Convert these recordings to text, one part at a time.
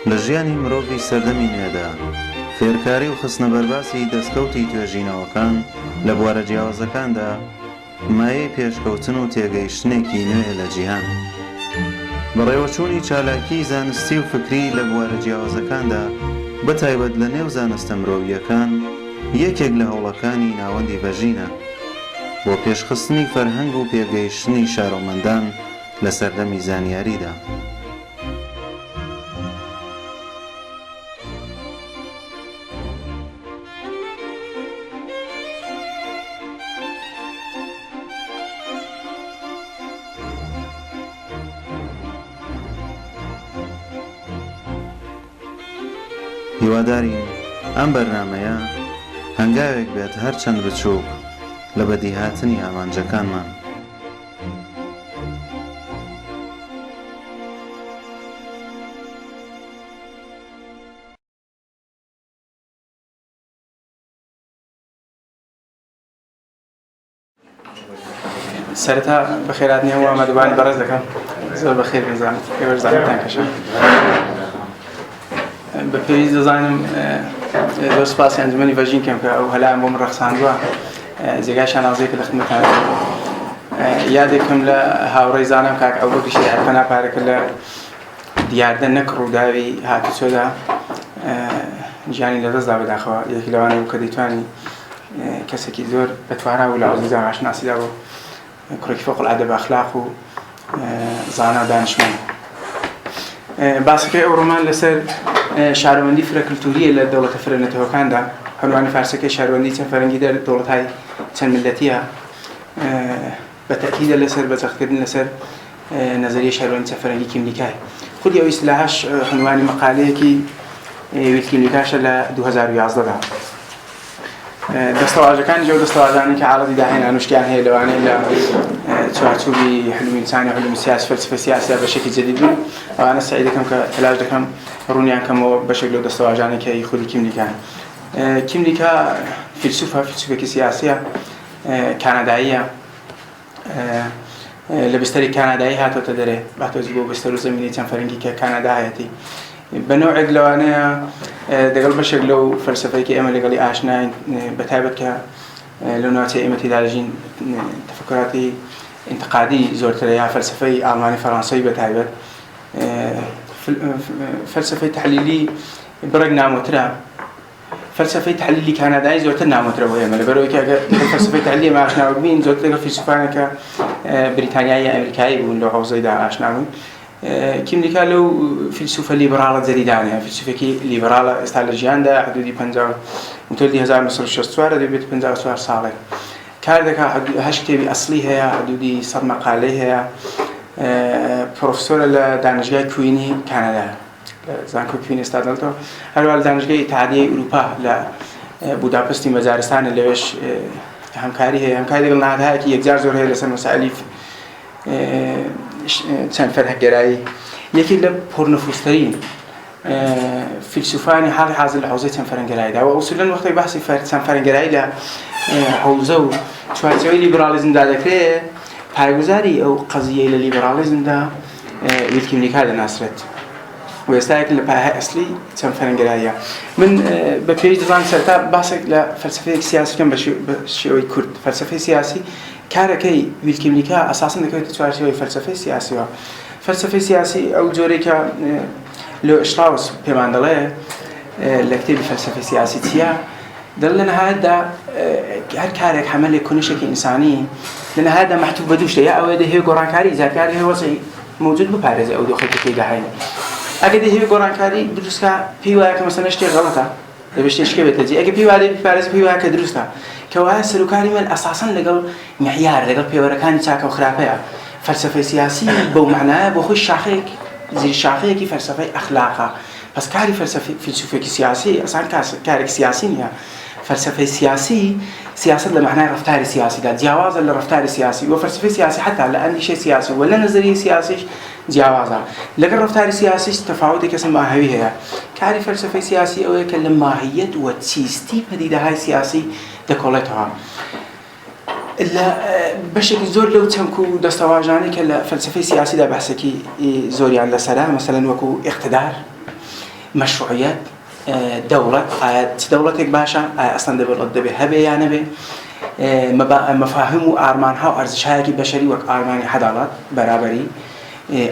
لە ژیانی مرۆڤی سەردەمی نوێدا فێرکاری و خستنە بەرباسی دەستکەوتی توێژینەوەکان لە بوارە جیاوازەکاندا مایەی پێشکەوتن و تێگەیشتنێکی نوێ لە جیهان. بەڕێوەچوونی چالاکی زانستی و فکری لە بوارە جیاوازەکاندا بەتایبەت لە نێو زانستە مرۆڤیەکان یەکێک لە هەوڵەکانی ناوەندی بەژینە بۆ پێشخستنی فەرهەنگ و پێگەیشتنی شارۆمەندان لە سەردەمی زانیاریدا. هیوادارین ئەم بەرنامەیە هەنگاوێک بێت هەرچەند بچووک لە بەدیهاتنی ئامانجەکانمان. سەرەتا بەخێرهاتنی هەموو ئامادەبانی بەڕێز دەکەم. زۆر بەخێر بێزانم ئێوەش زانتان کەشە. بە پێویست دەزانم زۆر سپاسی ئەنجومەنی ڤەژین کەم کە ئەو هەلایان بۆ من ڕەخساندووە جێگای شانازەیەکە لە خزمەتتانە. یادێکم لە هاوڕێی زانم کاک ئەوبەکری عەرفەنا پارەکە لە دیاردە نەک ڕووداوی هاتوچۆدا گیانی لەدەستدا بەداخەوە. یەکی لەوانە بوو کە دەیتوانی کەسێکی زۆر بەتوانە و لە عەزیزان ئاشناسیدا بۆ کوڕێکی فەوق العادە بەئەخلاق و زانا دانشمەند. باسەکەی ئەو ڕۆمان لەسەر شارۆمەندی فرەکەلتوریە لە دەوڵەتە فرەنەتەوەکاندا. هەروانی فارسەکەی شارۆمەندی چەند فەرەنگی دەوڵەتهای چەند میللەتیە بەتەکیدە لەسەر بەجەختکردن لەسەر نەزەریە شارۆمەندی چەند فەرەنگی کیملیکای. خودی ئەو ئیسلاحاش عنوانی مەقالەیەکی ویل کیملیکاشە لە 2011دا. دەستەواژەکانی جەو دەستەواژانی کە عاڵەتی داهێنا نوشتیان هەیە لەوانەیە لە چوارچوبی حلمی ئینسانی و حلمی سیاسی فەلسفە سیاسیدا بەشێکی جەدید بوون. ئەوانە سعی دەکەم کە تەلاش دەکەم ڕوونیان کەمەوە بەشێک لەو دەستەواژانی کە خودی کیملیکان. کیملیکا فیلسوفێکی سیاسیە کاناداییە. لە بستەری کانادایی هاتۆتە دەرێ باتۆزی بۆ بستەر و زەمینەی چەند فەرەنگی کە کانادا هەیەتی. بە نوعێک لەوانەیە دەگەڵ بەشێک لەو فەلسفەیەکی ئێمە لەگەڵی ئاشناین بەتایبەت کە لەو ناوچەی ئێمە تێدا دەژین تەفەکوراتی انتقادی زۆرترە یا فەلسفەی ئالمانی فەڕەنسەی بەتایبەت. فەلسفەی تحلیلی بڕێک نامۆترە. فەلسفەی تحلیلی کانادایی زۆرتر نامۆترە بۆ ئێمە لەبەرەوەی کە ئەگەر فەلسفەی تحلیلی ئێمە ئاشنا بین زۆرتر لەگەڵ فیلسوفانێکە بریتانیایی یا ئەمریکایی بوون لەو حوزەیدا ئاشنا بوون. کیملیکا لەو فیلسوفە لیبراڵە جەریدانەیە. فیلسوفێکی لیبراڵە ئێستا لە ژیاندا حدودی 1964 دەبێت 54 ساڵێک کار دەکات. 8 کتێبی ئەسڵی هەیە، حدودی 100 مەقالەی هەیە. پرۆفسۆرە لە دانشگای کوینی کانادا زانکۆ کوینی ئێستا دەڵێتەوە. هەروە لە دانشگای ئیتحادیەی ئوروپا لە بوداپستی مەجارستانە لەوێش هەمکاری هەیە. هەمکاری لەگەڵ نهادهایەکی یەکجار زۆر هەیە لەسەر مەسائلی چەند فەرهەنگگەرایی. یەکی لە پڕنفوستەرین فیلسوفانی حاڵی حاضر لە حوزەی چەند فەرهەنگگەراییدا و ئوسولاً وەختێک باسی چەند فەرهەنگگەرایی لە حوزە و چوارچێوەی لیبرالیزمدا دەکرێت پایگوزاری ئەو قەزیەی لە لیبرالیزمدا ویل کیملیکا دەناسرێت و ئێستایەک لە پایهەی ئەسڵی چەند فەرهەنگگەراییە. من بە پێویست دەزانم سەرەتا باسێک لە فەلسفەیەکی سیاسی بکەم بە شێوەی کورد. فەلسفەی سیاسی کارەکەی ویل کیملیکا ئەساساً دەکەوێتە چوارچێوەی فەلسفەی سیاسیەوە. فەلسفەی سیاسی ئەو جۆرەی کە لۆ شتراوس پێمان دەڵێ لە کتێبی فەلسفەی سیاسی چییە دەڵێ لە نەهایەتدا هەر کارێک حەمەلێک کۆنشێکی ئینسانی لە نەهایەتدا مەحتوب بە دوو شتە. یا ئەوەیە دەهەوێت گۆڕانکاری زیادکاری هەیە وەزعی موجود بپارێزێ ئەو دۆخێکی تێیدا هەیە. ئەگەر دەهەوێت گۆڕانکاری دروستکە پێی وایە کە مەسەلەن شتێک غەڵەتە دەبێت شتێک بێتە جێ. ئەگەر پێی وایە بپارێزێ پێی وایە کە دروستە کەوایە سەرۆکاری من ئەساساً لەگەڵ معیار لەگەڵ پێوەرەکانی چاکە و خراپەیە. فەلسفەی سیاسی بەو معنایە بۆ خۆی شاخەیەک زیر شاخەیەکی فەلسفەی ئەخلاقە. پس کاری فیلسوفێکی سیاسی ئەسان کارێک سیاسی نییە. فەلسفەی سیاسی سیاست لە معنای ڕفتاری سیاسیدا جیاوازە لە ڕفتاری سیاسی و فەلسفەی سیاسی حتا لە ئەندیشەی سیاسی و لە نەزەریەی سیاسیش جیاوازە. لەگەڵ ڕفتاری سیاسیش تەفاوتێکی کەسم ماهەوی هەیە. کاری فەلسفەی سیاسی ئەوەیە کە لە ماهیەت و چیستی پەدیدەهای سیاسی دەکۆڵێتەوە. لە بەشێکی زۆر لەو چەمک و دەستەواژانەی کە لە فەلسفەی سیاسیدا بەحسێکی زۆریان لەسەرا مەسەلەن وەکو ئیقتیدار مشروعيات دولة دولتك باشا أصلا دبل هبه يعني به مفاهيم وأرمانها وأرزشها كي بشري وأرمان عدالة برابري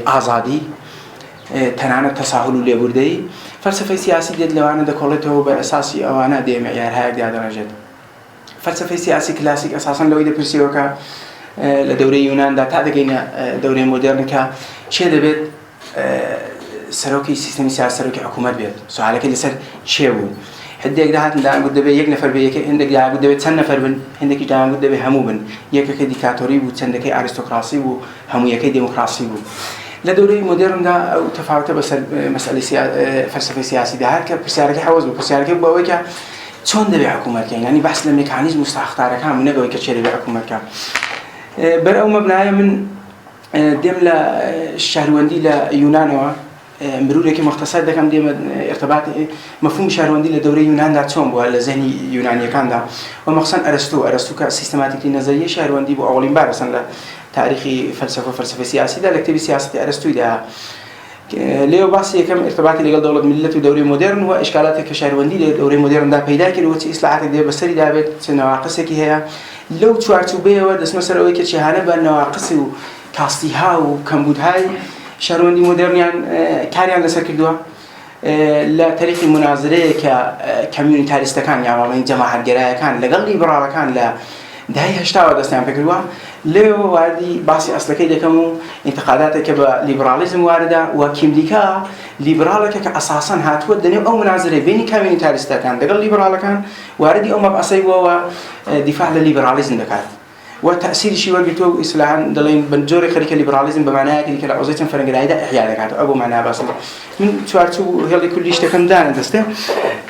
آزادي تنانة تساهل وليبردي فلسفة سياسية دي لو أنا دكولته بأساسي أو أنا دي معيار هاي دي درجات فلسفة سياسي كلاسيك أساسا لو إذا برسيوكا لدوري يونان دا تعدقين دوري مودرن كا شيء دبت سروكي سيستم سياسي سروكي حكومات بيت سؤالك اللي صار شيء هندك ده هتن ده قد بي يك نفر بيك هندك ده قد بي تسن نفر بن هندك ده قد بي همو بن يك كديكاتوري وتسن دك أرستقراطي وهمو يك ديمقراطي لدوري مودرن ده أو تفاوته بس مسألة فلسفة سياسية ده هرك بسيارك حوز بسيارك بواجه شون ده بحكومات يعني بحث الميكانيزم مستختار كان من نجوا يكشري بحكومات كان برأو مبنايا من دملة الشهروندي ليونانوا مروري كي مختصر ده كم ديما ارتباط مفهوم شهروندي لدوري يونان ده تشوم ولا ذهني يوناني كان ده ومخصن أرسطو كسيستماتيكي نظرية شهروندي بأولين بار مثلا تاريخي فلسفة سياسية ده لكتب سياسة أرسطو ده ليو باسي كم ارتباطي لقى دولة ملة ودوري مودرن وإشكالات كشهروندي لدوري مودرن ده بيدا كده وإصلاحات ده بسري ده بيت نواقص كي هي لو تشارتو بيه ودس مثلا ويك شهانة بالنواقص وكاستيها وكمبود هاي شهروندي مودرن يعني كاريان لسر كردوا لا تاريخ المناظرة كميونيتاريست كان يعني والله جماعة جراية كان لقل ليبرال كان لا ده هي هشتاوى دستان فكروا ليو واردي باسي أصلا كده كمو انتقاداتك كليبراليزم واردة وكيمديكا ليبرالك كأساسا هاتوا الدنيا أو مناظرة بين كميونيتاريست كان لقل ليبرال كان واردي أو ما بأصيبه ودفاع للليبراليزم دكات وتأثير شيء وقتوا إسلام دلين بنجوري خليك الليبراليزم بمعناه كذي كلا أوزيتهم فرنجا هيدا إحياء ذكرت أبو معناه بس من شوارتو هذي كل شيء تكن دان دسته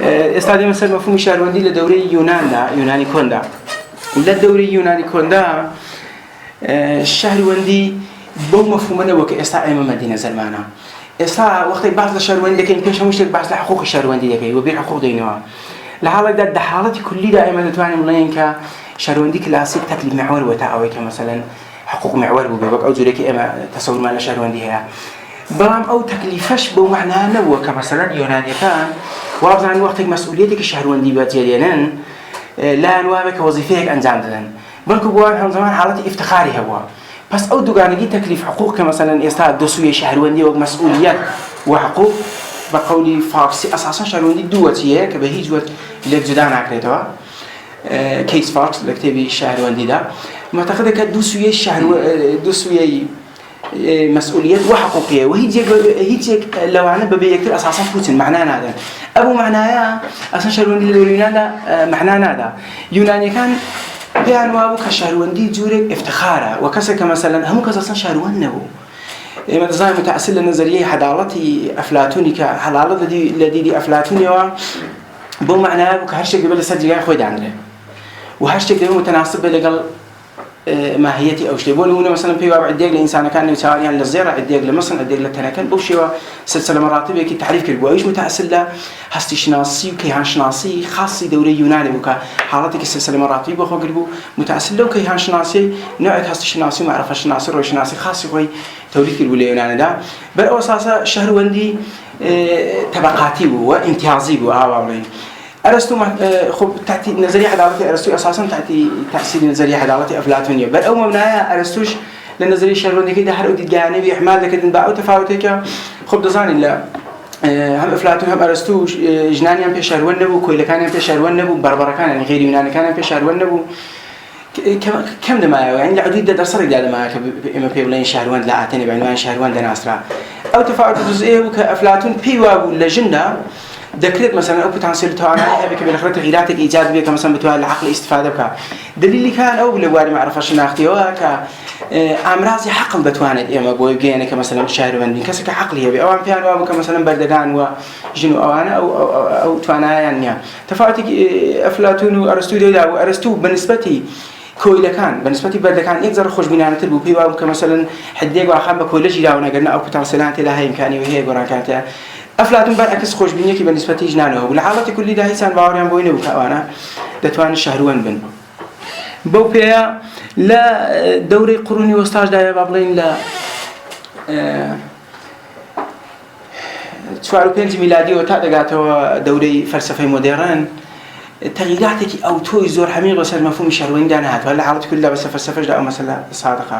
استادي مثلا مفهوم شهروندي لدوري يوناني كوندا ولا دوري يوناني كوندا الشهروندي بو مفهومنا وكأستا أمام مدينة زلمانا إستا وقت بعض الشهروندي كان يمكن شموش لك بعض حقوق الشهروندي كي وبيع حقوق دينها لحالك ده حالتي كل دائما تتواني ملاين ك شهروندي كلاسيك تكليف معور وتعاوي كمثلا حقوق معور وبيبقى أو زورك إما تصور مال شهروندي هي برام أو تكليفش بمعنى نوع كمثلا يوناني كان وربط عن وقتك مسؤوليتك الشهروندي باتيانن لا نوابك وظيفيك أنجام دلن بلكو بوان هم زمان حالتي افتخاري هوا بس أو دوغانجي تكليف حقوق كمثلا يستعد دوسوية شهروندي ومسؤوليات وحقوق بقولي فارسي أساسا شهروندي دوتيه كبهيج وت لجدان عقلتها كيس فارس لكتابي شهروندي ده معتقد كدوسوية دوسوية مسؤوليات وحقوقية وهيجي لو أنا ببيكتر أساسا بوتين معناه هذا أبو معناه أساسا شهروندي اليونان ده معناه هذا يوناني كان بيانوابو كشهروندي جورك افتخاره وكسك مثلا هم كأساسا شهروند نبو إما زي متأصل للنظرية حضارتي أفلاطوني كحلالة الذي أفلاطوني بو معناه كهرشك قبل السجل خوي عندنا وهرشك ده متناسب لقل ماهيتي أو شيء بقولوا مثلا في واحد عديق لإنسان كان يساوي يعني للزرع عديق لمصن عديق للتنكن بوشيوا سلسلة مراتب يكي تعريف كربوا إيش متأصل له هستشناسي وكيهانشناسي خاصي دوري يوناني وكا حالتك السلسلة مراتب وخو كربوا متأصل له وكيهانشناسي نوعك هستشناسي ومعرفشناسي روشناسي خاصي خوي توليد كربوا ليوناني ده بل أساسا شهروندي طبقاتي وامتيازي وعاوالين أرسطو خب تحت نظرية عدالة أرسطو أساساً تحت تأثير نظرية عدالة أفلاطونية بل أو مبناها أرسطوش للنظرية الشهروندية كده هر أودي جانبي إحمال ذاك الدنباع وتفاوتك خب دزاني لا هم أفلاطون هم أرسطو جناني هم في شهروند نبو كويل كان هم في شهروند نبو بربرة كان يعني غير يوناني كان هم في شهروند نبو كم ده معه يعني العدود ده درس رجع ده معه إما في بلين شهروند لا أعتني بعنوان شهروند ده ناسرة أو تفاوت جزئيه وكأفلاطون بيوابو لجنة ذكرت مثلا أو بتنسيل توانا هبك بالآخرة تغييرات الإيجاد بيك مثلا بتوع العقل استفادة بك دليل كان أو بالواري معرفة شناختي وك أمراض عقل بتواند إما بوي جينا كمثلا شهروندي كسك عقلي هبي أو عم فيها نواب كمثلا بردقان وجنو أوانا أو توانا يعني تفاوت أفلاطون وأرسطو ده وأرسطو بالنسبة كويل كان بالنسبة بردقان يقدر خوش بناء تربو بيوا كمثلا حديق وأخام بكويلجي داونا قلنا أو بتنسيلات لها إمكانية وهي قران كانت أفلاطون برعكس خوش بنية كي بالنسبة جنانه والحالة كل ده هيسان باوريان بوينه وكأوانا دتوان الشهروان بن بوبيا لا دوري قروني وستاج ده بابلين لا 45 میلادی و تا دەگاتەوە دەورەی فەلسەفەی مۆدێرن تغییراتێکی ئەو تۆی زۆر هەمێ بەسەر مەفهومی شارۆنیدا نهاتوە لە حاڵەتی کورددا بەسەر فەلسەفەشدا ئەو مەسەلە سادقە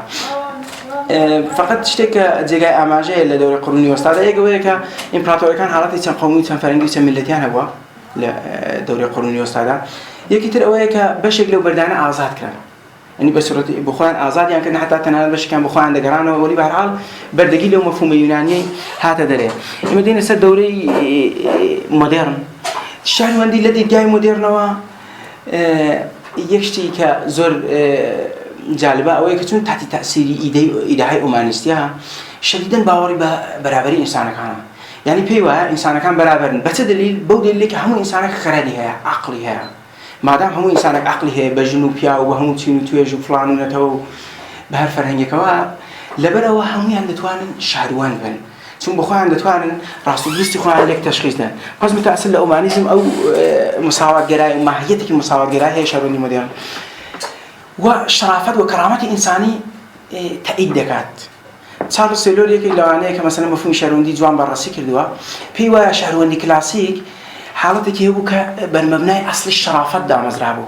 فقط شتێک کە جێگای ئاماژەیە لە دەورەی قڕونی وەستادا یەکەوەیە کە ئیمپراتۆرەکان حاڵەتی چەند قەومی و چەند فەرەنگی و چەند میلەتیان هەبووە لە دەورەی قڕونی وەستادا یەکی تر ئەوەیە کە بەشێک لەو بەردانە ئازاد کران يعني بس بخوان آزاد يعني كنا حتى تنال بس كان بخوان دقرانه ولي بهالحال بردقي له مفهوم يوناني هذا دري المدينة سد دوري مودرن الشهر وندي الذي جاي مودرن هو يكشتي كزور جالبة أو يكتون تحت تأثير إيداعي أمانيستيها شديدا باوري برابري إنسان كان يعني بيوا إنسان كان برابر بس دليل بودليل لك هم إنسان خرديها عقليها ما دام هم إنسانك عقله بجنوبيا وهم تينو تويج وفلان ونتو بهر فرهنگي كوا لبرا وهم عند توانن شهروان بن ثم بخوا عند توانن راسو يستي خوا عليك تشخيص ده قص متأصل لأومانيزم أو مساواة جراء وماهيتك مساواة جراء هي شهرواني مودرن وشرافات وكرامات إنساني تأيد دكات صار السلولي كي لو أنا كمثلا مفهوم شهرواني جوان براسي كردوا بيوا شهرواني كلاسيك حالتك هو كبرمبناء أصل الشرافة دا مزرعبه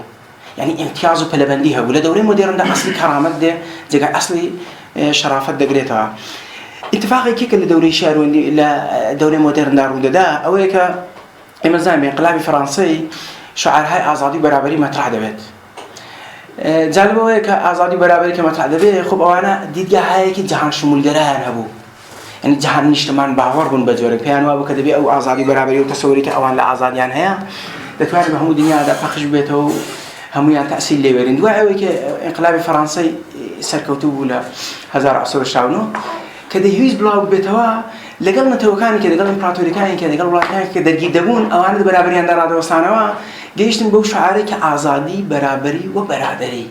يعني امتياز وبلبنديها ولا دوري مودرن دا أصل كرامة دا جا أصل شرافة دا قريتها اتفاقي كيك لدوري شهرواني إلى دوري مودرن دا رودا دا أو هيك إمازان بانقلاب فرنسي شعار هاي آزادي برابري مطرح دبت جالبه هيك آزادي برابري كمطرح دبت خب أنا ديدجا هاي كي جهان شمول جران هبو يعني جهان نجتمان باور بن بجورك بيان وابو كدبي أو آزادي برابري وتصوري كأوان لآزاد يعني هيا دكتور بهم الدنيا دا فخش بيته هم يعني تأثير ليبرين دواعي كإنقلاب فرنسي سركوتوب ولا هزار عصور الشاونو كده هيز بلاو بيتوا لقلنا توكاني كده قلنا إمبراطوري كان كده قلنا بلاو كان كده جيدبون أو عند برابري عند راد وصانوا جيشتن بو شعاري كآزادي برابري وبرادري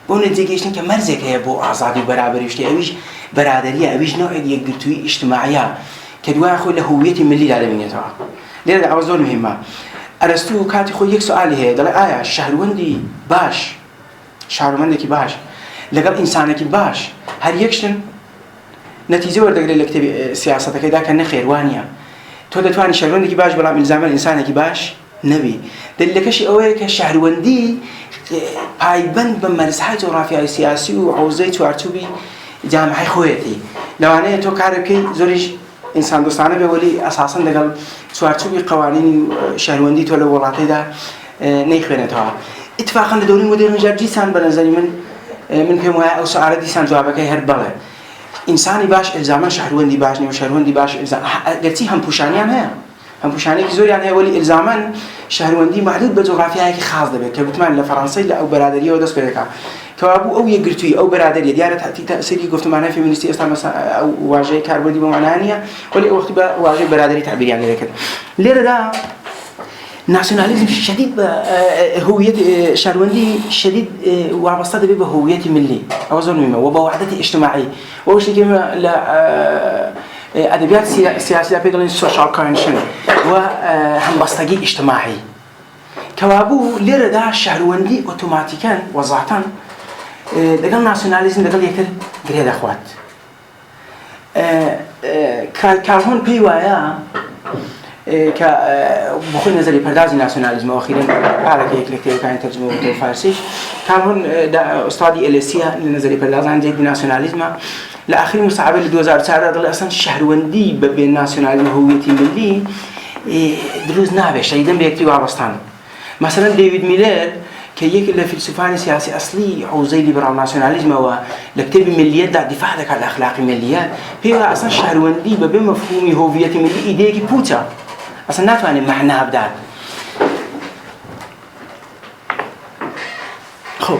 بون جيشتن كمرزك هي بو آزادي برابري وشتي أويش برادرية أويش نوع يقرتوي اجتماعية كدوا أخو لهوية ملي العالمية توا ليه ده أوزون مهمة أرسطو كاتي خو يك سؤال هي دل آية شهروندي باش شهروندك باش لقل إنسانك باش هل يكشن نتيجة وردك للكتاب سياسة كذا كان خيروانية تود تواني شهروندك باش بلا إلزام الإنسانك باش نبي دلكش أويك شهروندي بايبند بمرسحة جغرافيا سياسي وعوزيت وعرتوبي جامعة خويتي لو أنا تو كاربكي زوريش إنسان دوستانه بيقولي أساساً دقل سوارتوبي قوانين شهروندي تولى ولاته ده نيخبنتها اتفاقاً لدوري مدير جارجي سان بنزلي من كم أو سعر دي سان جوابك هي هربلة إنساني باش إلزاما شهروندي باش نيو شهروندي باش إلزام قلتي هم بوشانيان هي هم بوشاني كزور يعني ولي إلزاما شهروندي محدود بجغرافيا هيك خاص ده كبتمان لفرنسا لا أو بلادرية ودرس بيركا كوابو أو يقرتوي أو برادرية ديارة تأثيري قفت معنا في منستي أصلا مثلا أو واجهي كاربودي بمعنانية ولا وقت واجهي برادري تعبير يعني ذلك ليه ده ناسيوناليزم شديد هوية شهروندي شديد وابسط بهوية ملي أو ظلمة وبوحدة اجتماعية وش كلمة لا أدبيات سياسية بيقولون social cohesion وهم بسطجي اجتماعي كوابو ليه ده شهروندي أوتوماتيكا وضعتان دقل ناسيوناليزم دقل يكتر قريد أخوات كارهون بيوايا بخوي نظري بردازي ناسيوناليزم وأخيرا على كيك كان ترجمة بالفارسي كارهون أستاذي إليسيا لنظري بردازي عن جيد ناسيوناليزم لآخر مصعبة لدوزار سعر دقل أصلا شهروندي بين ناسيوناليزم هويتي ملي دروز نابش شديدا بيكتي وعبستان مثلا ديفيد ميلر كيك اللي فلسفاني سياسي أصلي حوزي ليبرال ناسيوناليزم ولكتاب مليات دا دفاع ذاك الأخلاق مليات بيها أصلا شهروندي بمفهوم هوية ملي إيديكي بوتا أصلا ناتواني معناها بدات خب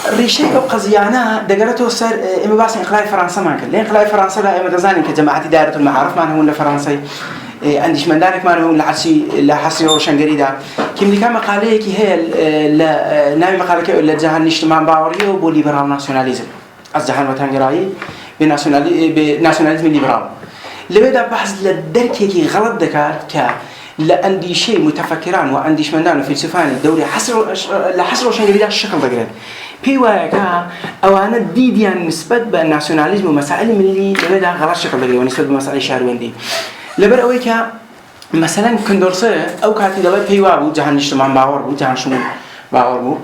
الريشيك وقضيانا دقرته صار إما باس إنقلاب فرنسا ما كان لين إنقلاب فرنسا لا إما تزاني كجماعة دائرة المعارف ما هو فرنسي عنديش من دارك ما هو لحسي وشنقري ده كم لكان مقالة كي هي نامي مقالة كي ولا جهان اجتماع باوريو بوليبرال ناسيوناليزم الجهان وتنقراي بناسيوناليزم الليبرال اللي بدأ بحث للدرك كي غلط دكار ك لأندي شيء متفكران وعنديش من دانو فلسفاني الدوري حسر وشنقري ده الشكل ده بيواك أو أنا ديديان نسبة بالناسيوناليزم ومسائل من اللي بدأ غلط شكل ده ونسبة بمسائل شهروندي لبر أويك مثلا كندرسه أو كاتي دلائل بيوابو جهان اجتماع باور بو جهان شمول باور بو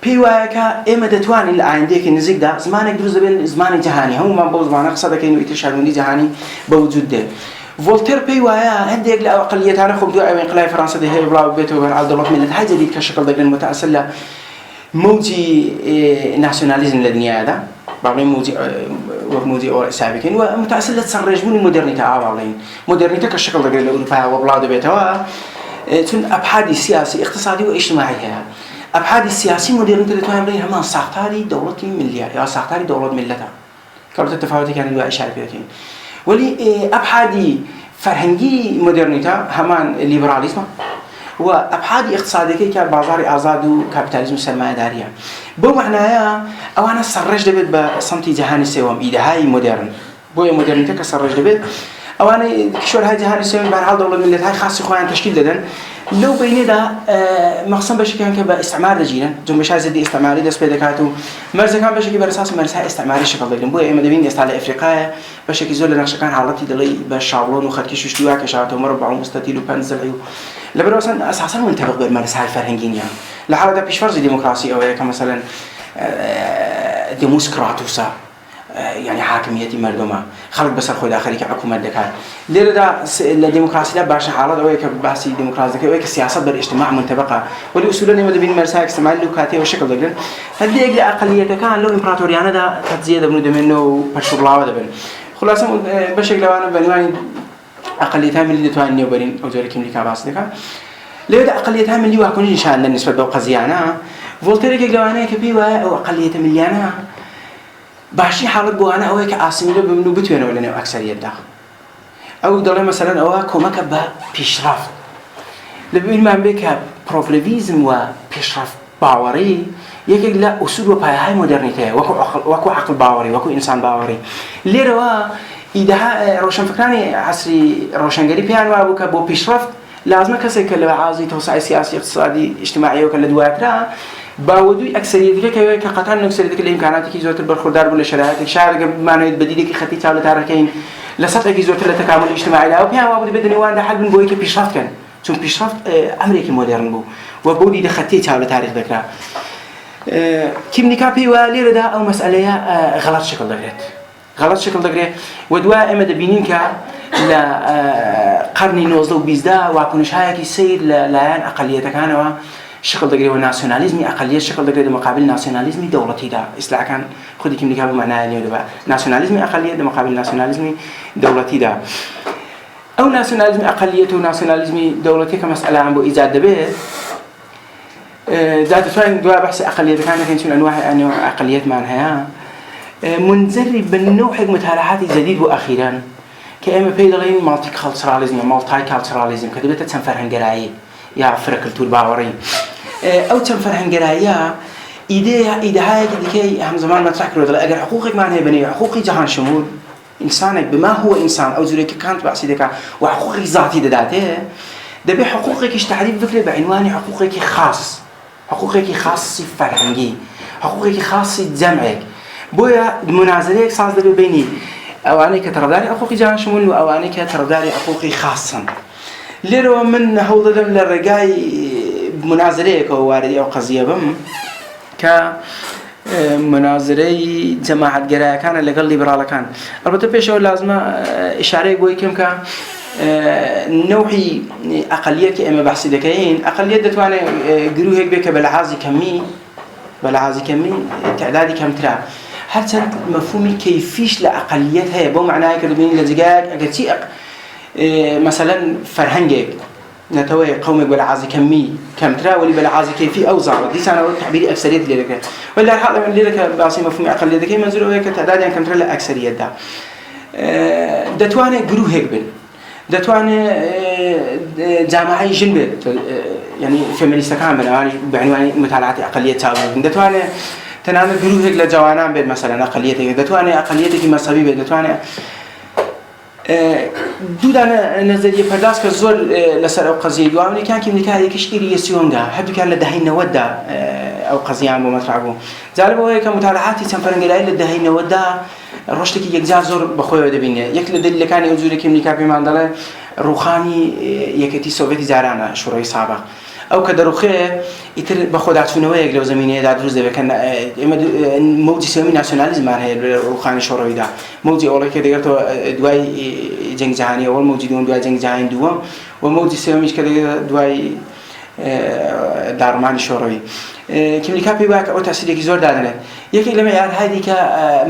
بيواك إما دتواني العندك النزيك ده زمانك دروز بين زمان جهاني هم ما بوز معنا قصده كأنه يتشاركوني جهاني بوجود ده فولتير بيوايا هنديك لأقلية أنا خب دعوة انقلاب فرنسا ده هي بلا بيته وبين عبد الله ملة هاي جديد كشكل ده المتأصل موجي ناسيوناليزم للدنيا ده بعدين موجي أو سابقين ومتأصل تسرجون المودرنيته بعدين مودرنيته كشكل ده الأوروبا وبلا بيته تون أبحاث سياسي اقتصادي واجتماعية أبحاث السياسي مودرنيته اللي توهم بينها همان ساختاري دولة مليار يا ساختاري دولة ملتها كارت التفاوت كان الواقع شارك فيه ولي أبحاث فرهنجي مودرنيته همان ليبراليزم وأبحاث اقتصادية كبازار آزاد وكابيتاليزم سرمایه دارية بو معناها أو أنا سرج دبت بصمتي جهاني سوام إذا هاي مودرن بو مودرنيته كسرج دبت أو أنا كشور هاي جهاني سوام بهالحال دولة ملت هاي خاص إخوان تشكيل ددن لو بيني ده مقسم بشكل كان كاستعمار رجينا جم مش هذا استعماري ده سبيدكاتو مرزا كان بشكل برساس مرزا استعماري شكل ضيق بوي إما دبين يستعمل أفريقيا بشكل زول نقش كان حالتي دلي بشاولون وخد كيشوش دوا كشاتو مربع ومستطيل وبنزل لبرو أساسا منتبه بالمرزا هاي فرهنجينيا لحالة ده بيش فرز ديمقراطي أو كمثلا ديموسكراتوسا يعني حاكمية مردمة خلق بس الخود آخري كحكومة دكان ليه ده الديمقراطية باش حالات أو كبحثي ديمقراطية أو كسياسة بالاجتماع منطبقة والأصولين يمد بين مرساك استعمال لوكاتية وشكل ذلك هذه أجل أقلية كان لو إمبراطوريانة ده تزيد بنود منه برشلونة ده بن خلاصة بشكل وانا بنواني أقليتها من اللي تواني وبرين أو ذلك اللي كاباس دكان ليه ده أقليتها من اللي واكون نشان بالنسبة لقزيانا فولتير كجوانه كبيرة أو أقلية مليانة باشي حالات بوانا أو كعاصمي له بمنو بتوينه ولا نوع أكثرية ده أو دولة مثلا أو كومك بيشرف لبين ما بيك بروبليفيزم وبيشرف باوري يكيد لا أصول وباي مودرنيته وكو عقل باوري وكو إنسان باوري اللي روا إذا روشن فكراني عصري روشنجري بيان وابوك بو بيشرف لازم كسر كله عازي توسع سياسي اقتصادي اجتماعي وكله دواترا باودوی اکثریتی که قطعاً اکثریتی که امکاناتی که زودتر برخوردار بوده شرایط شهر معنی بدیدی که خطی چاله تارکین لسات که زودتر لتکامل اجتماعی لا و پیام وابد بدنی وان ده حل من بوی که پیشرفت کن چون پیشرفت امریکی مدرن بو و بودی ده خطی چاله تاریخ ذکر كم نكابي وليرة ده أو مسألة غلط شكل دقريت غلط شكل دقريت ودواء إما دبينين كا لقرني نوزلو بيزدا وعكونش هاي كي سير لان أقلية كانوا شكل دقريت وناسيوناليزمي أقلية شكل دقريت مقابل ناسيوناليزمي دولتي ده إصلاح كان خدي كم نكابي معناه يعني ده ناسيوناليزمي أقلية ده مقابل ناسيوناليزمي دولتي ده أو ناسيوناليزمي أقلية وناسيوناليزمي دولتي كمسألة عم بو إيجاد به ذات فين دواء بحث أقلية كانت هنشون أنواع أقليات معناها منزرب بالنوع حق متهالحات جديد وأخيرا كأما بيدلين مالتي كالتراليزم مالتاي كالتراليزم كتبت تنفر هنجراي يا فرق التور باوري أو تنفر هنجرايا إذا هاي كذي هم زمان ما تحكي ولا أجر حقوقك معناها بني حقوقي جهان شمول إنسانك بما هو إنسان أو زريك كانت بعصيدك وحقوقك ذاتي ذاته ده بحقوقك تعريف فكرة بعنوان حقوقك خاص حقوقك خاص فرهنگي حقوقك خاص جمعك بويا منازلة صار ده بيني أواني كترداري حقوقي جان شمول وأواني كترداري حقوقي خاصا ليرو من هوضة دم للرجاي منازلة كواردي أو قضية بم ك مناظرة جماعة جرايا كان اللي قال ليبرال كان البته بيشو لازم إشارة قوي كم كا نوعي أقليات أما بحث ذكيين أقليات دتوانه جرو هيك بك بالعازي كمي تعدادي كم ترى حتى مفهومي كيفيش لأقليات هي بو معناه كربين لزجاج أجتيق مثلا فرهنجك نتوي قومك بالعازي كم ترى ولي بالعازي كيفي أو زعرة دي سنة تعبيري أكثرية لذلك ولا حاله من لذلك بعصي مفهومي أقليات ذكي منزله هيك تعدادي كم ترى لأكثرية ده دتوانه جرو هيك بين دتوانه جامعي جنبه يعني فيمينيست كامل يعني بعنوان مطالعات أقليات شعبية دتوانه تنام جروه هيك لجوانان بين مثلا أقليات دتوانه أقليات كي مذهبي دتوانه دوودانە نەزەریە پەرداز کە زۆر لەسەر ئەو قەزیە دو ئەمریکان کیملیکایەکیش ئیریەسیۆندا هەردووکیان لە دەهەی 90دا ئەو قەزیان بۆ مەترح بوو. جالب ئەوەیە کە متالعاتی چەند فەرەنگەرایی لە دەهەی 90دا ڕۆشتێکی یەکجار زۆر بەخۆیەوە دەبینێت. یەک لە دلیلەکانی ئەو جوورە کیملیکا پێمان دەڵێ ڕوخانی یەکێتی سۆڤێتی جارانە شوڕەوی سابق. ئەو کە دەڕوخێ ئیتر بە خۆداچوونەوەیەک لەو زمینەیەدا دروست دەبێت کە ئێمە مەوجی سێوەمی ناسیۆنالیزممان هەیە لە ڕوخانی شۆڕەویدا. مەوجی ئەوڵێکە دەگێتەوە دوای جەنگ جیهانی ئەوەڵ، مەوجی دووەم دوای جەنگ جیهانی دووەم، و مەوجی سێوەمیش کە دەگێتە دوای داڕمانی شۆڕەوی. کیملیکا پێی وایە کە ئەو تاسیرێکی زۆر دادنێت. یەکێک لە معیارهایی کە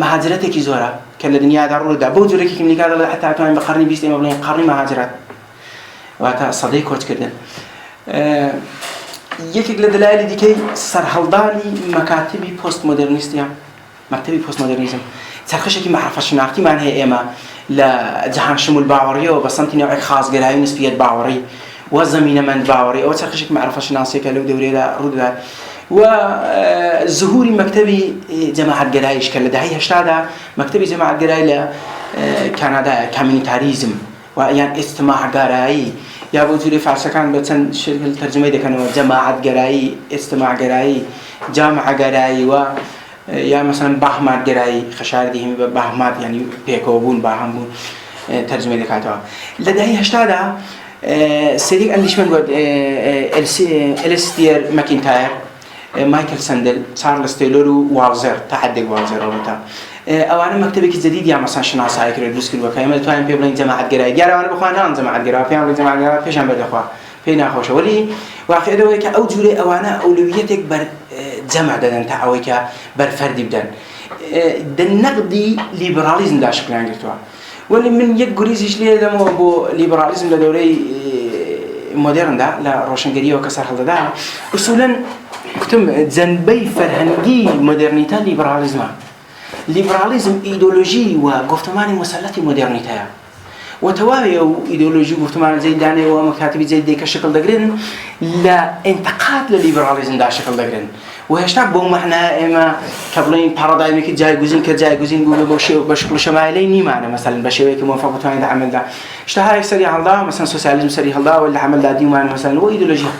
مەهاجرەتێکی زۆرە کە لە دنیادا ڕوودا بەو جۆرەی کیملیکا دەڵێ حتا ئەتوانین بە قەرنی 20 ئێمە بڵێن قەرنی مەهاجرەت، واتە سەدەی کۆچکردن. یەکێک لە دلایلی دیکەی سەرهەڵدانی مەکاتبی پۆست مۆدرنیستیە، مەکتەبی پۆست مۆدرنیزم چەرخەشێکی مەعرفە شناختیمان هەیە ئێمە لە جەهان شمول باوەڕیەوە بە سەمتی نەوعێک خازگەرایی نسبیەت باوەڕی و زەمینەمەند باوەڕی، ئەوە چەرخەشێکی مەعرفە شناسیەکە لەو دەورەیەدا ڕوودەدات. و ظهوری مەکتەبی جەماعەتگەراییش کە لە دەهەی 80دا مەکتەبی جەماعەتگەرایی لە کانادایە، کامیونیتاریزم و یان ئیجتیماعگەرایی، یا بۆ جوری فارسەکان بە چەند شکل تەرجمەی دەکەنەوە، جەماعەتگەرایی، ئیجتیماعگەرایی، جامعەگەرایی و یا مەسەڵەن باهماتگەرایی، خەشاردی هەمی بە باهمات یعنی پێکەوە بوون، باهم بوون تەرجمەی دەکاتەوە. لە دەهەی 80دا سەریک ئەندیشمەند بوو ئەلستیر مەکینتایر، مایکل سندل، چارلز تەیلۆر و والزەر، تا حدێک والزەر ڕۆبەتە. ئەوانە مەکتەبێکی جدید یا مەسەڵەن شناسایی کرد دروست کردووە کە ئێمە دەتوانین پێ بڵێن جەماعەتگەرایی. دیارە ئەوانە بخوا نان جەماعەتگەرا، پێیان بڵێن جەماعەتگەرا پێشیان بەردەخوا پێی ناخۆشە، وەلی واقع ئەوەیە کە ئەو جوورەی ئەوانە ئەولویەتێک بەر جەمع دەدەن تا ئەوەی کە بەر فەردی بدەن. نەقدی لیبرالیزمدا شکلیان گرتووە. وەلی من یەک گوریزیش لێ دەمەوە بۆ لیبرالیزم لە دەورەی مۆدێرندا لە ڕۆشنگەریەوە کە سەرهەڵدەدا. ئوسولاً گوتم جەنبەی فەرهەنگی مۆدێرنیتە لیبرالیزمە. لیبرالیزم ئیدۆلۆژی و گفتمانی مەسەلەتی مۆدێرنیتەیە، و تەواوی ئەو ئیدۆلۆژی و گفتمان جێی دانەوە مەکاتبی جێی دێکە شکل دەگرن لە ئینتقاد لە لیبرالیزمدا شکل دەگرن. و هێشتا بۆ مەحنا ئێمە کە بڵین پارادایمێکی جایگوزین کە جایگوزین بوو بە شکل و شەمایلەی نیمانە، مەسەڵەن بە شێوەیەکی موفق بتوانین لە عەمەلدا شتەهایەک سەری هەڵدا، مەسەڵەن سۆسیالیزم سەری هەڵدا و لە عەمەلدا دیمان مەسەڵەن و ئیدۆلۆژی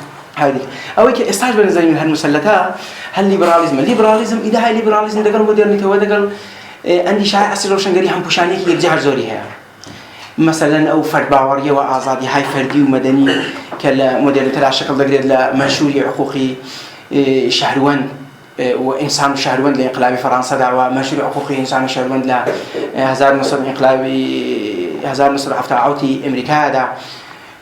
هذه أو كي استعج بنزل من هالمسلتها هالليبراليزم إذا الليبراليزم دقل مودرنيته ودقل عندي شاعر أصل روشنگري هم بوشاني كي يرجع زوري هي مثلا أو فرد باورية وآزادي هاي فردي ومدني كلا مودرنيته على شكل دقل لمنشوري حقوقي شهروان وإنسان شهروان لإنقلاب فرنسا دعوة منشوري حقوقي إنسان شهروان ل 1900 انقلابي 1970 عوتي أمريكا دا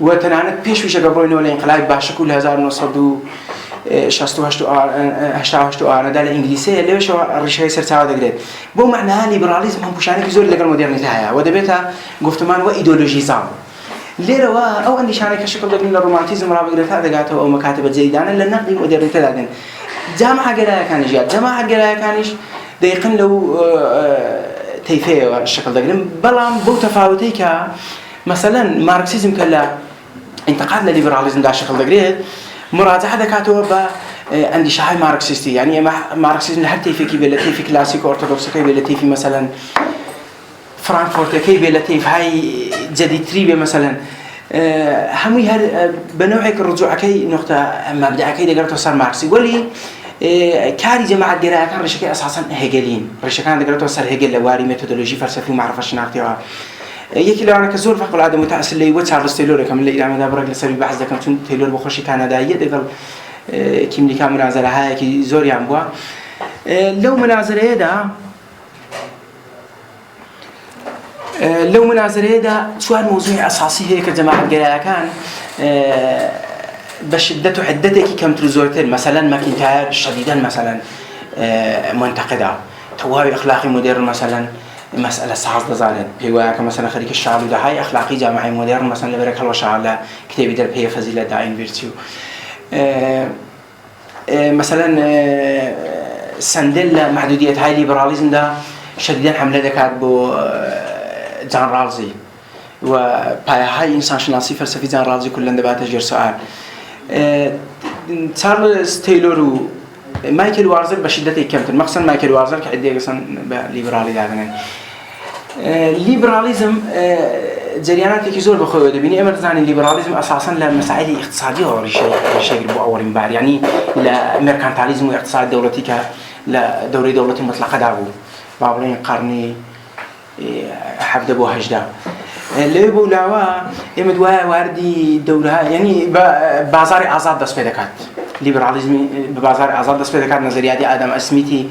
وتنانت پیش ویش قبل نوع الانقلاب باشکول 1968 آن دل انگلیسی لیش ریشه سرچاو دگرید. با معنی لیبرالیسم هم پوشانی که زور لگر مدرنیته هیا و دبیتا گفتمان و ایدئولوژی زام. لیره و او اندیشانه که شکل دگرین لرومانتیزم را بگیرد تا دگاته او مکاتب زیدانه لنقدی مدرنیته دادن. جامعه گرای کانیش یا جامعه گرای کانیش دقیقاً لو تیفه و شکل دگرین بلام بو تفاوتی که مثلا مارکسیزم كلا انتقاد للليبراليزم دا شكل دقريت مراجعه دكاتو با عندي شاي ماركسيستي يعني ماركسيزم حتى في كي بلتي في كلاسيك اورثودوكس كي بلتي في مثلا فرانكفورت كي بلتي في هاي جديد تريبه مثلا همي هذا بنوعك الرجوع كي نقطه مبدا كي دقرتو صار ماركسي ولي كاري جماعه قراءه كان رشكي اساسا هيجلين رشكان دقرتو صار هيجل لواري ميثودولوجي فلسفي ومعرفه شناختيها یکی لعنه كزور فقط العادة متأصل لي وتشارلز تايلور كم اللي إلى مدى برق لسبب بحث ذكر تون تايلور بخشي كندائية دقل كم اللي كان مناظرة هاي كي زور يعملوا لو مناظرة ده سؤال موضوع أساسي هيك جماعة قراءة كان بشدته حدته كي كم ترزورتين مثلا ماكنتاير شديدا مثلا منتقدة توابي أخلاقي مودرن مثلا مسألة ساز دزانت بيوايا كمثلا خريج الشعب ده هاي أخلاقي جامعي مودرن مثلا لبرك هالوشعلة كتابي در بيه فزيلة داين فيرتيو مثلا سندل محدودية هاي ليبراليزم ده شديدا حملة دكات بو جان رالزي وهاي إنسان شناسي فلسفي جان رالزي كلن دبات جير سؤال تشارلز تايلور مايكل وارزل بشدته كمتر مقصد مايكل وارزل كعدي قصن ليبرالي دادنين ليبراليزم جریاناتێکی زۆر بەخۆیەوە دەبینی. ئێمە دەزانین لیبرالیزم ئەساساً لە مەسائلی اقتصادیەوە ڕیشەگیر بۆ ئەوەڵین بار، یعنی لە مێرکانتالیزم و اقتصاد دەوڵەتی کە لە دەورەی دەوڵەتی مطلقەدا بوو، با بڵێن قەرنی 17 بۆ 18. لەوێ بۆ لاوە ئێمە دوایە واردی دەورەها، یعنی بازاری ئازاد دەست پێ دەکات. لیبرالیزمی بە بازاری ئازاد دەست پێ دەکات. نەزەریاتی ئادەم ئەسمیتی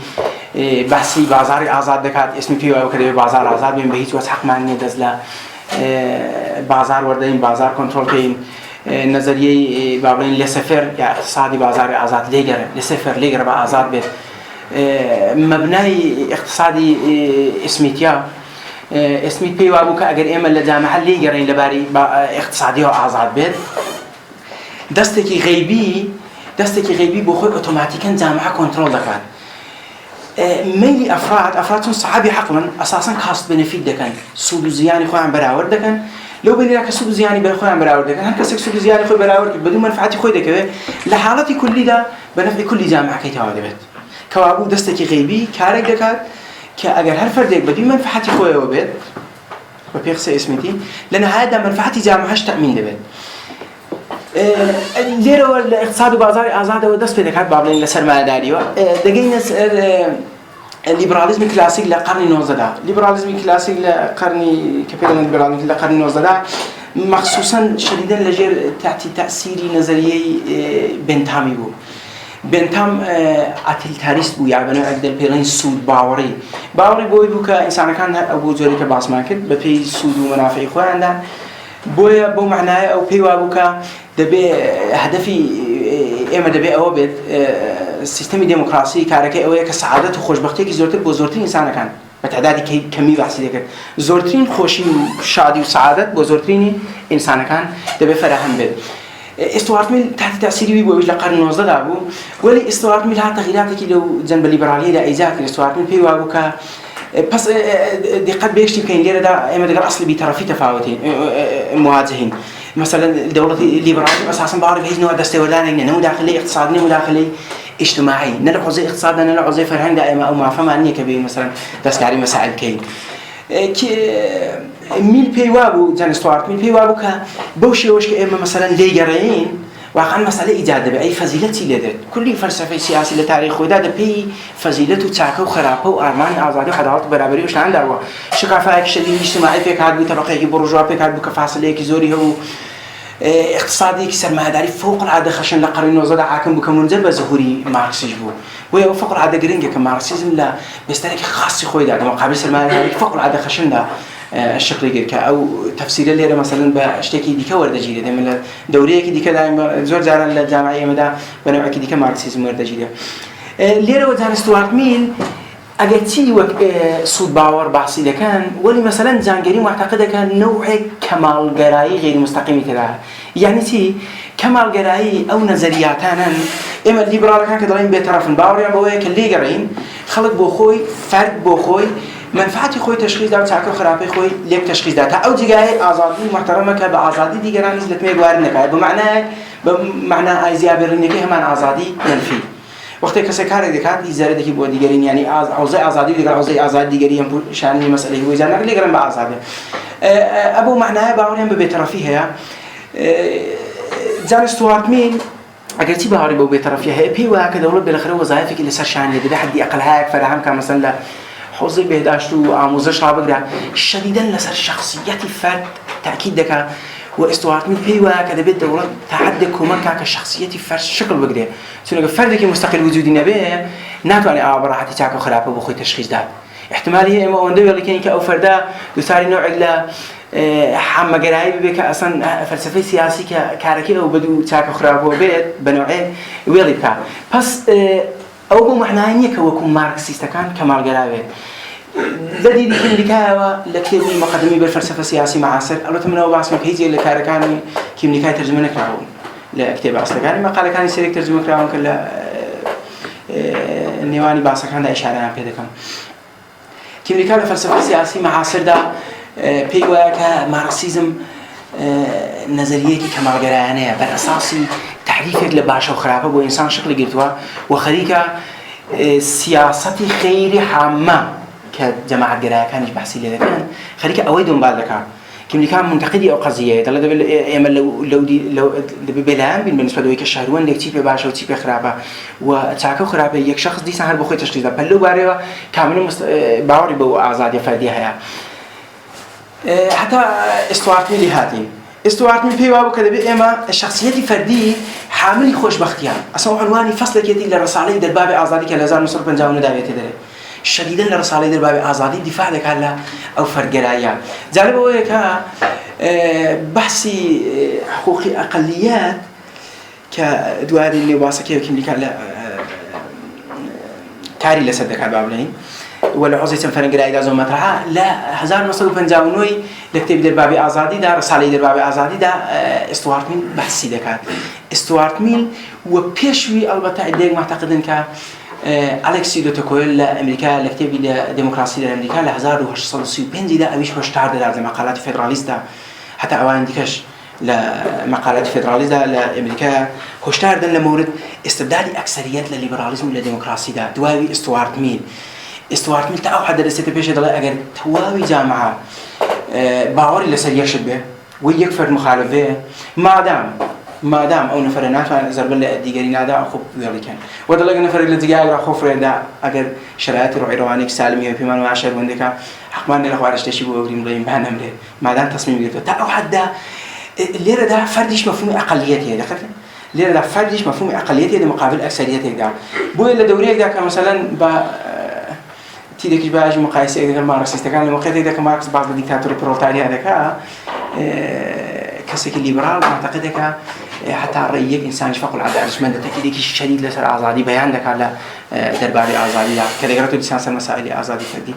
بەحسی بازاری ئازاد دەکات. ئێسمی پێی وایە کە دەبێت بازار ئازاد بێن، بە هیچ وەجه حەقمان نییە دەست لە بازار وەردەین، بازار کۆنتڕۆڵ بکەین. نەزەریەی با بڵێن لێسەفێر یا اقتصادی بازاری ئازاد لێگەرە، لێسەفێر لێگەرە بە ئازاد بێت. مەبنای اقتصادی ئسمیتیا ئسمیت پێی وابوو کە ئەگەر ئێمە لە جامعە لێگەڕین لەباری اقتصادیەوە ئازاد بێت، دەستێکی غەیبی بۆ خۆی ئۆتۆماتیکەن جامعە کۆنتڕۆڵ دەکات. مەیلی ئەفراد چون سەحابی حەقڵن ئەساساً کاست بەنەفیت دەکەن، سوود و زیانی خۆیان بەراورد دەکەن. لەو بەنیرا کە سوود و زیانی بەر خۆیان بەراورد دەکەن، هەر کەسێک سوود و زیانی خۆی بەراورد کرد بەدوو منفعەتی خۆی دەکەوێت، لە حاڵەتی کولیدا بە نەفعی کولی جامعەکەی تەواو دەبێت. کەوابوو دەستێکی غەیبی کارێک دەکات کە ئەگەر هەر فەردێک بەدوی منفعەتی خۆیەوە بێت، بە پێی قسەی ئسمیتی، لە نەهایەتدا منفعەتی جامعەش تەئمین دەبێت. لێرەوە لە اقتصاد و بازاری ئازادەوە دەست پێ دەکات، با بڵێن لە سەرمایەداریەوە. دەگەینە لیبرالیزمی کلاسیک لە قەرنی 19دا. لیبرالیزمی کلاسیک لە قەرنی کە پێ دەڵێن لیبرالیزم لە قەرنی 19دا مەخسووساً شەدیدەن لەژێر تحتی تەئسیری نەزەریەی بنتامی بوو. بنتام ئاتیلیتاریست بوو، یا بەنوێ دەرپێڵین سوود باوەڕی بۆی بوو کە ئینسانەکان ئەو بۆ جۆرێک کە باسمان کرد بە پێی سوود و مەنافعی خۆیاندا، بۆیە بۆ معنایە ئەو پێی وابوو کە دەبێ هەدەفی ئێمە دەبێ ئەوە بێت سیستەمی دموکراسی کارەکەی ئەوەیە کە سەعادەت و خۆشبەختیەکی زۆرتر بۆ زۆرترین ئینسانەکان بە تعدادی کەمی باسی دەکرد، زۆرترین خۆشی و شادی و سەعادەت بۆ زۆرترینی ئینسانەکان دەبێ فەراهم بێت. استوارت میل تحت تأثیری بوو ئەوش لە قەرن 19دا بوو، وەلی استوارت میل هات تەغییراتێکی لەو جەنبە لیبرالیەدا ئیجاد کرد. استوارت میل پێی وابوو کە پس دقت بێشتی بکەین لێرەدا ئێمە دەگەڵ ئەسڵی بیتەڕەفی تەفاوەتین مواجهین. مثلا دەوڵەتی لیبرالیزم ئەساساً باوەڕی بە هیچ نوع دەستێوەردانێک نییە، نە مداخلەی اقتصادی نە مداخلەی اجتماعی، نە لە حوزەی اقتصاددا نە لە حوزەی فەرهەنگدا ئێمە ئەو مافەمان نییە کە بێین مثلا دەستکاری مەسائل بکەین. میل پێی وابوو جان استوارت میل پێی وابوو کە بەو شێوەش کە ئێمە مثلا لێگەڕێین واقعا مەسەلە ایجاد دەبێت. ئەی فەزیلەتی لێ دێت. کولی فەلسەفەی سیاسی لە تاریخ خۆیدا دەپێی فەزیلەت و چاکە و خراپە و ئارمانی ئازادی و عەداڵەت و بەرابەری و شتان داوە. شکافایەکی شەدیدی اجتماعی پێک هات بوو، تەبەقەیەکی بوڕژوا پێک هات بوو کە فاسلەیەکی زۆری هەبوو، اقتصادێکی سەرمایەداری فوق العاده خەشن لە قەرنی 19دا حاکم بوو کە منجەر بە ظهوری مارکسیش بوو. بۆیە ئەو فوق العاده گرنگە کە مارکسیزم لە بسترێکی خاصی خۆیدا لە مقابل سەرمایەداری فوق العاده خەشندا شکلی گیر کە ئەو تەفسیرە لێرە مثلا بە شتێکی دیکە وەردەگیرێت. ئێمە لە دەورەیەکی دیکە زۆر جاران لە جامعە ئێمەدا بە نەوعێکی دیکە مارکسیزم وەردەگیرێت. لێرەوە جان استوارت میل ئەگەر چی وەک سوود باوەڕ باسی دەکەن، وەلی مثلا جانگەری معتەقد دەکەن نەوعێک کەمالگەرایی غیر مستەقیمی تێدا. یعنی چی؟ کەمالگەرایی ئەو نەزەریاتانن ئێمە لیبراڵەکان کە دەڵێن بێتەرەفن، باوەڕیان بەوەیە کە لێگەڕین خەڵک بۆ خۆی، فەرد بۆ خۆی منفعەتی خۆی تشخیصدا و چاکە و خراپەی خۆی لێک تشخیصدا تا ئەو جگایە ئازادی محتەرەمە کە بە ئازادی دیگەران هیچ لەتمێ گوار نەکات، بە معنای ئایزیابێڕینەکەی هەمان ئازادی منفی. وقتی کەسێک کارێک دەکات هیچ زەرەرێکی بۆ دیگەرین، یعنی حوزەی ئازادی لەگەڵ حوزەی ئازادی دیگەری هەم شانەی مەسئلەی هۆی زانەکە لێگەڕن بە ئازادێ. ئەبوو معنایە باوەڕیان بە بێتەرەفی هەیە. جان استوارت میل ئەگەر چی باوەڕی بە بێتەرەفی هەیە، پێی وایە کە دەوڵەت بێلەخەرە وەزایفێکی لەسەر شان لێ دەبێت، حەدی ئەقل هەیەک فەراهم کە مەسەن لە حوزەی بێداشت و ئامۆزش ڕابگرا، شەدیدەن لەسەر شخصیەتی فەرد تاکید دەکات. و استوارت میل پێی وایە کە دەبێت دەوڵەت تا حدێک کۆمەکا کە شخصیەتی فەرد شکل بگرێت، چونکە فەردێکی مستەقل وجودی نەبێ ناتوانێت ئاوا بەڕاحەتی چاکە و خراپە بۆ خۆی تشخیص دات. احتمالی هەیە ئێمە ئەوەندە وێڵەکەین کە ئەو فەردە دووساری نوعێک لە حامەگەرایی ببێت کە ئەسەن فەلسەفەی سیاسی کە کارەکەی ئەو بەدوو چاکە و خراپەوە بێت بە نوعێ وێڵی بکات. پس ئەو بۆ معنای نییە کە وەکو مارکسیستەکان کەمالگەرا بێت. لدي كيمنيكاوا لكتابي مقدمي بالفلسفة السياسية معاصر ألوت منه واسمه كهيجي اللي كاركاني كيمنيكاي ترجمة كراون لكتاب أصلا كان مقالة كان يصير ترجمة كراون كلا النيواني بعصر كان ده إشارة عن كده كم كيمنيكاي الفلسفة السياسية معاصر ده بيجوا كماركسيزم نظرية كمالجرانية بالأساسي تعريفك لباشا وخرافة بو إنسان شكل جرتوا وخريكة سياسة خير حامة كجماعة جرايا كانش بحثي لذا كان خليك أويدهم بالك كم كان منتقدي أو قضية تلا ده يعمل لو ببلام بالنسبة له كشهروان لك تيجي بعشرة وتيجي خرابة وتعكو خرابة يك شخص دي سهل بخوي تشخيص بلو باريو كامل باوري بو أعزاد فرديها حتى استوارت ميلي هاتي استوارت ميل بيوابو كده بإما الشخصية الفردية حامل خوش بختيان أصلا عنواني فصل كده للرسالة در باب أعزادي كالهزار نصر بنجاون داوية تدري شديدا للرسالة در باب أعزادي دفاع لك على أو فرقرايا جالب هو كا بحثي حقوق أقليات كدواري اللي واسكيه كم لك على كاري لسدك على بابلين ولا عزيز فرنجراي دا زوم مطرحه لا هزار نصر بنجاونوي لكتب در باب أعزادي دا رسالة در باب أعزادي دا استوارت ميل بحثي دكات استوارت ميل وبيشوي البته عديك معتقدن ك أليكسي دو توكويل أمريكا لكتب ديمقراطية أمريكا لهزار وهشتصل بنزي دا أبيش هشتار دا لمقالات فيدراليستا حتى أوان ديكش لمقالات فيدراليستا لأمريكا هشتار دا لمورد استبدال أكثريات للليبراليزم والديمقراطية دا دواوي استوارت ميل تا أو حد درست بيش دلا أجر تواوي جامعة باوري لسريع شبه ويكفر مخالفه ما دام أو نفرنات عن زربل ديجرين هذا أخو ذلكان ودلنا نفر اللي تجاه أخو فريدا أجر شرائط روعانيك سالمية في من وعشر وندك حكمان له خوارج تشيبه وغريم بلاي معنا مره ما دام تصميم يرتو تا أو حد اللي رده فردش مفهوم أقليته دخلت اللي رده فردش مفهوم أقليته ده مقابل أكثريته ده بوي اللي دوريه ده كمثلا تيجي باج مقايسة إذا ماركسيست كان المقايسة إذا كماركس بعض الدكتاتور البرولتاري هذا كا كسك الليبرال معتقدك حتى رأيك إنسان يشفق العدالة الرسمية تأكيدك الشديد لسر أعزادي بيانك على درباري أعزادي كذا قرأت لسانس المسائل أعزادي فردي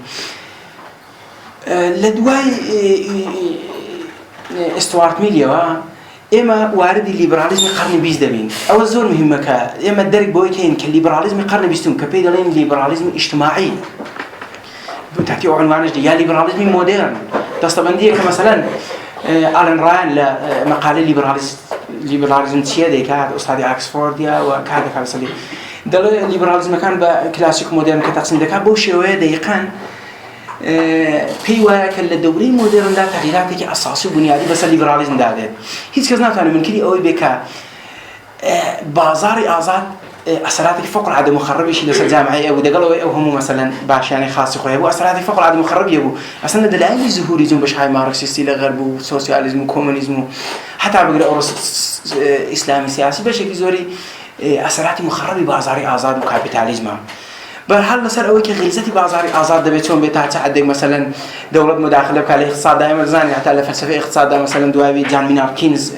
لدواي استوارت ميليا إما وارد الليبراليزم قرن بيز دبين أو الزور مهمة إما الدرج بويكين كالليبراليزم قرن بيستون كبيدلين الليبراليزم اجتماعي تحكي عنوانش دي يا ليبراليزم مودرن دستبندية كمثلا آلان راين لمقالة ليبراليزم سيادة كهذا أستاذ أكسفورد يا وكهذا كارسلي دل الليبراليزم كان بكلاسيك مودرن كتقسيم دكان بوشيوه دقيقاً بيوا كل الدوري مودرن ده تغييرات كي أساسي بنيادي بس الليبراليزم ده هيك كذا نتكلم من كلي أوي بك بازار آزاد أسراتك فوق العادة مخرب شيء لسه جامعي أو دقلوا أو هم مثلا باش يعني خاص خويه أبو أسراتك فوق العادة مخرب يبو أصلا دلائل ظهوريزم بش هاي ماركسيستي لغرب وسوسياليزم وكومونيزم حتى بقرأ أورس إسلامي سياسي بشكل زوري أسراتي مخرب بازار آزاد وكابيتاليزم برحال لسر أوي كغيزتي بازاري آزاد دبيتهم بتاعتك مثلا دولة مداخلة بكالي اقتصاد دائما زاني حتى لفلسفة اقتصاد مثلا دواوي جان مينار كينز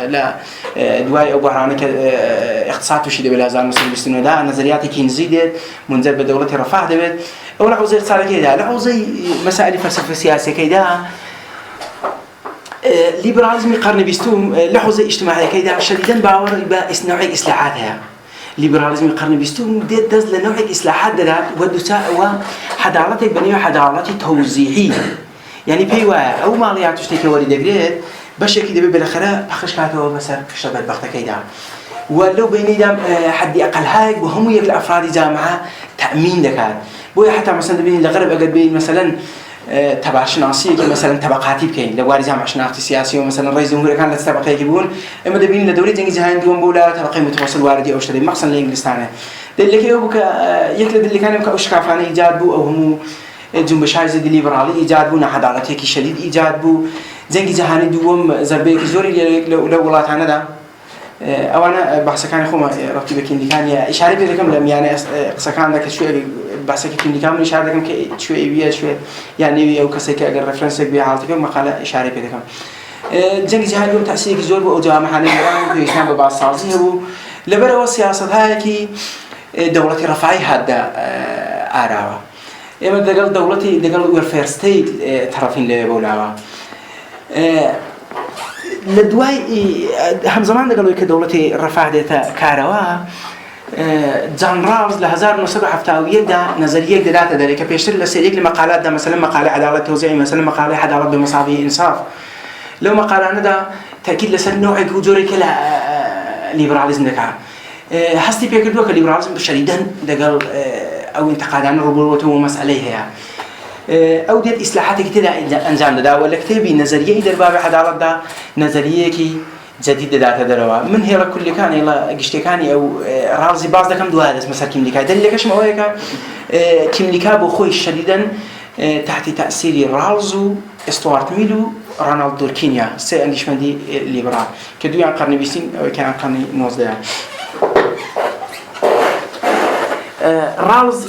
لا دواوي أو بحرانك اقتصاد وشي دبي لازال مثلا بستنو ده نظرياتي كينزي ديت منزل بدولة رفاه دبيت أو لحوزي اقتصاد كده لحوزي مسائل فلسفة سياسية كده ليبراليزم القرن بيستوم لحوزي اجتماعي كده شديدا باور بإصناعي إصلاحاتها ليبراليزم القرن بيستوم ديت دز لنوع إصلاحات ده ودساء وحدالة بنية حدالة توزيعية يعني بيوا أو ماليات تشتكي ولي دقريت باش كده بالآخرة بخش كاتو مثلا شباب بختك كده ولو بيني دام حد أقل هاي وهم يك الأفراد جامعة تأمين دكان بويا حتى مثلا بين الغرب أقد بين مثلا تبع شناصية مثلا طبقاتي بكين لو وارد جامعة شناختي سياسية ومثلا رئيس جمهورية كان لطبقة يجيبون إما دبين لدولة إنجليز هاي عندهم بولا طبقة متوسط واردي أو شتري مقصن لإنجلستانه دلك يوبك يكلد اللي كان يبقى أشكافاني إيجاد بو أو هم جنب شايز الليبرالي إيجاد بو نحدالته كي شديد إيجاد بو زنجي جهاني دوم زربيك زوري لو ولات عنا ده أو أنا بحث كان يخوم ربطي بكين كان إشارة بيركم لم يعني قصة كان ذاك شوي بحث كين كان إشارة لكم كشوي بيا شوي يعني أو كسي كأجر رفرنس بيا حالتكم مقالة إشارة بيركم زنجي جهاني دوم تأثير كزور بو جامعة حاليا بيشان ببعض صازيه بو لبرا والسياسة هاي كي دولة رفاعي هذا آراوا إما دقل دولتي دقل ويرفير ستيت طرفين لبولاوا لدواي هم زمان دقلوا كدولتي رفاع ديتا كاروا جان رالز لهزار نصب حفتاوية دا نظرية دلالة ذلك بيشتري لسيريك لمقالات دا مثلا مقالة عدالة توزيعي مثلا مقالة عدالة بمصابي إنصاف لو مقالة دا تأكيد لسر نوع جوجوري كلا ليبراليزم دكا حسي بيكردوك الليبراليزم شديدا دقل أو انتقادان ربوته ومسألة هي ئەو دێت ئیسلاحاتێکی تێدا ئەنجام دەدا و لە کتێبی نەزەریەی دەربابی عەداڵەتدا نەزەریەیەکی جدید دەداتە دەرەوە. من هێڵە کولیەکان هێڵە گشتەکانی ئەو ڕازی باز دەکەم دوای دەست مەسەر کیملیکا. دلیلەکەشم ئەوەیە کە کیملیکا بۆ خۆی شەدیدەن تحت تأثیری رالز و استوارت میل و رونالد دورکینیا سێ ئەندیشمەندی لیبرال کە دویان قەرنی 20 ئەوەکیان قەرنی 19. رالز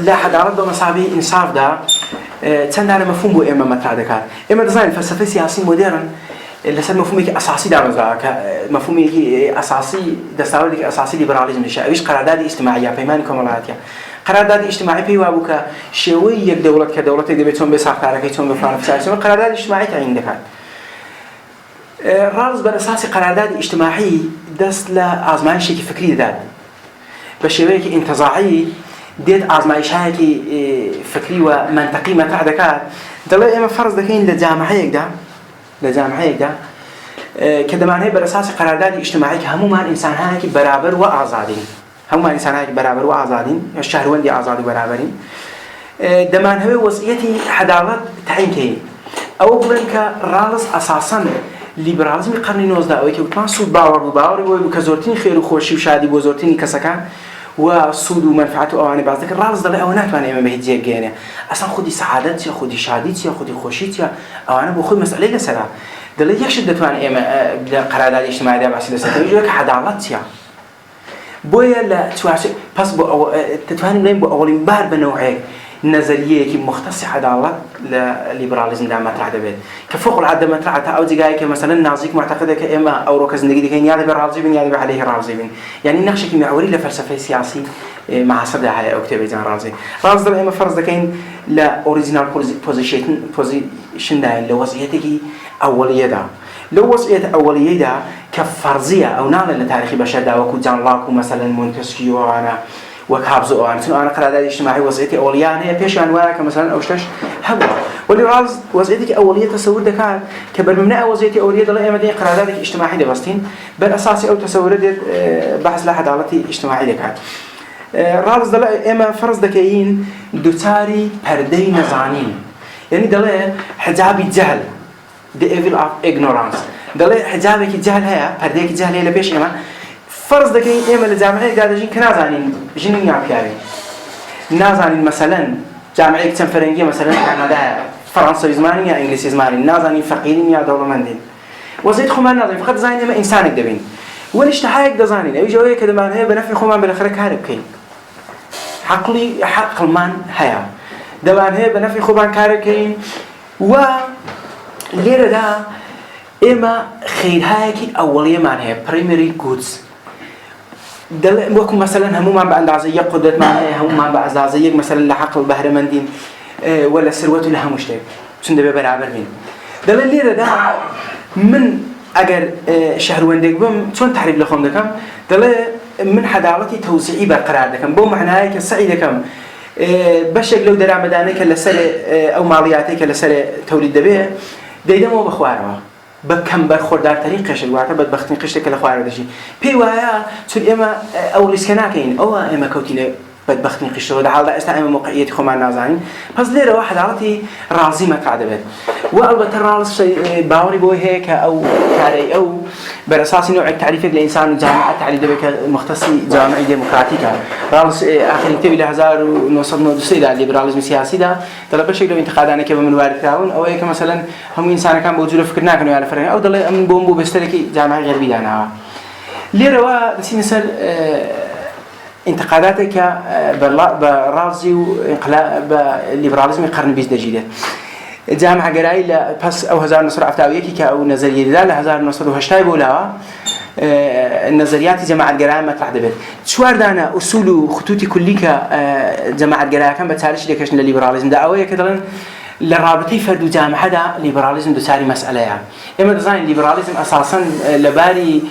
لە عەداڵەت بە مەسابەی ئینسافدا چەندانە مەفهوم بۆ ئێمە مەطرح دەکات. ئێمە دەزانین فەلسەفەی سیاسی مۆدێرن لەسەر مەفهومێکی ئەساسی دامەزراوە کە مەفهومێکی ئەساسی دەستاوردێکی ئەساسی لیبرالیزمێکە، ئەویش قەراردادی ئیجتیماعیە، پەیمانی کۆمەڵایەتیە. قەراردادی ئیجتیماعی پێی وابوو کە شێوەی یەک دەوڵەت کە دەوڵەتێک دەبێت چۆن بێ ساختارەکەی چۆن بە فلان فساد قەراردادی ئیجتیماعی تعیین دەکات. رالز بەر ئەساسی قەراردادی ئیجتیماعی دەست لە ئازمایشێکی فکری دەدات بە شێوەیەکی ئینتزاعی دێت ئازمایشایەکی فکری و منطقی مەطرح دەکات. دەڵێ ئێمە فەرز دەکەین لە جامعەیەکدا کە دەمانەیە بەر ئەساسی قەراردادی ئیجتیماعی کە هەمومان ئینسانهایەکی بەرابەر و ئازادین، هەمومان ئینسانهایەکی بەرابەر و ئازادین، شەهروەندی ئازاد و بەرابەرین، دەمانەوێت وەزعیەتی عەداڵەت تعیین کەین. ئەوە بڵێن کە رالز ئەساساً لیبرالیزمی قەرنی 19 ئەوەی کە وتمان سوود باوەڕ بوو، باوەڕی بۆی بوو کە زۆرترین خێر و خۆشی و شادی بۆ زۆرترینی کەسەکان و سود و منفعت و ئەوانەی باز دەکەن. رالز دەڵێ ئەوە ناتوانێت ئێمە بە هیچ جێک بگەێنێ. ئەسڵاً خودی سەعادەت چییە، خودی شادی چییە، خودی خۆشی چییە، ئەوانە بۆ خۆی مەسئلەی لەسەرە. دەڵێ یەکشت دەتوانێت ئێمە لە قەراردادی ئیجتیماعیدا باسی لەسەرەوەی جوێ کە عەداڵەت چییە. بۆیە لە چوارچێ پس بۆ ئەوە دەتوانین بڵێین بۆ ئەوەڵین بار بە نەوعەیەک نەزەریەیەکی مختصی عەداڵەت لە لیبرالیزمدا مەطرح دەبێت کە فوق العادە مەطرحە تا ئەو جگایە کە مەسەلاً نازیک معتەقدە کە ئێمە ئەوڕۆ کە زندگی دەکەین یا دەبێت ڕازی بین یا دەبێت عەلەیهی ڕازی بین. یعنی نەخشێکی مەعوەری لە فەلسەفەی سیاسی معاصردا هەیە ئەو کتێبەی جان رالز دەڵێ ئێمە فەرز دەکەین لە ئۆریجینال پۆزیشندایە لە وەزعیەتێکی ئەوەڵیەدا، لەو وەزعیەتە ئەوەڵیەیدا کە فەرزیە ئەو ناڵێت لە تاریخی بەشەردا وەکو جان لاک و مەسەلاً مونتسکیۆ ئەوانە وەک هابز و ئەوان چون ئەوانە قەراردادی ئیجتیماعی وەزعیەتی ئەوەڵیان هەیە پێشیان وایە کە مەسەلاً ئەو شتەش هەبووە. وەلی رالز وەزعیەتێکی ئەوەڵیە تەسەور دەکات کە بەرمەبنای ئەو وەزعیەتی ئەوەڵیە دەڵێ ئێمە دەیە قەراردادێکی ئیجتیماعی دەبەستین بەر ئەساسی ئەو تەسەورە دێت بەحث لە عەداڵەتی ئیجتیماعی دەکات. رالز دەڵێ ئێمە فەرز دەکەین دووچاری پەردەی نەزانین، یعنی دەڵێ حجابی جەهل the evil of ignorance، دەڵێ حجابێکی جەهل هەیە، پەردەیەکی جەهل هەیە لە پێش ئێمە. فەرز دەکەین ئێمە لە جامعەیەکدا دەژین کە نازانین ژنین یا پیاوی، نازانین مەسەلاً جامعەیەک چەند فەرەنگیە مەسەلاً کانادایە فەڕەنسەوی زمانی یا ئینگلیسی زمانی، نازانین فەقیرین یا دەوڵەمەندین، وەزعیەت خۆمان نازانین، فقط دەزانین ئێمە ئینسانێک دەبین. وەلی شتەهایەک دەزانین، ئەویش ئەوەیە کە دەمانەوێت بە نەفعی خۆمان بەلاخرە کار بکەین. عەقڵمان هەیە، دەمانەوێت بە نەفعی خۆمان کار بکەین و لێرەدا ئێمە خەیرهایەکی ئەوەڵیەمان هەیە، primary goods. وەکو مەسەلاً هەمومان بە ئەندازە یەک قودرەتمان هەیە، هەمومان بە ئەندازە یەک مەسەلاً لە عەقڵ بەهرەمەندین و لە سروەت و لە هەموو شتێک چون دەبێت بەرابەر بین. دەڵێ لێرەدا من ئەگەر شەهروەندێک بم چۆن تحریف لە خۆم دەکەم، دەڵێ من عەداڵەتی تەوزیعی بەرقەرار دەکەم بۆ معنایە کە سعی دەکەم بەشێک لەو دەرامەدانەی کە لەسەر ئەو ماڵیاتەی کە لەسەر تەولید دەبێت دەیدەمەوە بە خوارەوە بە کەم بەرخۆردارترین قشت، واتە بەدبەختترین قشتێک لە خوارە دەژین. پێی وایە چون ئێمە ئەو ریسکە ناکەین، ئەوە ئێمە کەوتینە بەدبەختترین قشتەوە لە حاڵدا ئێستا ئێمە موقعیەتی خۆمان نازانین. پس لێرەوە عەداڵەتی رازی مەطرح دەبێت و ئەلبەتە رالز باوەڕی بۆی هەیە کە ئەو کارەی ئەو بەر ئەساسی نوعێک تعریفێک لە ئینسان و جامعە تعریف دەبێت کە مختصی جامعەی دموکراتیکە. رالز ئاخرین کتێبی لە 1993 دا لیبرالیزمی سیاسیدا دەڵێ بەشێک لەو ئینتقادانێکی بە من واردکراون ئەوەیە کە مەسەلاً هەموو ئینسانەکان بۆ جوورە فکر ناکەن یان لە فەرهەنگ ئەو دەڵێ ئەم بۆم بۆ بەستەرێکی جامعەی غەربی داناوە. لێرەوە دەچینە سەر انتقاداتك برازي بليبراليزم قرن 20 دەژیرێت. جامعە گەرایی لە پس ئەو 1970 کە ئەو نەزەریەدا لە 1980 بوولاوە نظریاتی جەماعەتگەرایان مەطرح دەبێت. چوار دانە ئوسول و خطوتی کولی کە جەماعەتگەرایەکان بە چالشی دەکەشن لە لیبرالیزمدا ئەوەیە کە دەڵێن لە رابطەی فەرد و جامعەدا لیبرالیزم دووچاری مەسئلەیە. ئێمە دەزانین لیبرالیزم ئەساساً لەباری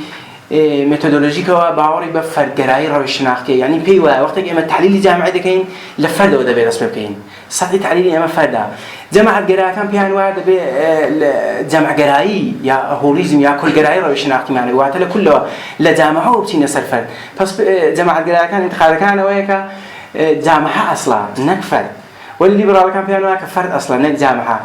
ميثودولوژیکەوە باوەڕی بە فەردگەرایی ڕەوششناختیە، یعنی پێی وایە وەختێک ئێمە تحلیلی جامعە دەکەین لە فەردەوە دەبێت دەست پێ بکەین. سەدی تحلیلی ئێمە فەردە. جەماعەتگەرایەکان پێیان وایە دەبێت جەمعگەرایی یا هۆلیزم یا کولگەرایی ڕەوششناختیمان واتە لە کولەوە لە جامعەوە بچینە سەر فەرد. پس جەماعەتگەرایەکان انتخابەکان ئەوەیە کە جامعە ئەسڵا نەک فەرد والليبرال كان فيها نوع كفرد أصلا نجامعها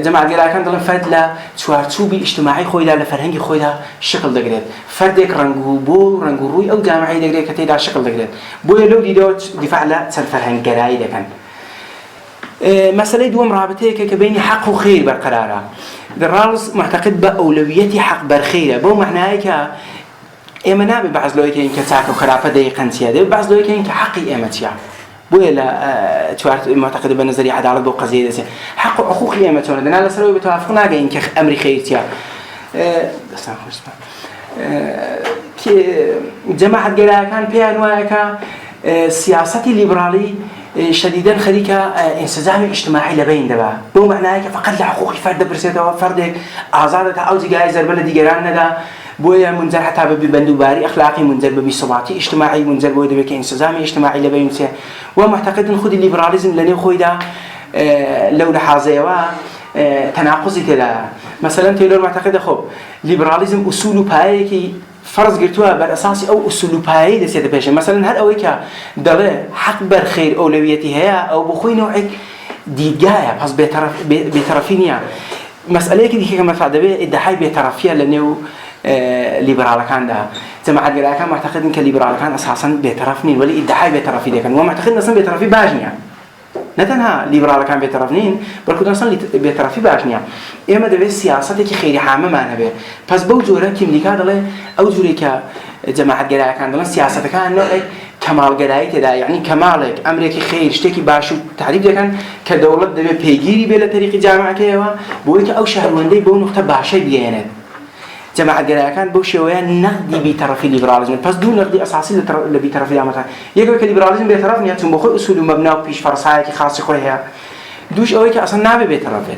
جماعة قال كان ضمن فرد لا شوارتوبي اجتماعي خويدا لفرهنجي خويدا شكل دقيق فردك رنجو روي أو جامعي دقيق كتير شكل دقيق بو لو دي دوت دفاع لا سنفرهنج جراي ده كان مسألة دوم رابطة كبين حق وخير برقرارة الرالز معتقد بأولوية حق برخيرة بو معناه ك إما نابي بعض لو يكين كتاك وخرافة دقيقة سيادة بعض لو يكين كحقي إمتيا بويلا توارت معتقد بنظرية عدالة بو قضية حق حقوق إمتيا لأن على سلوي بتوافقنا جاين كأمر خيرتيا بس جماعة جرا كان فيها نوعك سياسة ليبرالي شديدا خليك انسجام اجتماعي لبين دبا بو معناه فقط لحقوق الفرد برسيته فردك آزادة أو جايزة البلد جيران ندا بويا منزل حتى ببندوباري أخلاقي منزل ببصباتي اجتماعي منزل بويا دبك انسجام اجتماعي لبين سه ومعتقد خد الليبراليزم لأنه خويدا لو لحظة تناقضي كذا مثلا تيلور معتقد خب ليبراليزم أصوله بايكي فرض قرتوها بالأساس أو أصول باي دسيت بيش مثلا هل أويكا دله حق برخير أولويتي هي أو بخوي نوعك ديجايا بس بطرفينيا مسألة كذي كما فعدبه الدحي بطرفيا لأنه ليبرال كان ده جماعة جرا كان معتقد إن كليبرال كان أساسا بطرفنين ولا الدحي بطرفي ده كان ومعتقد أصلا بطرفي باجنيا نتنها ليبرال كان بطرفنين بركض أصلا بطرفي باجنيا إما ده بس سياسة كي خير حامة ما نبي بس بوجوره كم لكاد الله أو جورك جماعة جراء كان دلنا سياسة كان نوعك كمال جراء تدا يعني كمالك أمريك خير اشتكي باشو تعريف ده كان كدولة ده بيجيري بلا طريق جامعة كيوا بويك أو شهر وندي بو نقطة باشي بيانات جماعة جراء كان بوشيويا نقدي بطرف الليبراليزم بس دون نقدي أساسي اللي بطرف الأمريكان يقول كليبراليزم بطرف نياتهم بخو أصول مبنى وبيش فرصاية كي خاص خويها دوش أويك أصلا نابي بطرفه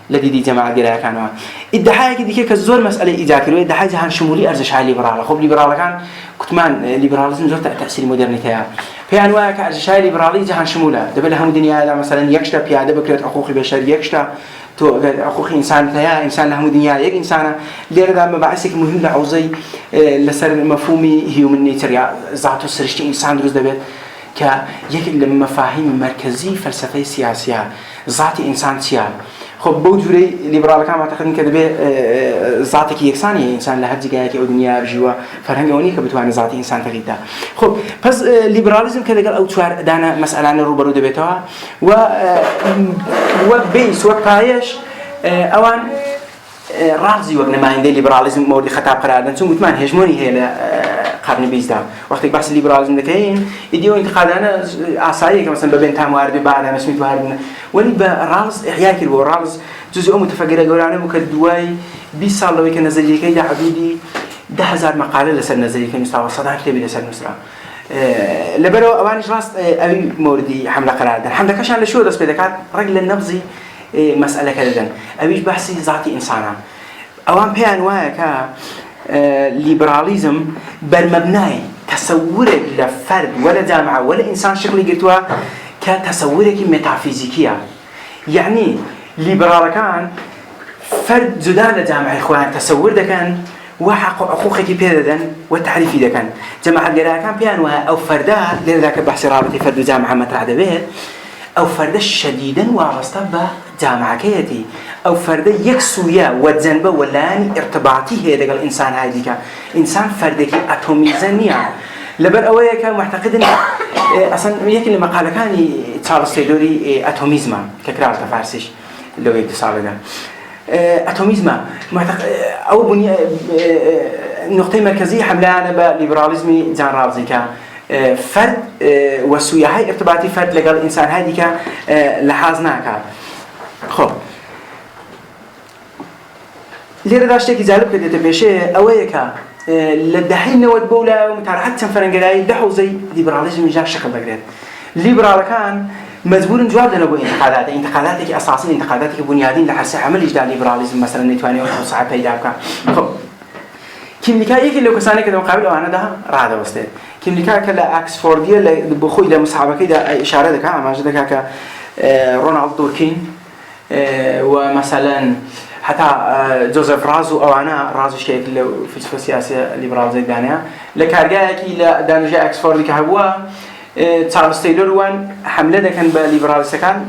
الذي دي جماعة جراء كانوا الدحاية كذي كزور مسألة إيجاكلوية الدحاية جهان شمولي أرزش على ليبرال خب ليبرال كان كتمان ليبراليزم زور تأثير مودرنيتها في أنواع كأرزش على ليبرالي جهان شمولة دبل هم دنيا مثلا يكشتا بيادة بكرة حقوق البشر يكشتا تو حقوق إنسان تيا إنسان له دنيا يك إنسان ليه ده مبعثك مهم لعوزي لسر مفهومي هيومن نيتر يا ذاته سرشت إنسان دروز دبل كيك المفاهيم مركزي فلسفة سياسية ذات إنسان سيا خب بوجوري ليبرال كان معتقدين كده به ذاتك يكساني إنسان لهذه جايك أو دنيا بجوا فرهنجوني كبتوان ذات إنسان تغيدا خب بس ليبراليزم كده قال أو توار دانا مسألة عن الروبرو دبتها وبيس وبايش أوان رازي وقنا ما عندي ليبراليزم مورد خطاب قرار دان ثم كمان هجموني هي قرن بيزدا وقت بحث الليبراليزم دكين يديو انتقادنا عصايه مثلا بين تاموارد بعد ما سميت وارد ولي براز احياء كل براز جزء متفقره قولانه وكدواي 20 سال لو كان نظريه كده حدودي 10000 مقاله لسر نظريه كان مستوى صدر كتاب لسر نصرا لبرو اوانش راس ابي موردي حمله قرار دان حمله كشان لشو دس بدكات رجل النبضي مساله كذا ابيش بحثي ذاتي انسانه اوان بيان واكا ليبراليزم بالمبناي تصورك لفرد ولا جامعة ولا إنسان شكل قلتوا كتصورك ميتافيزيكية يعني ليبرال كان فرد زدان لجامعة إخوان تصور ده كان وحقوقك بيدن والتعريفي ده كان جماعة الجراء كان بيان أو فردا لذاك بحث رابطي فرد جامعة مطرح دبيت أو فرد شديدا وابسطة بجامعة كيتي أو فرد يكسويا وجنبه ولاني ارتباطي هي دقل الإنسان هايديك إنسان فردك أتوميزانية لبر أويا كان معتقد إن أصلا يمكن لما قال كان تشارلز تايلور أتوميزما كقراءة فارسيش لو يتصل ده أتوميزما معتقد أو بني نقطة مركزية حملانة بالليبراليزم جان رالزي فرد وسويا هاي ارتباطي فرد لقال الإنسان هايديك لحاظناك خب ليرة داشتك جالب كده تبيشه أويكا للدحين نود بولا ومتعرحت سنفرنجلاي دحو زي ليبراليزم جاء شكل بقدر ليبرال كان مجبور جواب لنا بو انتقاداتك أساسية انتقاداتك بنيادين لحرس عمل إجدال ليبراليزم مثلا نتواني وصعب هيداك خب كيميكا يك لو كسانه كده مقابل أنا ده رعدة وستة كيميكا كلا أكسفوردية اللي بخوي لمصحابك كده إشارة ذكاء ما جدك كا رونالد دوركين ومثلا حتى جوزيف رازو أو أنا رازو شيء في الفلسفة السياسية الليبرال زي دانيا لكارجاك إلى دانجا أكسفورد كهوا تشارلز تايلور وان حملة كان بالليبرال سكان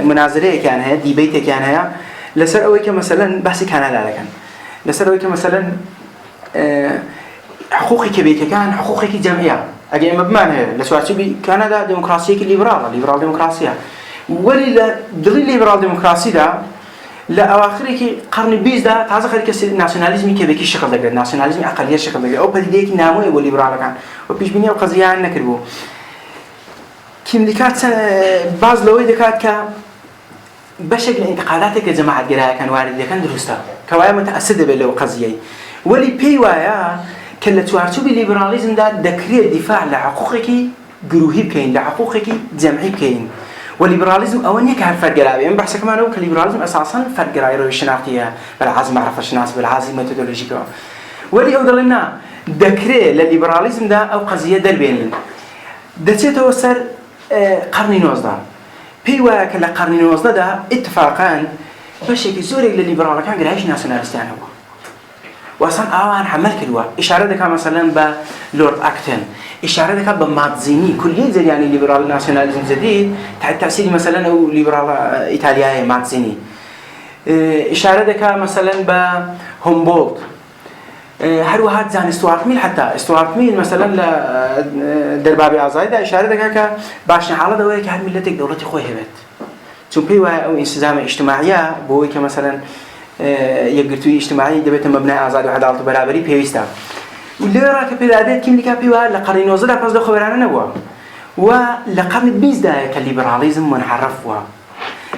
مناظرة كان هي ديبيت كان هي لسر أويك مثلا بحث كندا لكن لسر أويك مثلا حقوقي كبيك كان حقوقي جمعية أجي مبمعنى لسواتي بكندا ديمقراطية ليبرال ديمقراطية ولي دليل ليبرال ديمقراطية ده لا أواخرك قرن بيز ده تعز خليك الناسيوناليزم كبيك الشكل ده الناسيوناليزم أقلية الشكل ده أو بديك ناموي والليبرال كان وبيش بني وقضية عنا كربو كم ذكرت بعض لوي ذكرت ك بشكل انتقاداتك جماعة جراء كان وارد كان درسته كوايا متأسد باللو قضية ولي بيوايا كلا توارتو بالليبراليزم ده ذكري الدفاع لحقوقك جروهي بكين لحقوقك جمعي بكين والليبراليزم أولني كهالفرق جراء يعني بحث كمان هو كالليبراليزم أساسا فرق جراء يروي الشناعتية بالعزم معرفة الشناس بالعزم ميثودولوجيكا ولي أفضل لنا ذكري للليبراليزم ده أو قضية دربين دتيته وصل قرن نوزده بيوا كلا قرن نوزده ده اتفاقا بشكل زوري للليبرال كان قريش ناسيوناليستيان هو وأصلا أوان حمل كلوا إشارة ذكر مثلا بلورد أكتن إشارة ذكر بماتزيني كل زي يعني ليبرال ناسيوناليزم جديد تحت تأثير مثلا أو ليبرال إيطاليا ماتزيني إشارة ذكر مثلا بهومبولت هل واحد زان استوارت ميل حتى استوارت ميل مثلا لدربابي عزايدة إشارة ذكر باش حالة دوائك هاد ملتك دولتي خوي هبت ثم بيوا أو انسجام اجتماعية بوي كمثلا يقرتوي اجتماعي دبت مبنى آزاد وعدالة وبرابري بيوستا واللي راك بلادات كم لك بيوا لقرن وزرع بس ده خبرنا نوا ولقرن بيز ده كليبراليزم منحرف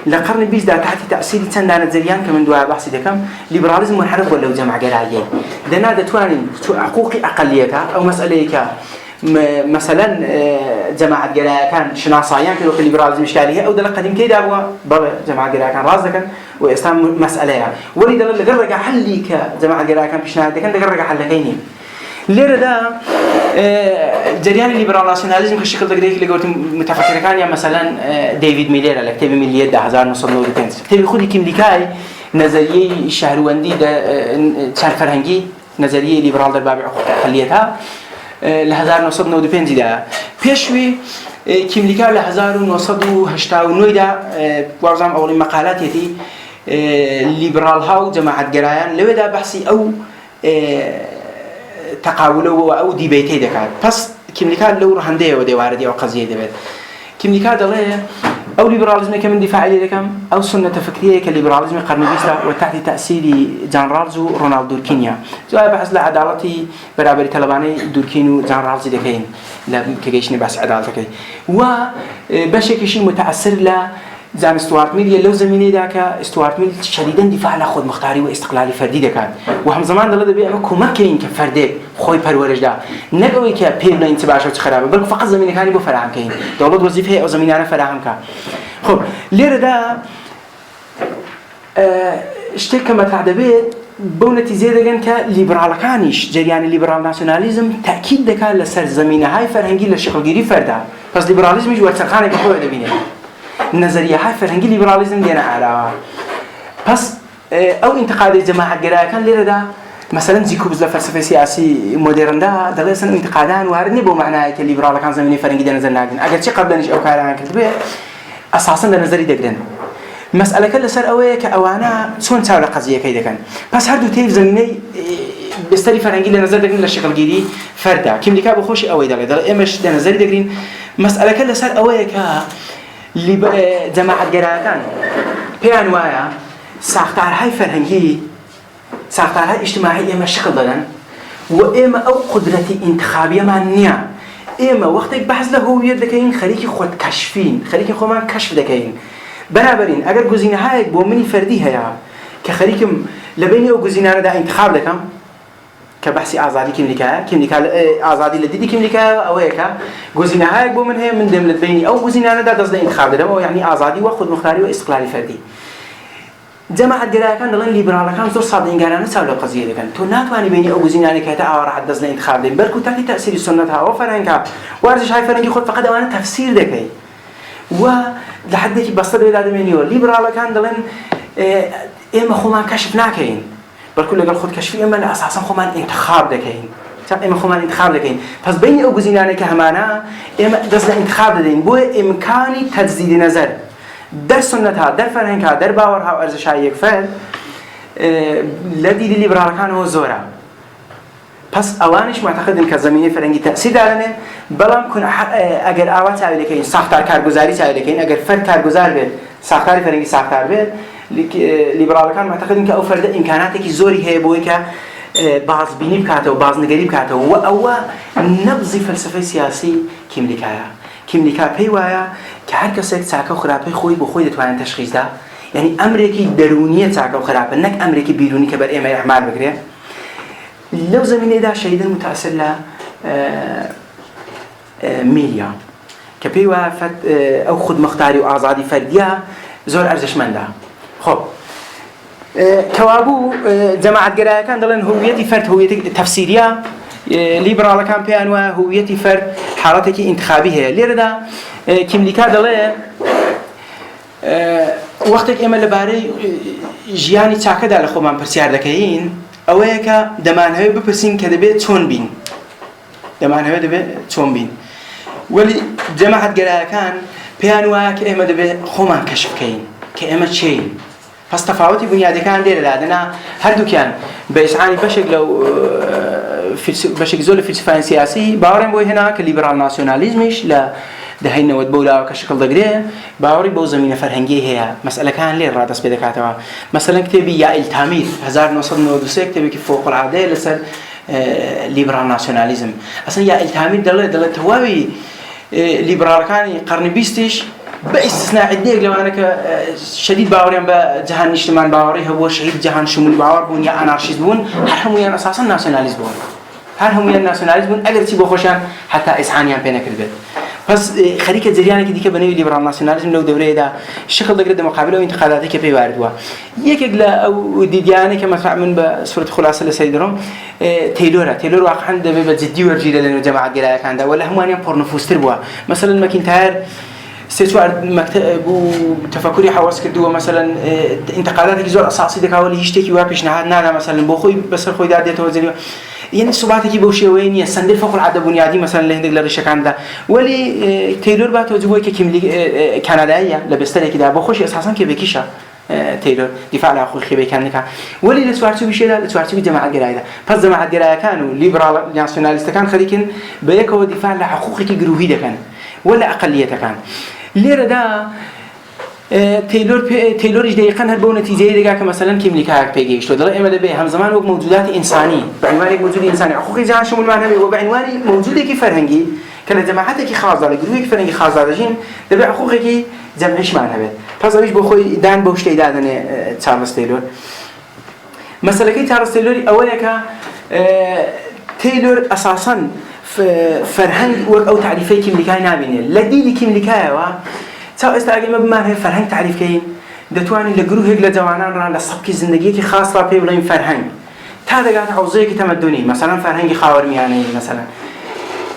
لقرن بيز ده تحت تأثير تندان زريان كمن دواء بحث دكم ليبراليزم منحرف ولا جمع جلايين ده نادى تواني حقوق أقليتها أو مسألة مثلا جماعة جلايا كان شناصايان كانوا الليبراليزم إشكالية أو ده قديم كده أبوا بابا جماعة جلايا كان راس كان وإسلام مسألة ولي ده اللي جرّج حلي كجماعة جلايا كان بيشناد كان ده جرّج حل كيني ليه ده جريان الليبرال ناسيوناليزم كشكل تقديري اللي قلت متفكر كان يعني مثلا ديفيد ميلير اللي كتب مليار ده 1990 كتب خدي كيمليكاي نظرية الشهروندي ده كان فرهنجي نظرية ليبرال درباب حليتها ل 1990 ده بيشوي كيمليكاي ل 1989 ده وعظم أول مقالات يتي ليبرال هاو جماعة جرايان لو ده بحثي أو تقاوله أو ديبيتي دكان بس كيمليكا لو رهندية ودي واردية وقضية دبت كيمليكا دلية أو ليبراليزم كمن دفاع عليه دكان أو سنة تفكرية كليبراليزم قرن بيستا وتحت تأثير جان رالز ورونالدو دوركينيا زوجة بحث لعدالتي برابر طلباني دوركينو جان رالز دكين لا كجيشني بحث عدالتك وبشكل شيء متأثر لا زان استوارت ميل لو زميني ذاك استوارت ميل شديدا دفاع على خود مختاري واستقلالي فردي ذاك وهم زمان دلده بيعمل كوما كين كفردي خوي پرورش ده نقوي كبيرنا انتباهات خرابه بل فقط زميني كاني بو فراهم كين دولت وظيفه او زميني انا فراهم كا خب ليره ده اشتكى ما تعدبيت بونتي زياده كان كليبرال كانيش جريان الليبرال ناسيوناليزم تاكيد ذاك لسر زمينه هاي فرهنجي للشغلجيري فردا بس ليبراليزم جوه ترخانه كحوه دبينه النظرية هاي فرهنجي ليبراليزم دينا على بس أو انتقاد الجماعة جراء كان ليه ده مثلا زي كوبز لفلسفة سياسي مودرن ده دليل انتقادان واردني بو معناه كليبرال كان زميني فرهنجي دينا زناقن أجر شيء قبل نش أو كلام كتبه أساسا النظرية دقرن مسألة كله صار أوي كأوانا شون صار قضية كيدا كان بس هردو تيف زميني بستري فرهنجي لنظر دقرن للشغل جدي فردا كم لكاب وخوش أوي دليل إمش النظرية دقرن مسألة كله صار أوي جماعة جراكان بيان وايا ساختار هاي فرهنجي ساختار هاي اجتماعية ما شكل ضلن وإما أو قدرتي انتخابية معنية إما وقتك بحث له هوية دكين خليكي خود كشفين خليكي خود من كشف دكين برابرين أجر جزينة هاي بومني فردي هيا كخليكم لبيني أو جزينة ده انتخاب لكم كبحثي آزادي كيمليكا آزادي لديدي كيمليكا أو هيك جزينة هاي بومن هي من ضمن بيني أو جزينة أنا ده قصد انتخاب ده أو يعني آزادي وخود مختاري واستقلالي فردي جماعة جراء كان دلنا ليبرال كان زور صادين قالنا سألوا قضية ده كان تونات واني بيني أو جزينة أنا كهتا راح أدزنا انتخاب ده بركو تحت تأثير السنة ها وفرنكا وارجع هاي فرنكي خود فقط أنا تفسير ده كي ولحد كي بسطة ده منيو ليبرال كان دلنا إما خو ما كشفنا كين بل كل قال خود كشفي إما أساسا خو ما انتخاب ده كين إما خمان انتخاب لكين بس بين أو جزينانة كهمانا إما دزنا انتخاب لدين بو إمكاني تجديد نظر در سنتها در فرهنگها در باورها و ارزشهای یک فرد لدی لیبرال کان هو زورا پس اوانش معتقدن که زمینه فرهنگی تأثیر دارنه بلام کن اگر آوات عالی کین ساختار کارگزاری عالی کین اگر فرد کارگزار بید ساختار فرهنگی ساختار بید لیبرال کان معتقدن که او فرد امکاناتی که زوری هی بوی که باز بینی بکاته و باز نگری بکاته و او نبض فلسفه سیاسی کیملیکا پیوایه که هر کسی ساکه و خرابه خوی با خوی دتوانه تشخیص ده یعنی امریکی درونیه ساکه و خرابه نک امریکی بیرونی که بر ایمه اعمال بگیره لو زمینه ده شدیداً متأثر ل میلیا که پیوایه او خود مختاری و آزادی فردیه زور ارزشمنده خب كوابو جماعة قراءة كان دلنا هويتي فرد هويتي تفسيرية ليبرال كان بيانوا هويتي فرد حالتك انتخابية ليردا كملكا دلنا وقتك إما لباري جياني تاكد على خوان برسيار دكين أويك دمان هوي ببرسين كدبي تون بين دمان هوي دبي تون بين ولي جماعة قراءة كان بيانوا كإما دبي خوان كشف كين كإما تشين پس تفاوتی بنیادی کان دیره دادنا هر دو کان بیسعانی بشکل زول فلسفه سیاسی باورم بوی هنا که لیبرال ناسیونالیزمش لا دهین نود بولا کشکل دگره باوری بو زمینه فرهنگی هیا مسئله کان لیر را دست بدکاتوا مثلا کتابی یا التامیر 1993 کتابی که فوق العاده لسر لیبرال ناسیونالیزم اصلا یا التامیر دل تواوی لیبرال کانی قرن 20 باستثناء عديك لو أنا شديد باوريان بجهان اجتماع باوري هو شهيد جهان شمول باور بون يا أنارشيست بون هم ويا أساسا ناسيوناليست بون هم ويا ناسيوناليست بون أقدر تجيبوا خوشان حتى إسعانيان بينك البيت بس خريكة زريانة كديك بنيو ليبرال ناسيوناليزم لو دوري ده الشكل ده قدر مقابله وانتقاداته كبي واردوا يكجلا أو ديانة كما فهمن بصورة خلاصة لسيدهم تيلور واقع عنده بجدي ورجيله لأنه جماعة قراءة كان ده ولا هم أنيام بورنفوس تربوا مثلا ماكنتاير سيسوار مكتب وتفكري حواس كدوا مثلا انتقاداتك زور أساسي دك أولي يشتكي وابش نهاد مثلا بخوي بس الخوي ده ديته وزني يعني صباحك بوشي وين يسندل فوق العدد بنيادي مثلا اللي هندق لرشة كان ده ولي تيلور بات وجوه ككملي كنداية لبستله كده بخوش أساسا كبكيشة تيلور دفاع على أخوي خبي كان نكا ولي لسوارتو بشيء ده لسوارتو بجماعة قراية بس جماعة قراية كانوا ليبرال ناسيوناليست كان خليكن بيكوا دفاع على حقوقك جروهي ده كان ولا أقلية كان ليرة دا تيلور دقيقاً هربوا نتيجة دقيقة مثلاً كملكها بيجيش لو إما ده هم زمان وقت موجودات إنساني بعنوان موجود إنساني حقوق جهان شمول معنوي وبعنوان موجودة كي فرهنجي كان جماعتك كي خاصة لجروهك فرهنجي خاصة لجين ده حقوقك كي جمعش معنوي فازويش بخوي دان بوش تيدادن تشارلز تيلور مثلا كي تشارلز تيلور أولك تيلور أساساً فرهنگ أو تعريفي كملكاي نابينه لدي كملكاي وا سواء استعجل ما بمعنى فرهنگ تعريف كين دتواني لجروه هيك لجوانان را لصبك زندگي خاصة بيه ولا فرهنگ هذا قاعد عوزيك تمدني مثلا فرهنگ خاورمياني مثلا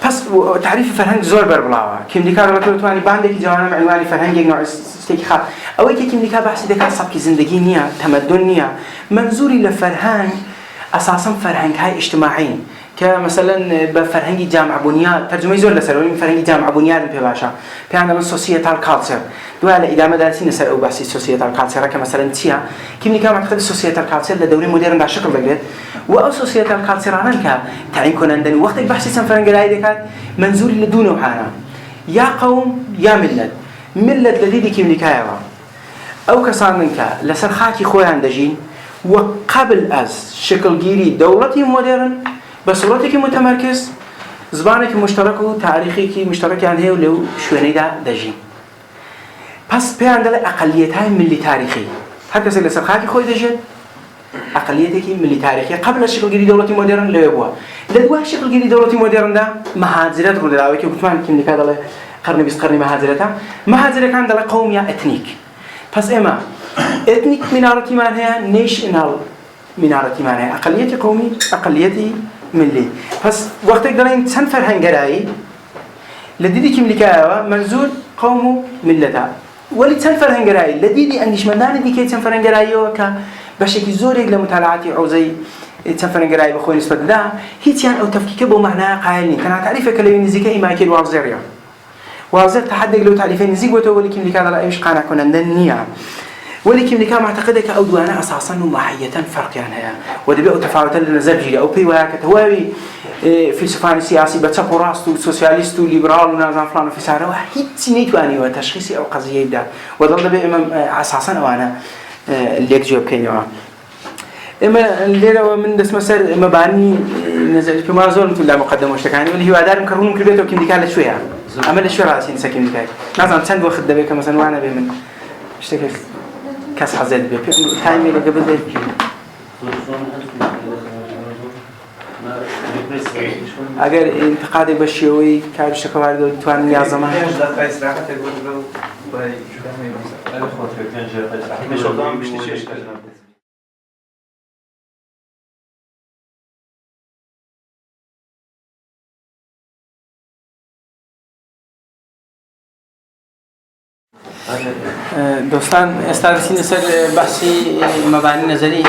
بس تعريف فرهنگ زور بربلاوا كملكاي را تواني باندك جوانان عنواني فرهنگ نوع استيك خا أو كي كملكاي بحث دك صبك زندگي نيا تمدن نيا منظوري لفرهنگ أساسا فرهنگ هاي اجتماعيين كمثلا بفرهنگی جامع بنیاد ترجمه زور لسروی فرهنگی جامع بنیاد به باشا پیانه من سوسیتال کالچر دوال ادامه درسی نسر او بحثی سوسیتال کالچر كمثلا تیا كم نكام معتقد سوسیتال کالچر لدوری مدرن در شکل بگیرد و او سوسیتال کالچر آنن که تعیین کنندن وقتی بحثی سن فرهنگی دکات منظوری لدونه وحنا یا قوم یا ملت لدیدی كم نکایوا او کسانن که لسر خاکی خویان دجین وقبل از شکل گیری دولتی مدرن بصورتك متمركز زبانك مشترك وتاريخك مشترك يعني ولو شويني دا دجين بس بيعندل أقليتها ملي تاريخي هكذا اللي سرخاكي خوي دجين أقليتك ملي تاريخي قبل الشكل جديد دولتي مودرن ليبوا لدوا الشكل جديد دولتي مودرن ده مهاجرات رود داوي كمان كم نكاد قرن بس قرن مهاجرة كان دل قوم يا إثنيك بس إما إثنيك مينارتي معناها نيشنال مينارتي معناها أقليتي قومي أقليتي ملي بس وقت قرين سن فرهنجراي لديدي كملكاوا منزول قوم ملتا ولي سن فرهنجراي لديدي أنيش مندان دي كي سن فرهنجرايو كا بشكل زوري لمطالعاتي عوزي تفرنجراي بخوي نسبة ده هيتيان أو تفكيك بو معناه قايلين كان تعريفك لو نزيكا مايكل وازيريا وازير تحدق لو تعريفين نزيك وتو ولكن اللي كان لا إيش قانا كنا النية ولكن اللي كان معتقدك أو دوانا أساسا وماهية فرق يعني ودبيع تفاوت النزبجي أو بيواك تواوي فلسفان سياسي بتسابوراستو سوسياليستو ليبرال ونازان فلان في سعره واحد سنيت واني وتشخيصي أو قضية يبدأ وظل بإمام أساسا وأنا اللي يجيب كينيا إما اللي من دس مسار مباني نزل في مازون مثل لا مقدمة وشتكاني واللي هو دار مكرون كل بيته وكم ديكال شوية أما الشوية راسين سكين ديكال نازل سند واخد دبيك مثلا وأنا بمن اشتكي كاس حزاد بيه تايمي اللي قبل ذي اگر انتقادی بشیوی کار شکوار دو توان نیازمه دوستان استادسین سر بحثی مبانی نظری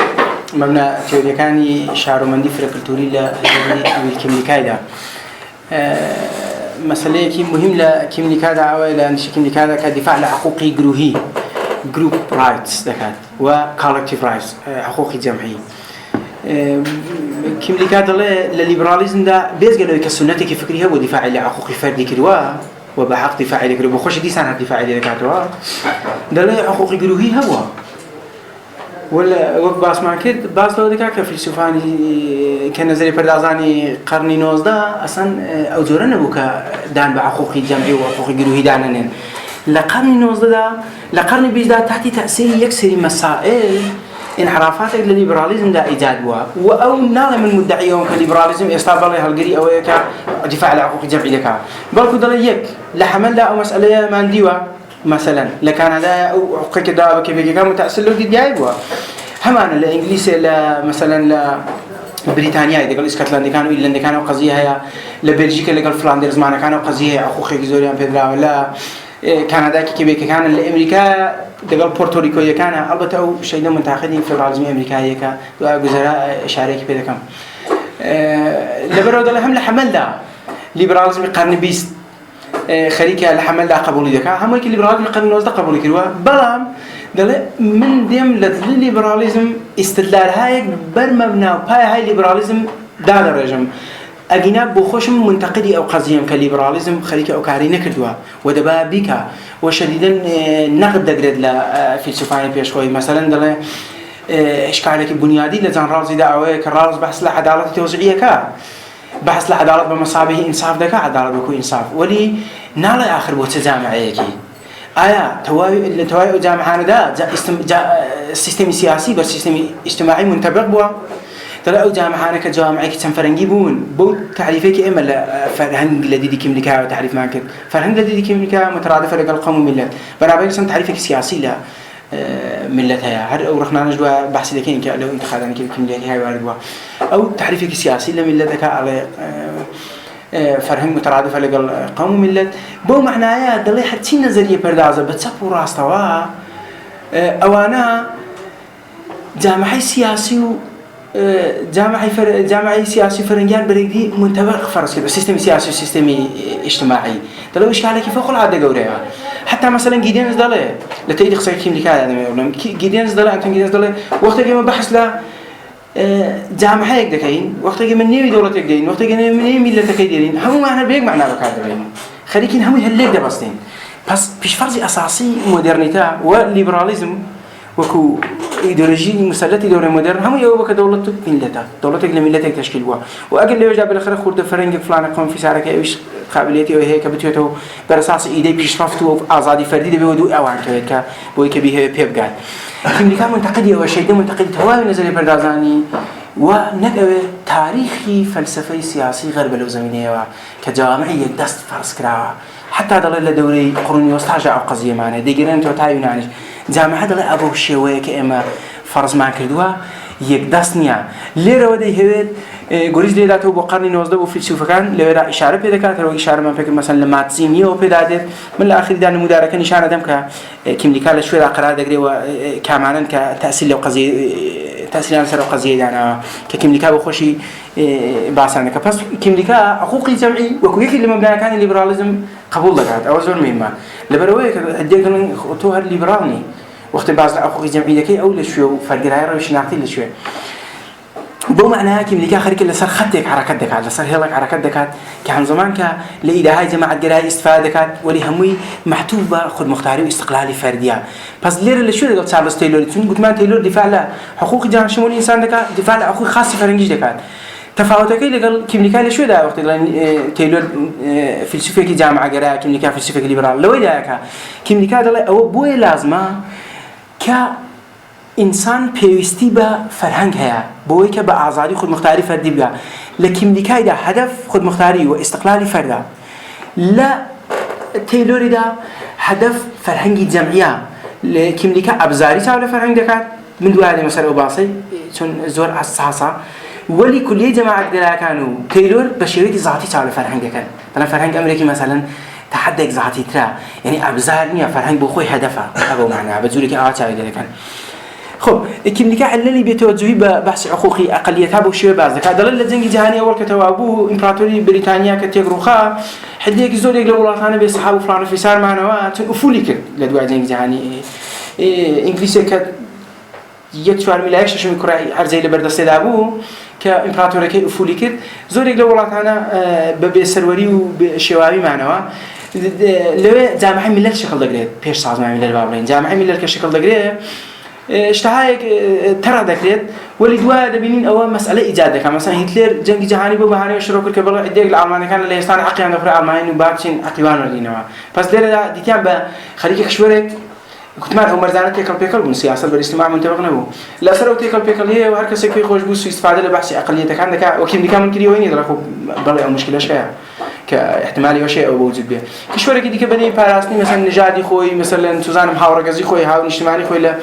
مبنى تيوريكاني شعرومندي فرقلتوري للكيميكايدا مسألة كي مهم لكيميكايدا أو لأنش كيميكايدا كدفاع لحقوقي جروهي جروب رايتس دكات وكولكتيف رايتس حقوقي جمعي كيميكايدا للليبراليزم ده بيز قالوا كسنة كفكريها ودفاع لحقوقي فردي كروا وبحق دفاع لكروا بخش دي سنة دفاع لكاتوا ده لا حقوقي جروهي هوا ولا وقت باس ما كده باس لو دكا كفلسفاني كنظري پردازاني قرني 19 اصلا او جورنا بوكا دان بحقوقي جمعي وحقوقي جروهي دانن لقرن 19 ده لقرن 20 ده تحت تاثير يكسر مسائل انحرافات الليبراليزم ده ايجاد بها او نال من مدعيهم كليبراليزم استقبل هالقري او يك دفاع على حقوق الجمعي لك بالكو دليك لحمل ده او مساله مانديوا مثلا لكان هذا او حقوق كده كيف كان متاثر له دي جايبوا همان الانجليزي مثلا بريطانيا يقول اسكتلندا كانوا ايرلندا كانوا قضيه هي لبلجيكا اللي قال فلاندرز معنا كانوا قضيه حقوق جزوريان فيدرال ولا كندا كيبيك كان الامريكا دقل بورتوريكو كان البته او شيء منتقدين في العالم الامريكي كا وجزراء شارك بده كم لبرود الهم لحمل ده ليبراليزم قرن 20 خريكه لحمل ده قبول دكا هم كي ليبراليزم قرن 19 قبول كروا بلام دل من ديم للليبراليزم استدلال هاي بر مبنى باي هاي ليبراليزم دال الرجم أجناب بخشم منتقدي أو قزيم كليبراليزم خليك أو كارينا كردوا ودبا بيكا وشديدا نقد دقرد لا فلسفاني بيشوي مثلا دل إشكالك بنيادي لزان رازي دعوة كراز بحث لعدالة توزيعية كا بحث لعدالة بمصابه إنصاف دكا عدالة بكو إنصاف ولي نالا آخر بوتجامع عيكي آية توائي جامعنا ده سيستم سياسي بس سيستم اجتماعي منتبق بوا ترى أو جامعنا كجامعة كتنفرنجي بو تعريفك إما لا فرهنج الذي كيملكها وتعريف معك فرهنج الذي كيملكها مترادفة للقوم ملة برابر سن تعريفك سياسي لا ملتها هر أو رحنا نجوا بحث لكين كلو انتخابنا كيملكها هاي واردوا أو تعريفك سياسي لا ملتك على فرهنگ مترادف لقل قوم ملت بو معناها دلي حتى نظريه بردازه بتصفوا راستوا اوانا جامعي سياسي جامعي سياسي فرنجان بريدي منتبه فرس كده سيستم سياسي وسيستم اجتماعي دلو اشكالك فوق العاده قوريها حتى مثلا جيدينز دلي لتيدي خصك كيميكا جيدينز دلي انت جيدينز دلي وقت ما بحث لا جامعة هيك دكين وقت جي من نيوي دولة تكدين وقت جي من نيوي ملة تكدين هم معنا بيج معنا بكادرين خليكين هم يهلك ده بسين بس فيش فرض أساسي مودرنيتا والليبراليزم وكو إيديولوجي مسلطة دولة مودرن هم يوبك دولة ملتها دولة تكلم ملتها تشكيلها وأجل لو جاب الآخر خورد فرنج فلان قام في سعرك إيش قابليتي وهيك بتوته برأساس إيدي بيشرفتوا أزادي فردي ده بيودو أوان كهيك بويك بيه بيب قال كم كان منتقدي أو شيء ده منتقد هواي نزل بردازاني ونقوى تاريخي فلسفي سياسي غرب الوزمينية كجامعية دست فرس كراها حتى دل دوري قرون يستعجع أو قضية معنا ديجرين توتاي ونعنش جامعة دل أبو الشيوية كإما فرس ما كردوا يقدسنيا ليه ودي هود جوريز ليه داتو بقرن 19 وفلسفة كان ليه دا إشارة بيدا كانت لو إشارة ما فكر مثلا لما تزينيه وبيدادر من الآخر ده المداركة نشانة دم كملكال شوية قرار دقري وكمانا كتأثير لو قضية تأثيران سر قضية أنا ككملكا بخشي باسانك بس كملكا حقوقي جمعي وكويك اللي مبنى كان الليبراليزم قبول لقات أو زور مهمة لبروي هديك من خطوها الليبرالني وقت بعض حقوقي جمعية كي أول شوي فرق راية روش نعطي لشوي بو معناها كملكا خريك اللي صار خدك حركات دكات اللي صار هيلك حركات دكات كان زمان لإذا هاي جماعة جراي استفادة كات ولي هموي محتوبة خد مختاري واستقلالي فردية بس لير اللي شو قلت تشارلز تايلور قلت ما تايلور دفاع له حقوق جان شمول الإنسان دكات دفاع له حقوق خاصة فرنجيش دكات تفاوتك اللي قال كملكا اللي شو ده وقت تايلور فلسفة كي جامعة جراي كملكا فلسفة ليبرال لو إذا كملكا ده أو بوي لازمة إنسان بيوستي بفرهنگ هيا بوي كبأعزاري خود مختاري فردي بيا لكن لكاي ده هدف خود مختاري واستقلالي فردا لا تايلور ده هدف فرهنگي جمعية لكن لكا أبزاري تاوله فرهنگ دكات من دو هذه مسألة وباصي چون زور حساسة ولي كلية جماعة دلا كانوا تايلور بشوية ذاتي تاوله فرهنگ دكات مثلا فرهنگ أمريكي مثلا تحدك ذاتي ترى يعني أبزارني فرهنگ بخوي هدفه أبو معناه بتزوري كأعتى إذا كان خب كملكا اللي بيتوجهي بحث حقوقي أقليتها بوشيء بعض هذا اللي زنجي جهاني أول كتوابو إمبراطوري بريطانيا كتيجروخا حديك زول يقولوا والله أنا بيصحاب فلان في سار معنا وأفولي كده لدواء زنجي جهاني إنجليزي كت يتشوار ملاكش شو مكرا عرزي لبردست دابو كإمبراطوري كأفولي كده زول يقولوا والله أنا ببيسروي وبشوابي معنا لو جامعة ملل شكل دقيق بيش صاز مع ملل بابلين جامعة ملل كشكل دقيق اشتهايك ترى ذكرت ولي دواء دبينين أو مسألة إيجادك مثلا هتلر جنگ جهاني ببهاني وشروك الكبار عديك الألمان كان اللي يستان عقيان دخل ألماني وبعدين عقيان ولينوا بس ده ديتيان بخليك خشورك كنت معه مرزانة تيكل بيكل من سياسة بالاجتماع منتبه نبو لا سرو تيكل بيكل هي وهركس يكفي خوش بوس يستفاد لبحث أقليتك عندك وكيف كان ممكن يويني ده خو بلا مشكلة شيء كاحتمالي وشيء أو موجود به كشورك ديك بني باراسني مثلا نجادي خوي مثلا توزان محاورة جزي خوي هاو اجتماعي خوي لا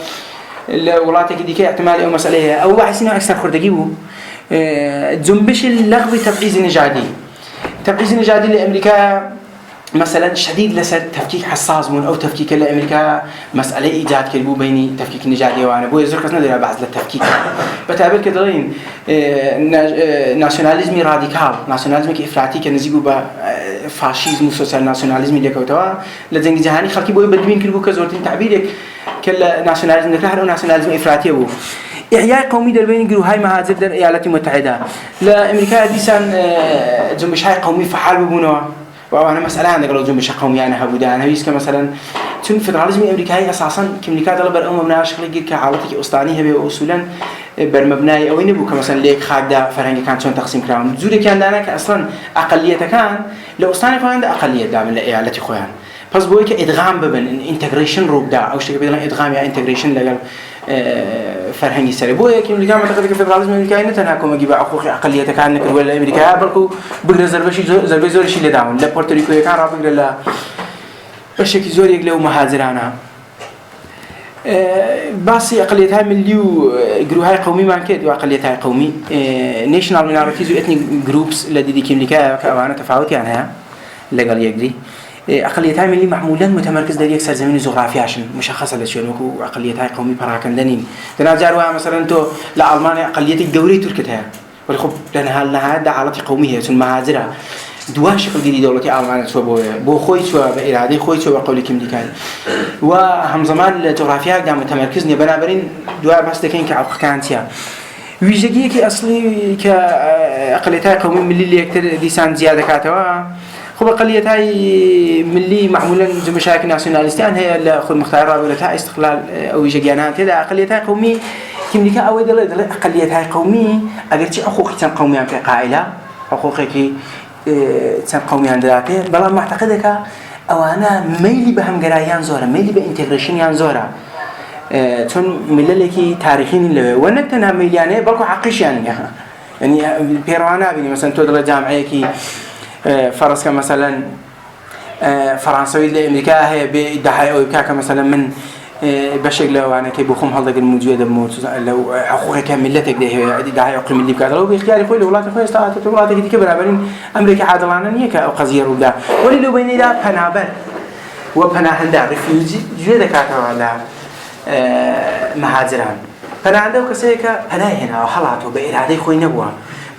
الولايات كديك احتمالي أو مسألة أو واحد سنة أكثر خردقيبه جنبش اللغو تبعيز نجادي تبعيز نجادي لأمريكا مثلا شديد لسر تفكيك حساس من أو تفكيك لأمريكا مسألة إيجاد كلبو بيني تفكيك نجادي وأنا بو يزور كسنا لنا بعض التفكيك بتعبير كدرين ناسيوناليزمي راديكال ناسيوناليزمي كإفراطي كنزيبو بفاشيزم وسوسيال ناسيوناليزمي لكوتوا لزنج جهاني خلقي بو يبدمين كلبو كزورتين تعبيرك كلا ناسيوناليزم نكره أو ناسيوناليزم إفراطي أبو إحياء قومي در بين جروهاي مهاجر در الإيالات المتحدة لا أمريكا ديسان جنبش هاي قومي فعال ببونوا وأنا مسألة عندك لو جنبش قومي أنا هبودا أنا هيس كمثلا تون فدراليزم أمريكي أساسا كملكات الله بر أمم ناش خلق جير كعالتك أسطاني هبي وأصولا بر مبناي أو ينبو كمثلا ليك خادا فرنجي كان شون تقسيم كلام زوري كان دانا كأصلا أقلية كان لو أسطاني كان عند أقلية دام الإيالات خوان بس بوي كإدغام ببن إنتجريشن روب دا أو شيء بدنا إدغام يا إنتجريشن لقال فرهنگي سري بوي كم اللي كان معتقد كفدراليزم أمريكي نتنا كم أجيب حقوق أقلية كان نكر ولا أمريكا بركو بقدر زربة زور شيء لداون لا بورتوريكو كان رابق لا بشكل زور يقلوا مهاجرانا بس أقليتها مليو جروهاي قومي ما كده وأقليتها قومي national minorities و ethnic groups الذي دي كملكها كأوانة تفاوت يعني اللي قال يجري أقليتها ملي معمولا متمركز در يكسر زمين جغرافي عشان مشخصة لشيء وكو أقليتها قومي براكندنين تناجروا مثلا تو لألمانيا أقلية الجوري تركتها والخب لأنها هذا عالتي قومية ثم مهاجرة دواش شكل جديد دولتي ألمانيا سوا بو خوي سوا بإرادة خوي سوا بقولي كم ديكان وهم زمان الجغرافيا قدام متمركزني بنابرين دوا بس دكين كعقل كانتيا ويجي كي أصلي كأقليتها قومي ملي اللي أكتر ديسان زيادة كاتوا خب أقلية هاي ملي معمولا جمشاك ناسيوناليستيان هي اللي خد مختار رابطها استقلال أو يجيانات هذا أقلية هاي قومي كم ديك أول دل أقلية هاي قومي أقرتي حقوقي تن قومي عن كقائلة حقوقك تن قومي عن ذاته بلا ما أعتقدك أو أنا ميلي بهم جرايان زورا ميلي بإنتجريشن يان زورا تون مللكي تاريخين اللي ونتنا ميليانه بلكو حقيش يعني بيروانا بني مثلا تدرس جامعة كي فرنسا مثلا فرنساوي لأمريكا هي بدحايا أو كاكا مثلا من بشكل لو أنا كي بخوم هذا الموجودة بموت لو حقوقك ملتك ده هي دحايا أقل من اللي بكذا لو باختياري خوي الولايات خوي استعادت الولايات كذي كبر أبرين أمريكا عادلانة نيكا أو قضية رودا ولي لو بيني ده بنابر وبناهندا ريفيوجي جدا كاتوا على مهاجران پەناهەندە و کەسەیەکە پەنای هێناوە هەڵاتەوە بە ئێرادەی خۆی نەبووە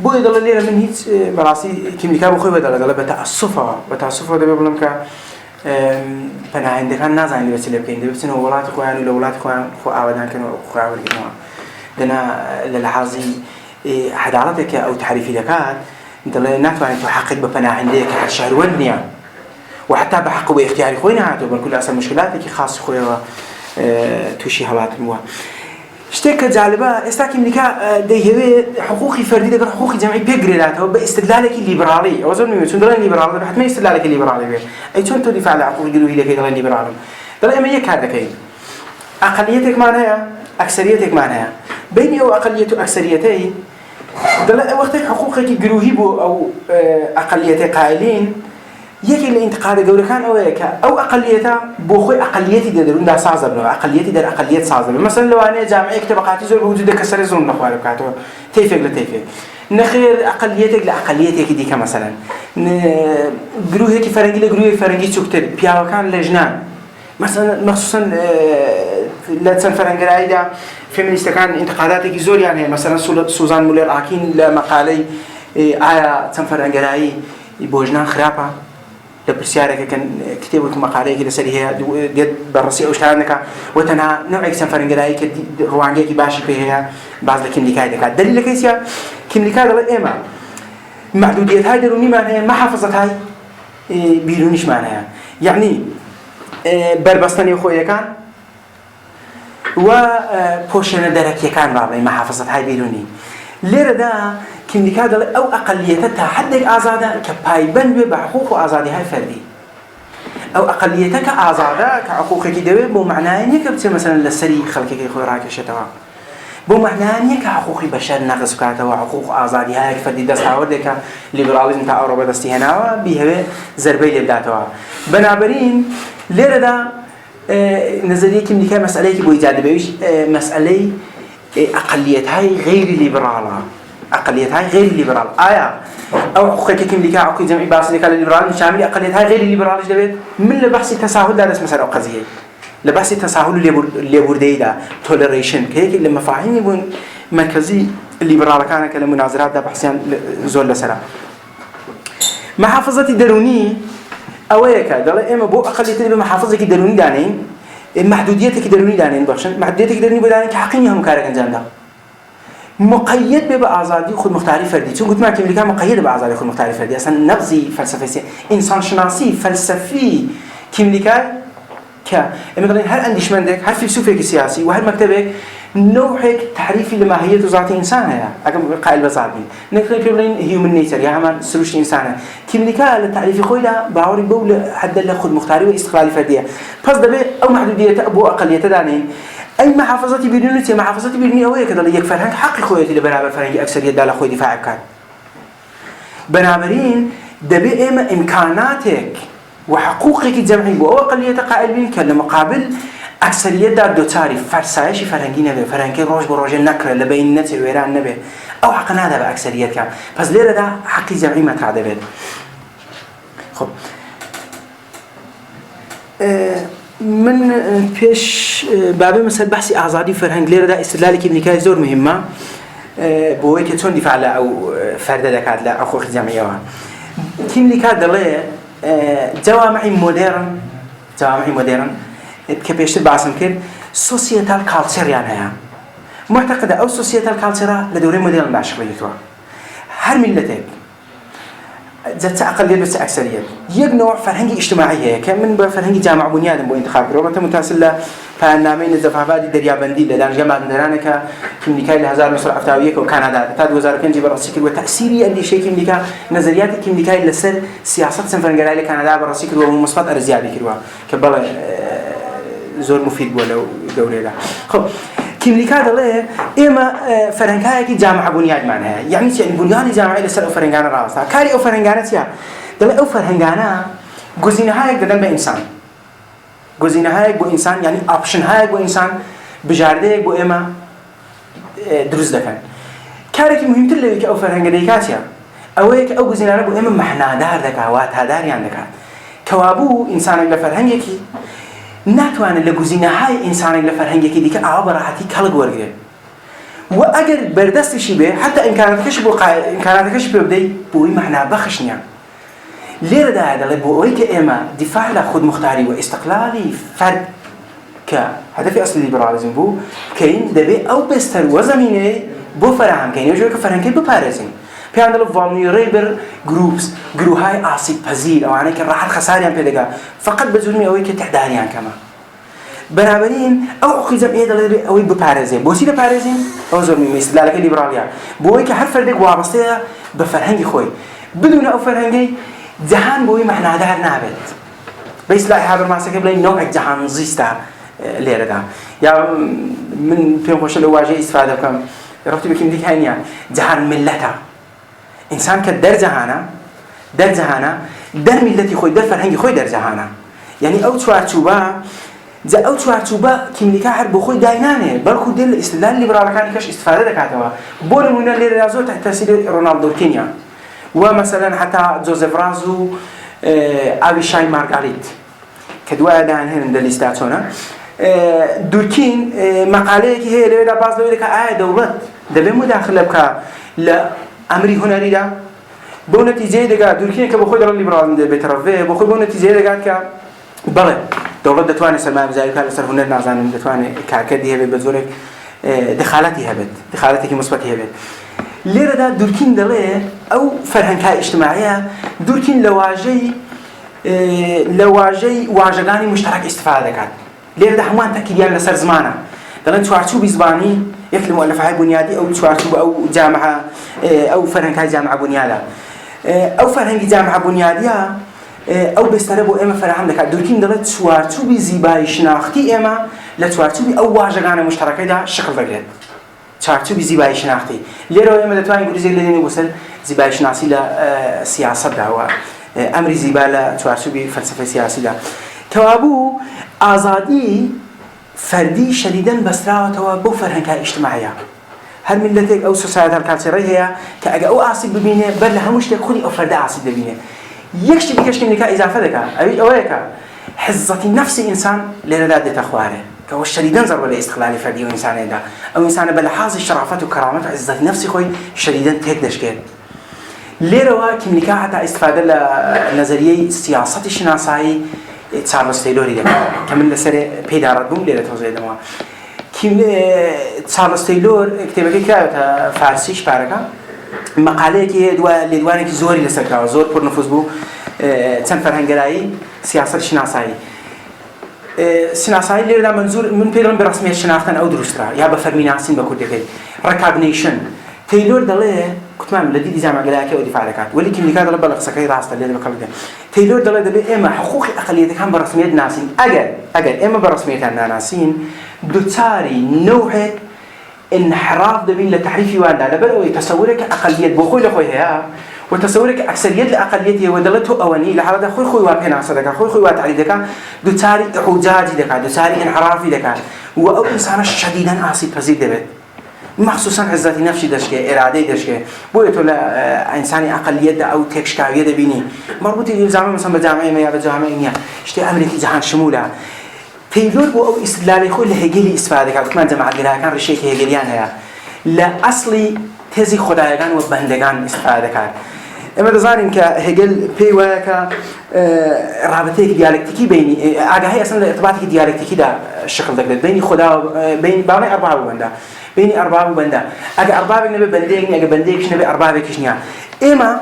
بۆیە دەڵێ لێرە من هیچ بەڕاستی کیمیکا بۆ خۆی بەدەڵێ بە تەعەسسوفەوە دەبێ بڵێم کە پەناهێندەکان نازانین دەبێت چ لێ بکەین دەبێت بچنەوە وڵاتی خۆیان و لە وڵاتی خۆیان خۆ ئاوادانکەنەوە خۆیاوەرگرنەوە دەنا لە لەحاظی عەداڵەتێکە ئەو تعریفی دەکات دەڵێ ناتوانێت تۆ حەقت بە پەناهێندەیەکە هەر شەهروەرد نییە وحتى بحق واختياري خوينا هاتو بكل أسر مشكلاتك خاص خويا توشي هوات موا اشتكى جالبة استاكي ملكا ديهوي حقوقي فردي ده حقوقي جمعي بيجريلاته باستدلالك الليبرالي أظن إنه تندرن الليبرالي بحت ما استدلالك الليبرالي به أي تون تدفع على حقوق جلوهي لك يدرن الليبرالي ترى إما يكاد كين أقليتك معناها أكثريتك معناها بيني أو أقلية أكثريتين دل وقت حقوقك جلوهي بو أو أقليتك قائلين یەکێک لە ئینتقادە گەورەکان ئەوەیە کە ئەو ئەقەلیەتە بۆ خۆی ئەقەلیەتی دەدەروندا ساز دەبنەوە ئەقەلیەتی دەر ئەقەلیەت ساز دەبێت مەسەن لەوانەیە جامعەیەک تەبەقاتی زۆر بەوجودە کە سەرێ زۆر نەخوارە بکاتەوە تەیفێک لە تەیفێک نەخێر ئەقەلیەتێک لە ئەقەلیەتێکی دیکە مەسەلەن گروهێکی فەرەنگی لە گروهێکی فەرەنگی چووکتر پیاوەکان لە ژنان مەخسوسەن لە چەند فەرەنگەراییدا فێمینیستەکان ئینتقاداتێکی زۆریان هەیە مەسەلەن سوزان مولێر ئاکین لە مەقالەی ئایا چەند فەرەنگەرایی بۆ ژنان خراپە لە پرسیارێکە کتێبێک مەقالەیەکی لەسەری هەیە دێت بەڕاستی ئەو شتانەکە وەتەنها نەوعێک چەند فەرەنگەرایی کە ڕوانگەیەکی باشی پێ هەیە باز لە کیملیکای دەکات دلیلەکەی چییە کیملیکا دەڵێت ئێمە محدودیت‌های دەرونیمان هەیە مەحافەزەت‌های بیرونیشمان هەیە یعنی بربەستە نێوخۆیەکان و پۆشێنە دەرەکیەکان باڵێ مەحافەزەت‌های بیرونی لێرەدا کیملیکا دەڵێ ئەو ئەقەلیەتە تا حدێک ئازادە کە پایبەند بێ بە حقوق و ئازادی‌های فەردی ئەو ئەقەلیەتە کە ئازادە کە حقوقێکی دەوێت بۆ معنای نییە کە بچێت مەسەلەن لەسەری خەڵکێکی خۆی ڕاکێشێتەوە بۆ معنای نییە کە حقوقی بەشەر نەقص بکاتەوە حقوق و ئازادی‌های فەردی دەستاوەردێکە لیبرالیزم تا ئەوڕۆ بەدەستی هێناوە بیهەوێ زەربەی لێ بداتەوە بەنابەرین لێرەدا نظریە کیملیکا مەسئلەیەکی بۆ ایجاد دەبێت مەسئلەی ئەقەلیەت‌های غەیری لیبراڵە أقليتها غير الليبرال أو حقوق كيملكا حقوق جمعي باسل كلا الليبرال شامل أقليتها غير الليبرال جديد من لبحث التساهل ده اسمه سر قضية لبحث التساهل الليبردي ده toleration كهيك لما فاهمين يبون مركزي الليبرال كان كلام مناظرات ده بحثيان زول لسلا محافظة دروني أويك ده إما بو أقلية بمحافظة دروني دانين محدوديتك دروني دانين بخشن محدوديتك دروني بدانين كحقيقة مكارك أنجام ده مقيد بآزادی خود مختاری فردی چون گفتم که امریکا مقید به آزادی خود مختاری فردی اصلا نبضی فلسفی انسان شناسی فلسفی که امریکا که مثلا هر اندیشمندک هر فیلسوفی سیاسی و هر مکتبک نوعك تعريفي لماهية ذات إنسان هي أكمل قائل بزعبين نقدر نقول human nature يا هم سلوش إنسانه كملكا للتعريف خويلا باوري بول حد له خود مختاري واستقلال فردية بس ده أو محدودية أبو أقلية دانين أي محافظتي بيرونيتي محافظتي بيرونية هو كذا اللي يكفر هنك حق خويتي لبرابر فرنجي أكثر يدال خوي دفاع كان بنابرين ده إما إمكاناتك وحقوقك الجمعي بو أقلية قائل بين كلام مقابل أكثرية دار دو تعرف فرسايش فرنجي نبي فرنجي روج بروج النكرة لبين نتي ويران نبي أو حقنا هذا بأكثرية كان بس ليه ده حق جمعي ما تعدبت خب من پیش بابه مثلا بحثی آزادی فرهنگ لیر ده استدلالی که نکای زور مهمه بوی که چون دفاع له او فرد دکات له اخوخ جمعیه کیم نکات دله جوامعی مدرن که پیشتر بحثم کرد سوسیتال کالچر یعنی ها معتقده او سوسیتال کالچر لدوره مدرن داشت بیتوا هر ملتك ذات أقلية بس أكثرية يجنوا فرهنجي اجتماعية كمن بفرهنجي جامع بنيادم بانتخاب روما متواصل فنامين الزفافات دريا بندي لدان جامعة درانك كمنيكا لهزار مصر أفتاوية وكندا تاد وزارة كنجي براسيكر وتأثيري اللي شيء كمنيكا نظريات كمنيكا لسر سياسات سنفرنجلاي كندا براسيكر ومصفات أرزيابي كروا كبلا زور مفيد ولا دولة لا خب كملكا دله إما فرنجاي كي جامعة بنياد معناها يعني بنيان جامعة لسر فرنجانا راسها كاري أو فرنجانا تيا دله أو فرنجانا جزينة هاي قدام بإنسان جزينة هاي بو إنسان يعني option هاي بو إنسان بجارده بو إما دروس دكان كاري كي مهم تلي كأو فرنجانا كاتيا أويك أو جزينة بو إما محنا دار دكاوات هدار يعني دكان كوابو إنسان لفرنجي كي ناتوان لجزينة هاي إنسان لفرهنجي كذي كأعبر راحتي كلا جورجي وأجر بردست شيء به حتى إمكاناتكش ببدي بوي معناه بخشنيا ليه ده هذا اللي بوي كإما دفاع لخود مختاري واستقلالي فرد كهدف أصل الليبراليزم بو كين دبي أو بستر وزمينه بو فراهم كين يجوا كفرنكي ببارزين في عندنا vulnerable groups جروهاي عصيب بزيل أو عنك راح الخسارة عم بيدقا فقط بزولمي أوي كتحداريان كمان بنابراين أو خزم إيه ده أوي ببارزين بوسيلة بارزين أو زولمي مثل ذلك الليبرالية بوي كهر فردك وابسطة بفرهنجي خوي بدون أو فرهنجي جهان بوي محنا دهر نابت بس لا يحضر مع سكب لي نوع جهان زيستا ليرة ده يا من فيهم خوش الواجه استفادة كم ربطي بكم ديك هنيا جهان ملتها إنسان كدر جهانا در ملتي خوي در فرهنجي خوي در جهانا يعني أو توارتوبا جا أو توارتوبا كيملكا حرب خوي داينانه بركو دل استدلال ليبرال كان كاش استفادة دكاتوا بول من اللي رازو تحت تأثير رونالدو كينيا ومثلا حتى جوزيف رازو أبيشاي مارغاريت كدوا دان هنا دليستاتونا دوركين مقالة كي هي اللي باز لو لك دولت دبي مداخلة بك لأمري هنري ده بونتيجة دكا دوركين كبخوي در الليبرال بيترفيه بخوي بونتيجة دكا كا بله دولت دتواني سلمان زي كان صرف هنا نازن دتواني كعكدي هبت بزورك دخالتي كمثبتي هبت ليرة ده دوركين دليه أو فرهنكها اجتماعية دوركين لواجي واجداني مشترك استفادة كات ليرة ده همان تأكيديان لسر زمانه دلنا توارتو بزباني يكلم مؤلفة بنيادي أو توارتو أو جامعة أو فرهنكها جامعة بنيادة أو فرهنكي جامعة بنيادية أو بستربو إما فرهم لك دوركين دلت توارتو بزيباي شناختي إما لتوارتو أو واجداني مشتركة ده شكل فقرد توارتو بزيباي شناختي ليرة إما دتواني يقول زي اللي وصل زيباي شناختي لسياسة ده هو أمر زيبالة توارتو بفلسفة سياسية ده توابو آزادي فردي شديداً بسرعة توابو فرهنكها اجتماعية هل ملتك أو سوسايتها الكالتشرية هي كأجا أو عصيب ببينه بل لها مشتك خلي أو فرد عصيب ببينه يكشف بكشف منك إضافة ذكاء أبي أويك حزة نفس إنسان لرداد تخواره كهو شديداً ضرب الاستقلال فردي وإنسان ده أو إنسان بلحاظ الشرافة وكرامته عزة نفسي خوي شديداً تهدش كده ليروا كملكا حتى استفادة لنظرية سياسة الشناسائي تشارلز تايلوري ده كمان لسه بيدارات بوم ليرة توزيع دموا كم تشارلز تايلور كتابه كده فارسيش باركا مقالة كي دوانك زوري لسه زور پر نفوذ بو تنفر هنجراي سياسة الشناسائي الشناسائي ليرة منظور من بيرن برسمية الشناختن أو درسترا يا بفرميناسين بكرده recognition تايلور دله كتمام لدي جامعة جلاكي ودفاع لكات ولكن اللي كان رب الله سكاي راسته اللي بقلده تايلور دله ده إما حقوق أقلية كان برسمية ناسين أجل إما برسمية ناسين دوتاري نوع انحراف دبين لتحريف وانا لبلو تصورك أقلية بخوي لخويها وتصورك أكثرية الأقلية ودلته أواني لحالة خوي وابهنا صدقة خوي واتعريدك دوتاري حجاج دك دوتاري انحراف دك وأو إنسان شديدا عصيب فزيد دبت مخصوصا عزتي نفسي دشكه إرادة دشكه بويته لا إنساني أقلية أو تكشكاوية دبيني مربوط الزامة مثلا بجامعة ما بجامعة إنيا اشتي أمريكي جهان شمولة تايلور بو أو استدلالي كل هجلي استفادة كمان جماعة جلها كان رشيك هجليان هيا لا أصلي تزي خدايان وبندگان استفادة كان اما دزانين كهجل بيوا ك رابطه ديالكتيكي بيني اگه هي اصلا الارتباط ديالكتيكي ده الشكل ده بين خدا بين باقي اربعه بندا بين اربعه بندا اگه اربعه نبي بنديك اگه بنديك نبي اربعه كشنيا اما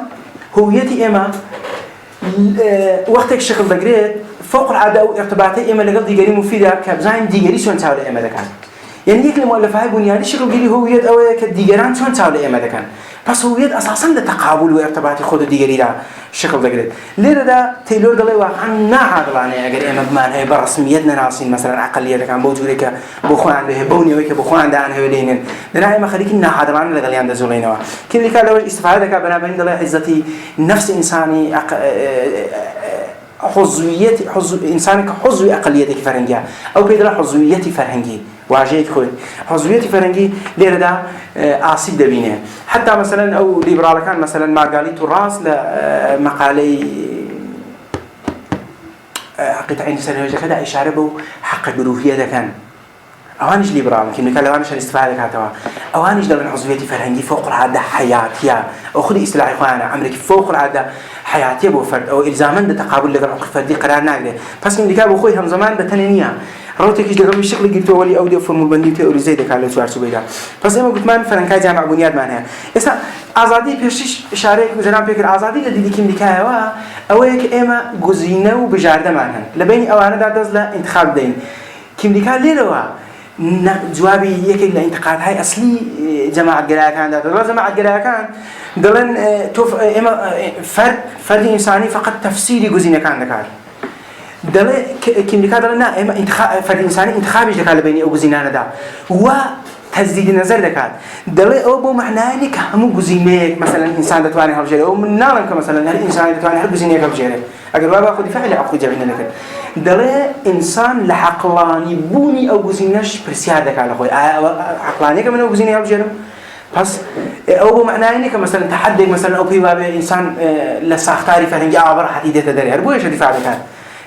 هويتي اما وقتك الشكل ده جريد فوق العاده او ارتباطي اما لقد ديغري مفيده كبزاين ديغري شلون تاول اما ده كان يعني يك المؤلفه بنيادي شكل قولي هويت او كديغران شلون تاول اما ده كان بس هويت اساسا لتقابل وارتباط خود ديغري ده شكل ده جريد ليه ده تايلور ده واقعا نعادلانه اگر اما بمعنى برسميتنا ناسين مثلا اقليه كان بوجودك بوخوان عنده بوني ويك بوخوان عنده انه ولينن ده ما خليك نعادلانه لغليان ده زولينوا كل كان لو استفاده كبنا بين ده عزتي نفس انساني حظويتي إنسانك حظوي أقليتك فرنجية أو بيدلا حظويتي فرنجي واجهك خوي حظويتي فرنجي ليه ده عصيب دبينه حتى مثلا أو ليبرال كان مثلا مارغاليتو راس لمقالي حقيقة عين سنة كذا إشارة به حق الجروفية ده كان أوانيش ليبرال كم نقول أوانيش الاستفادة كاتوا أوانيش دلنا عضوية فرهنجي فوق العادة حياتية أو خذ إصلاح إخوانا عمرك فوق العادة حياتية بوفرد أو إلزاما بتقابل لقى فردي قرار ناقده بس من ذكاء بخوي هم زمان بتنينيا روتك إيش دقوا بالشكل جبته ولي أودي فورمول بندي تأوري زي ذكاء لو سوار سويدا بس إما قلت ما فرنكاي جامع بنياد معناها إسا آزادي بيرشيش شارك مثلا فكر آزادي لدي كم ذكاء أويك إما جزينة وبجاردة معناها لبيني أوانا دادز لا انتخاب دين كم ذكاء ليلوا جوابي يك الانتقاد هاي أصلي جماعة جراكان ده جماعة جراكان دلن توف إما فرد إنساني فقط تفسيري جزينة كان ذكر دل كم ذكر دلنا إما انتخاب فرد إنساني انتخابش ذكر بيني أو جزينة ده وتجديد النظر ذكر دل أو بو معناه إنك هم جزينة مثلا إنسان دتواني هالجيرة أو من نارن كمثلا هالإنسان دتواني هالجزينة هالجيرة أقول بابا خدي فعل أخذ جبنا لكن دل إنسان لحقلاني بوني أو جزينش برسيادك على خوي عقلاني كمان أو جزينة هالجيرة بس أو معناه إنك مثلا تحدي مثلا أو بيواب إنسان لساختاري فرنجي عبر حديدة تدري هربوي شو دفاع ذكر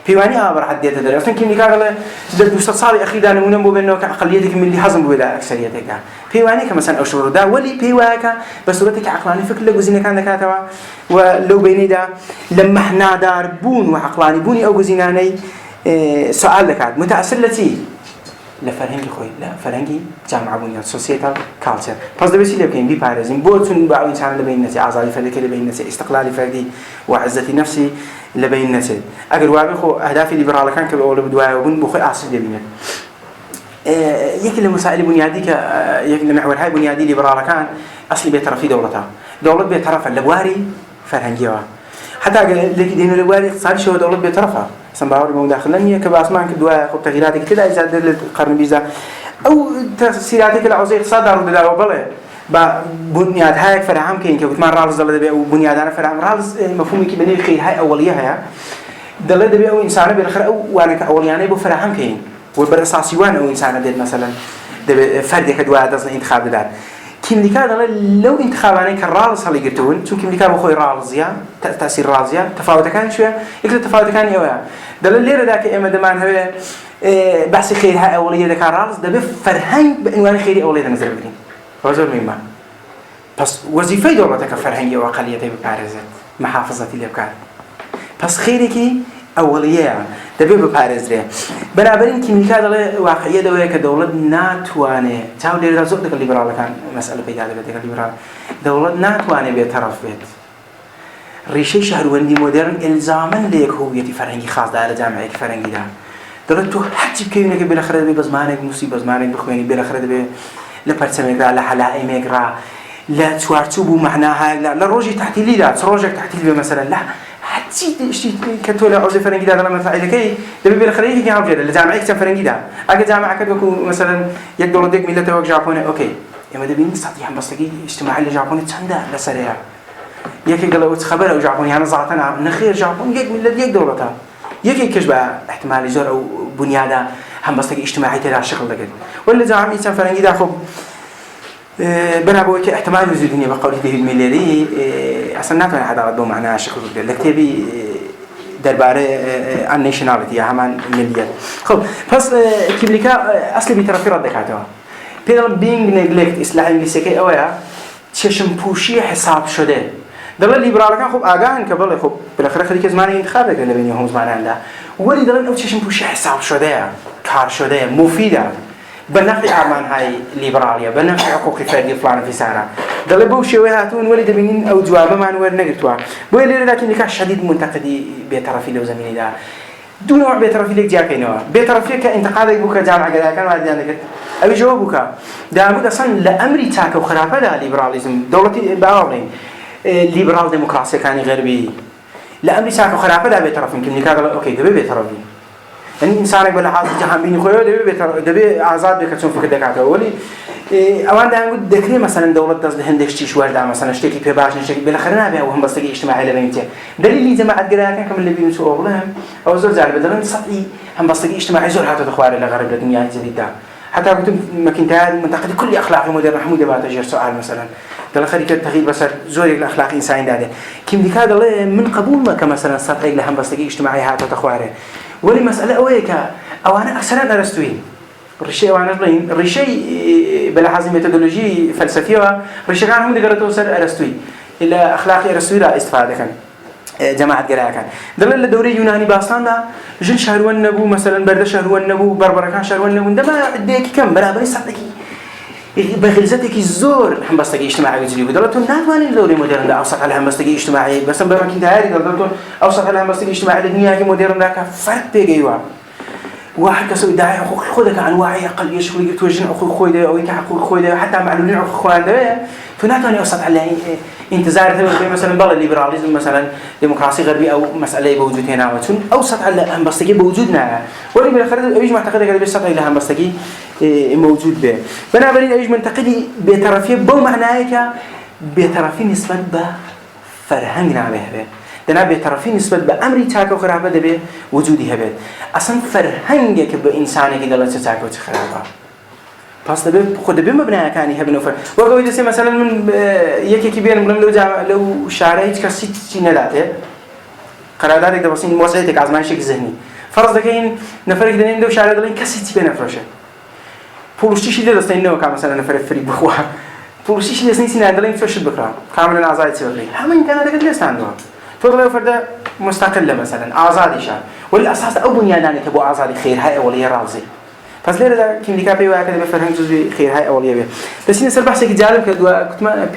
بيواني عبر حديدة تدري أصلاً كم نقال له ده مستصاري أخي ده نمونه مو بينه كعقليتك من اللي حزم بولا أكثريتك بيواني كمثلا أو شعور ده ولي بيواك بس صورتك عقلاني فكر لجزينة كان ذكرتها ولو بيني ده لما إحنا دار بون وعقلاني بوني أو جزيناني سؤال ذكر متأثر لتي لا فرهنگی خوی لا فرهنگی جامعه بنیاد سوسیتال کالچر پس ده بسیله بکنیم بی پارزیم بودتون با انسان لبین نتی آزادی فردی که لبین نتی استقلال فردی و عزتی نفسی لبین نتی اگر واقعی خو اهداف لیبرال کن که اول بدوای و بن بخوی آسیب لبینه يك المسائل البنيادية يك المحور هاي بنيادي ليبرال كان أصلي بيترفي دولتها دولة بيترفع اللبواري فرهنجيها حتى لك دين اللبواري اقتصادي شو دولة بيترفع سنباوري مو داخلني كباسمان كدوا خب تغييرات كتير إذا دل القرن بيزا أو تسيرات كلا عزيز اقتصاد دارو دلا وبله بنياد هاي فرعام كين كبتمان رالز دل دبي وبنياد أنا فرعام رالز مفهومي كي بني خير هاي أولية هي دل دبي أو إنسان بالآخر أو وأنا كأولياني بفرعام كين والبرصاصي وان أو إنسان دل مثلا دبي فرد كدوا دزنا انتخاب دار كم ذكر لو انتخاباني كرالز هاللي قلتون شو كم ذكر بخوي رالزيا تأثير رالزيا تفاوت كان شوية يقدر تفاوت كان يويا دل اللي رداك إما دمان هو بحث خير هاي أولية ذكر رالز ده بفرهنج بعنوان خيري أولية نزل بدين وزور مما بس وظيفة دولتك فرهنج وأقلية ببارزة محافظة اللي بكار بس خيرك أولية دبي ببارزة بنابراين كم ذكر واقعية دوية كدولة ناتوانه تاو ليه رزق ذك الليبرال كان مسألة بيجاد ذك الليبرال دولة ناتوانه بيترف بيت ريشة شهروندي مودرن إلزاما ليك هوية فرنجي خاص دائرة جامعية فرنجي ده دولة تو حتى كيونك بالآخر ده بزمانك مصيبة بزمانك بخويني بالآخر ده لبرتسمك لا حلائمك را لا توارتوبو معناها لا روجي تحتيلي لا تروجك تحتيلي مثلا لا حتى شيء كتولا عوز فرنجي ده لما فعل كي دبي بالخريجي كي عم جد الجامعة كتير فرنجي ده أجا جامعة كده بكون مثلا يقدروا ديك ملته وق جابوني أوكي إما دبي نستطيع بس تجي اجتماع اللي جابوني تشنده لسريع يكي قالوا تخبر أو جابوني أنا زعتنا نخير جابوني يك ملة يك دولتها يكي كشبه احتمال يزور أو بنيادة هم بس تجي اجتماعي ترى شغل ده كده ولا جامعة كتير فرنجي ده خب بنابوي احتمال يزيد الدنيا بقوله ده الملياري أصلاً ناتوان هذا ردوا معنا شكل ده لكتبي درباره الناشوناليتي همان مليار خب بس كيبليكا أصلي بيترفي ردك هاتوا people being neglect إصلاح إنجليزي كي أويا تشم بوشي حساب شده دلنا الليبرال كان خب آجان كبله خب بالآخر خلي كزماني انتخابك اللي بينهم زمان عنده ولي دلنا أو تشم بوشي حساب شده كار شده مفيدة بنفع أعمال هاي الليبرالية بنفع حقوق فردي فلان في سارة دل بوشي وهاتون ولد بينين أو جواب ما نور نقطوا بقول لكن نكاش شديد منتقدي بيترفي له زميلي ده دون نوع بيترفي لك جاك نوع بيترفي كانتقادك بوك جامعة كذا كان واحد عندك أبي جوابك ده عمود أصلا لأمري تاك وخرافة ده ليبراليزم دولتي بعورين ليبرال ديمقراطية كان غربي لأمري تاك وخرافة ده بيترفي يمكن نكاش أوكي ده بيترفي يعني إنسانك بالحاضر جهان بيني خويه دبي آزاد بكتشون فكر دكاتره ولي أوان ده نقول ذكري مثلا دولة دز لهندك شيء وارد مثلا اشتكي في باش نشتكي بالآخر نبي وهم بس تجي اجتماعي لبينته دليل جماعة جراكن كم اللي بيمسوا أغلهم أو زول زعل بدلنا نصطي هم بس تجي اجتماعي زول حتى تخوار إلى غرب الدنيا جديدة حتى كنت مكنتها منتقد كل أخلاق مدير محمود بعد أجر سؤال مثلا دل خليك التغيير بس زور الأخلاق إنسان ده كم ذيك هذا من قبول ما كمثلا سطعي لهم بس تجي اجتماعي حتى تخواره ولي مسألة أويك أو أنا أكثر درستوين ڕیشەی ئەوانە بڵین ڕیشەی بەلەحاظی مێتۆدۆلۆژی فەلسەفیەوە ڕیشەکان هەموو دەگەڕێتەوە سەر ئەرسطوی لە ئەخلاقی ئەرسطویدا ئیستیفادە دەکەن جەماعەتگەرایەکان دەڵێن لە دەورەی یونانی باستاندا ژن شارۆن نەبوو مەسەلەن بەردە شارۆن نەبوو بەربەرەکان شارۆن نەبوون دەما عدەیەکی کەم بەرابەری سەدێکی بەغلزەتێکی زۆر هەمبەستەکەی ئیجتیماعی جلی بوو دەڵێت تۆ ناتوانین لە دەورەی مۆدێرندا ئەو سەدە لە هەمبەستەکەی ئیجتیماعی بەسەم بە مەکینتایری دەڵێت تۆ ئەو سەدە لە هەمبەستەکەی ئیجتیماعی لە دنیای مۆدێرندا کە فەرق پێگەیوە واحد كسو يدعي حقوق خودك عن وعي أقل يشغل يتوجه حقوق خويده أو يك حقوق خويده حتى معلومين حقوق خوانده فناتوني أوسط على انتظار ثمن مثلا بلا ليبراليزم مثلا ديمقراطية غربية أو مسألة بوجود هنا وتون أوسط على هم بستجي بوجودنا واللي بالآخر أيش معتقد هذا بيسطع إلى هم بستجي موجود به بنابراين أيش منتقدي بطرفيه بو معناه بطرفين نسبة بفرهنجنا به دنا بطرفين نسبة بأمر تاكو خرابة دبي وجودي هبه أصلا فرهنجك بإنسانك دلالة تاكو خرابة بس دبي خد دبي مبنى كاني هبنا فر وقوي دسي مثلا من يكي كبير من لو شارع كسيت نداته قراراتك ده بسين موسعتك عزمانشك ذهني فرض دكين نفرك دنين دو شارع دلين كسيت بنفرشه فولشتي ده دستينه كان مثلا نفر فري بخوا فولشتي ده سنين دلين فش بكرة كامل عزايد تسوي هم كان هذا قد عنده فضل فرد مستقلة مثلا آزادي شان والأساس أو بنياناني تبو آزادي خير هاي أولية رازي بس ليه ده كم دكابي وهكذا بفرهم جزء خير هاي أولية به بس هنا صار بحثي جالب كدوا كنت ما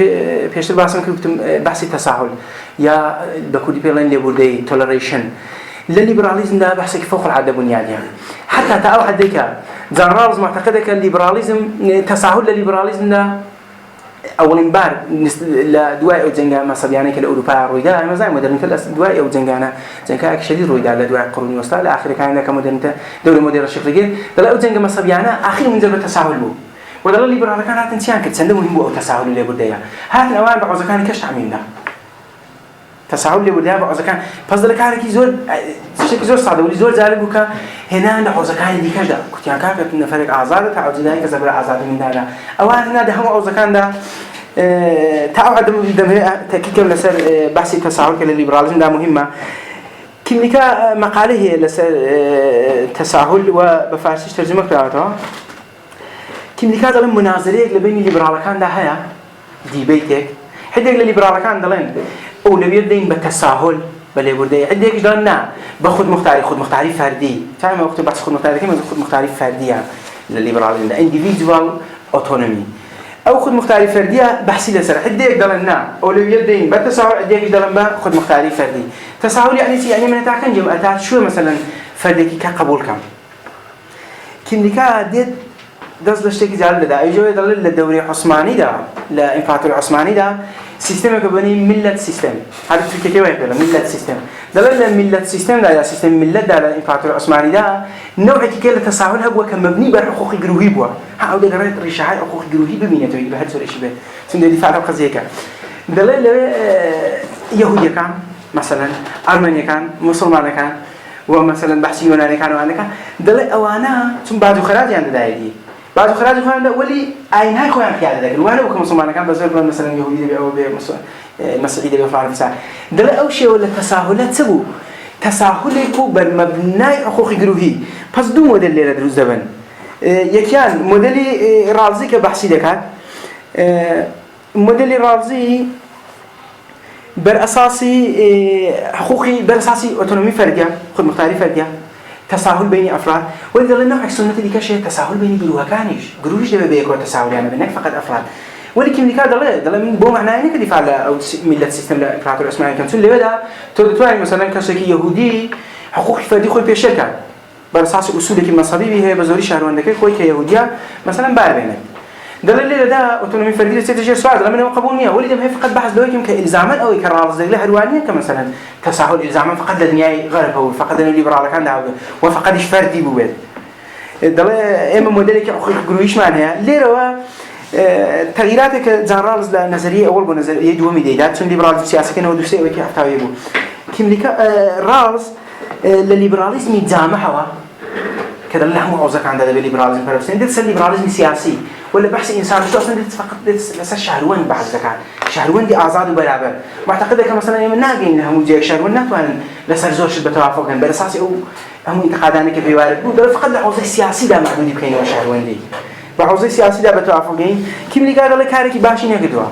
بيشتغل بحثي كنت بحثي تساهل يا بكودي بيرلين ليبودي toleration للليبراليزم ده بحثي فوق العادة بنياني يعني. حتى تأوحد ذيك زارالز معتقدك الليبراليزم تساهل للليبراليزم ده أول بار لدواء أو جنجا مصرياني كالأوروبا رويدا ما زي مودرن كلاس دواء أو جنجانا جنجا شديد رويدا لدواء قرون وسطى لآخر كان عندك مودرن دولة مودرن شكلية دلا أو جنجا مصريانا آخر من ذلك تساهل بو ولا اللي برا كان هاتنسيان كتسند مهم بو أو تساهل اللي بديا هات الأوان بعض كان كش عمينا تساهل اللي بديا بعض كان بس ذلك كان كي زور شيء زور صعب ولي زور زالب وكا هنا عند بعض كان دي كذا كنت يعني كانت نفرق أعزاد تعود ذلك كذا أعزاد من دارا أوان هنا ده هم بعض كان ده تعود دم تأكيد لسر بحث التساهل كالليبراليزم ده مهمة كملكا مقاله لسر تساهل وبفارسي ترجمة كلامه كملكا دلهم مناظرة لبين الليبرال كان ده هيا ديبيتك حدك الليبرال كان دلهم أولوية دين بالتساهل بل يبردي عندك جلنا باخذ مختاري فردي تعرف ما وقت بحث خذ مختاري كم خذ مختاري فردية للليبراليزم individual autonomy أو خذ مختاري فردية بحثي لسر عندك دلنا أولوية دين بالتساهل عندك دلنا خذ مختاري فردي تساهل يعني من تاكن جمعات شو مثلا فردك كقبول كم كملكا ديت دز لشتك جال ده أيجوا دل للدوري العثماني ده لإمبراطور العثماني ده سيستم كبني ملة سيستم هذا في كيف يقول ملة سيستم دل ملة سيستم ده سيستم ملة ده لإمبراطور العثماني ده نوع كيل تساهل هو كمبني بر حقوق الجروهي بوا هاو ده قريت رشاعي حقوق الجروهي بمينة توي بهذا سوري شبه سند دفاع القضية كان دل يهودية كان مثلا أرمنيا كان مسلمان كان ومثلا بحث يوناني كان وأنا كان دل أوانا ثم بعد خراج عند دايدي بعد خراج خوان ولي أين هاي خوان كيا ذاك الوانا وكمسلمان كان بس مثلا يهودي أو مسيحي ده بفعل فساد دل أول شيء ولا تساهلات سبوا تساهلكوا بالمبنى حقوق جروهي بس دو موديل اللي ندرس زبان يكيان موديلي رازي كبحثي دكان موديلي رازي بالأساسي حقوقي بالأساسي أوتونومي فردية خد مختاري فردية تساهل بين أفراد وإذا لنا عكسنا تلك الشيء تساهل بين جروها كانش جروهش ده بيكون تساهل يعني بينك فقط أفراد ولكن كذا دل من بو معناه إنك دفاع أو ملة سيستم الإمبراطور العثماني كان تقول لي بدا تقول مثلا كشكي يهودي حقوق فردي خوي بيشركة برأساس أصولك المصابي هي بزوري شهروندك خوي كيهودية مثلا باربينك دل اللي ده أوتونومي فردي استراتيجية سؤال دل منه قبول مية ولكن هي فقط بحث لويكم كإلزاما أو كرالز له حلوانية كمثلا تساهل إلزاما فقط لدنيا غرب فقط الليبرال كان ده وفقط إيش فردي بويد دل إما موديلك أخو جرويش معناها ليه تغييراتك زارالز لنظرية أول بنظرية دومي ديدات شون ليبراليزم سياسي كانوا دوسي وكي أحتوي بو كم لك رالز للليبراليزم يتزامحوا كذا اللي هم عوزك عند هذا الليبراليزم فلسطين ده الليبراليزم سياسي ولا بحث إنسان شو أصلا فقط بس شهروان بعد ذكاء شهروان دي آزاد وبرابر معتقد كمثلا يوم ناقين هم جاك شهروان ناتوان لسرزوش بتوافق بل أساسي أو هم انتقادانك في وارد بود فقط العوزة السياسي ده محدود بكينه شهروان دي بعوزة السياسي ده بتوافقين كم اللي قال لك كارك باشين يقدوا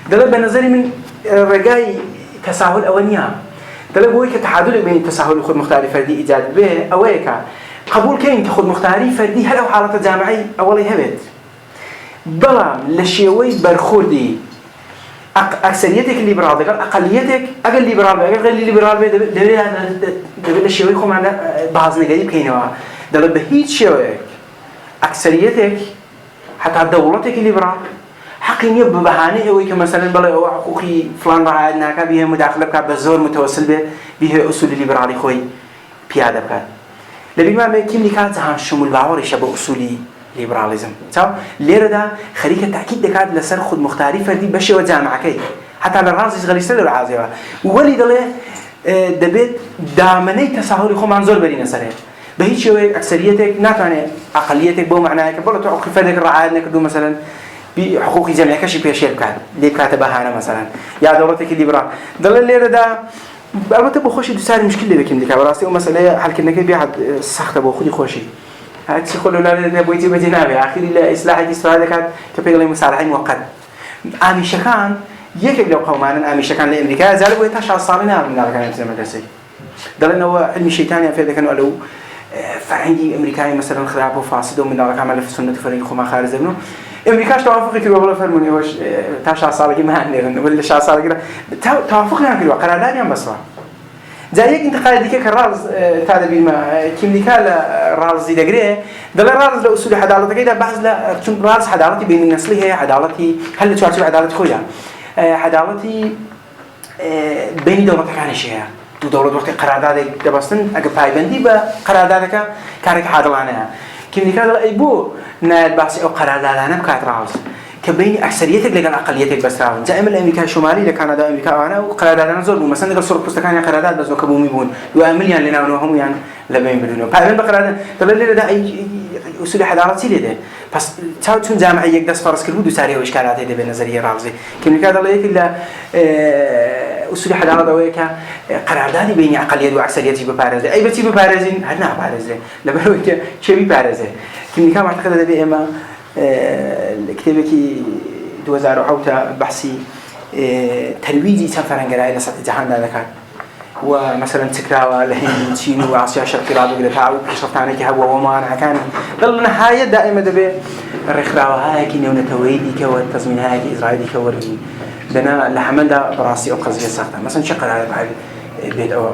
ده بنظري من رجاي تساهل أولنيا ده بقول كتحادل بين التساهل وخد مختلف فردي إيجاد به أويك قبول كين تاخذ مختاري فردي هل أو حالة جامعي أولي هبت بلام لشيوي برخوردي أكثريتك الليبرال قال أقليتك أقل ليبرال قال غير ليبرال ده لشيوي خو معنا بعض نقديم كينوا ده بهيج شيوي أكثريتك حتى دولتك الليبرال حقيقي ببهانه هو كمثلا بلا هو حقوقي فلان رعاية كبيه مداخلة كبزور متوصل به أصول الليبرالي خوي بيادة بكات لبي ما كم نكات عن شمول باوري شبه أصولي ليبراليزم صح ليرة ده خريطة تأكيد دكات لسر خد مختاري فردي بشي وجامعة كي حتى للرازي صغير يستدر العازية وولي دله دبيت دامني تساهل يخو منظور برينا سره بهيج شوي أكثريتك ناتواني أقليتك بو معناه كبرت حقوق فردك الرعاية نكدو مثلا بحقوق جميع كشي بيشيل كان ليه كاتبها هنا مثلا يا دولتك الليبرال دله ليرة ده البته بخوشي دوساري مشكله بكم ديك براسي ومساله حل كنا كي بيعد سخت ابو خدي خوشي هاك شي خلوا لا بويتي بجنابي اخر الى اصلاح الاستفاده كانت كبير مصالحين مؤقت امي شكان يك لو قومان امي شكان لامريكا زالوا يتاشا صالنا من كان زي ما دسي دل انه علم الشيطان في كانوا قالوا فعندي امريكاني مثلا خراب وفاسد ومن ذلك عمل في سنه فريق خما خارج منه امريكاش توافق كده والله فرموني واش تاشا صالح ما عندنا ولا شا صالح كده توافقنا كده قرارات يوم بس زيك انت قاعد ديك الراز تاع بما كيميكال راز زي دغري ده الراز لاصول عدالته كده بعض لا راز عدالتي بين الناس هي عدالتي هل تعتبر عدالتي خويا عدالتي بين دولتك عن شيء دولة وقت قراردادك دبستن اگه پایبندی به قراردادك کارك حاضرانه كيميكال ايبو نال بحث او قراردادانه بكات راز كبين اكثريتك لقى اقليتك بس راز دائما الامريكا الشمالي لكندا امريكا وانا وقراردادنا زور مثلا قال صور بستكان قرارداد بس كبومي بون يعمل يعني لنا وهم يعني لبين بدون پایبند بقرارداد دليل ده اي اصول عدالتي لده بس تاوتون جامعيه دست فرض كل دو ساري واشكالات ده بالنظريه رازي كيميكال ده يكلا أصول حدارة دويك قراردادي بين أقلية وأكثرية ببارزة أي بتي ببارزين هنا بارزة لبروك شيء ببارزة كم كم أعتقد هذا بإما الكتابة كي 2007 بحثي ترويجي سفرنجراي لسات جهان ذاك ومثلا تكراوا الهند والصين وآسيا الشرقية وغيرها تعاو كشفتانه كهوا وما كان ضل نهاية دائما دبي الرخراوا هاي كنيون تويدي كوالتزمين هاي إسرائيلي كورني دنا لحمل ده براسي أو قضية ساختة مثلا شقر على بعض بيت أو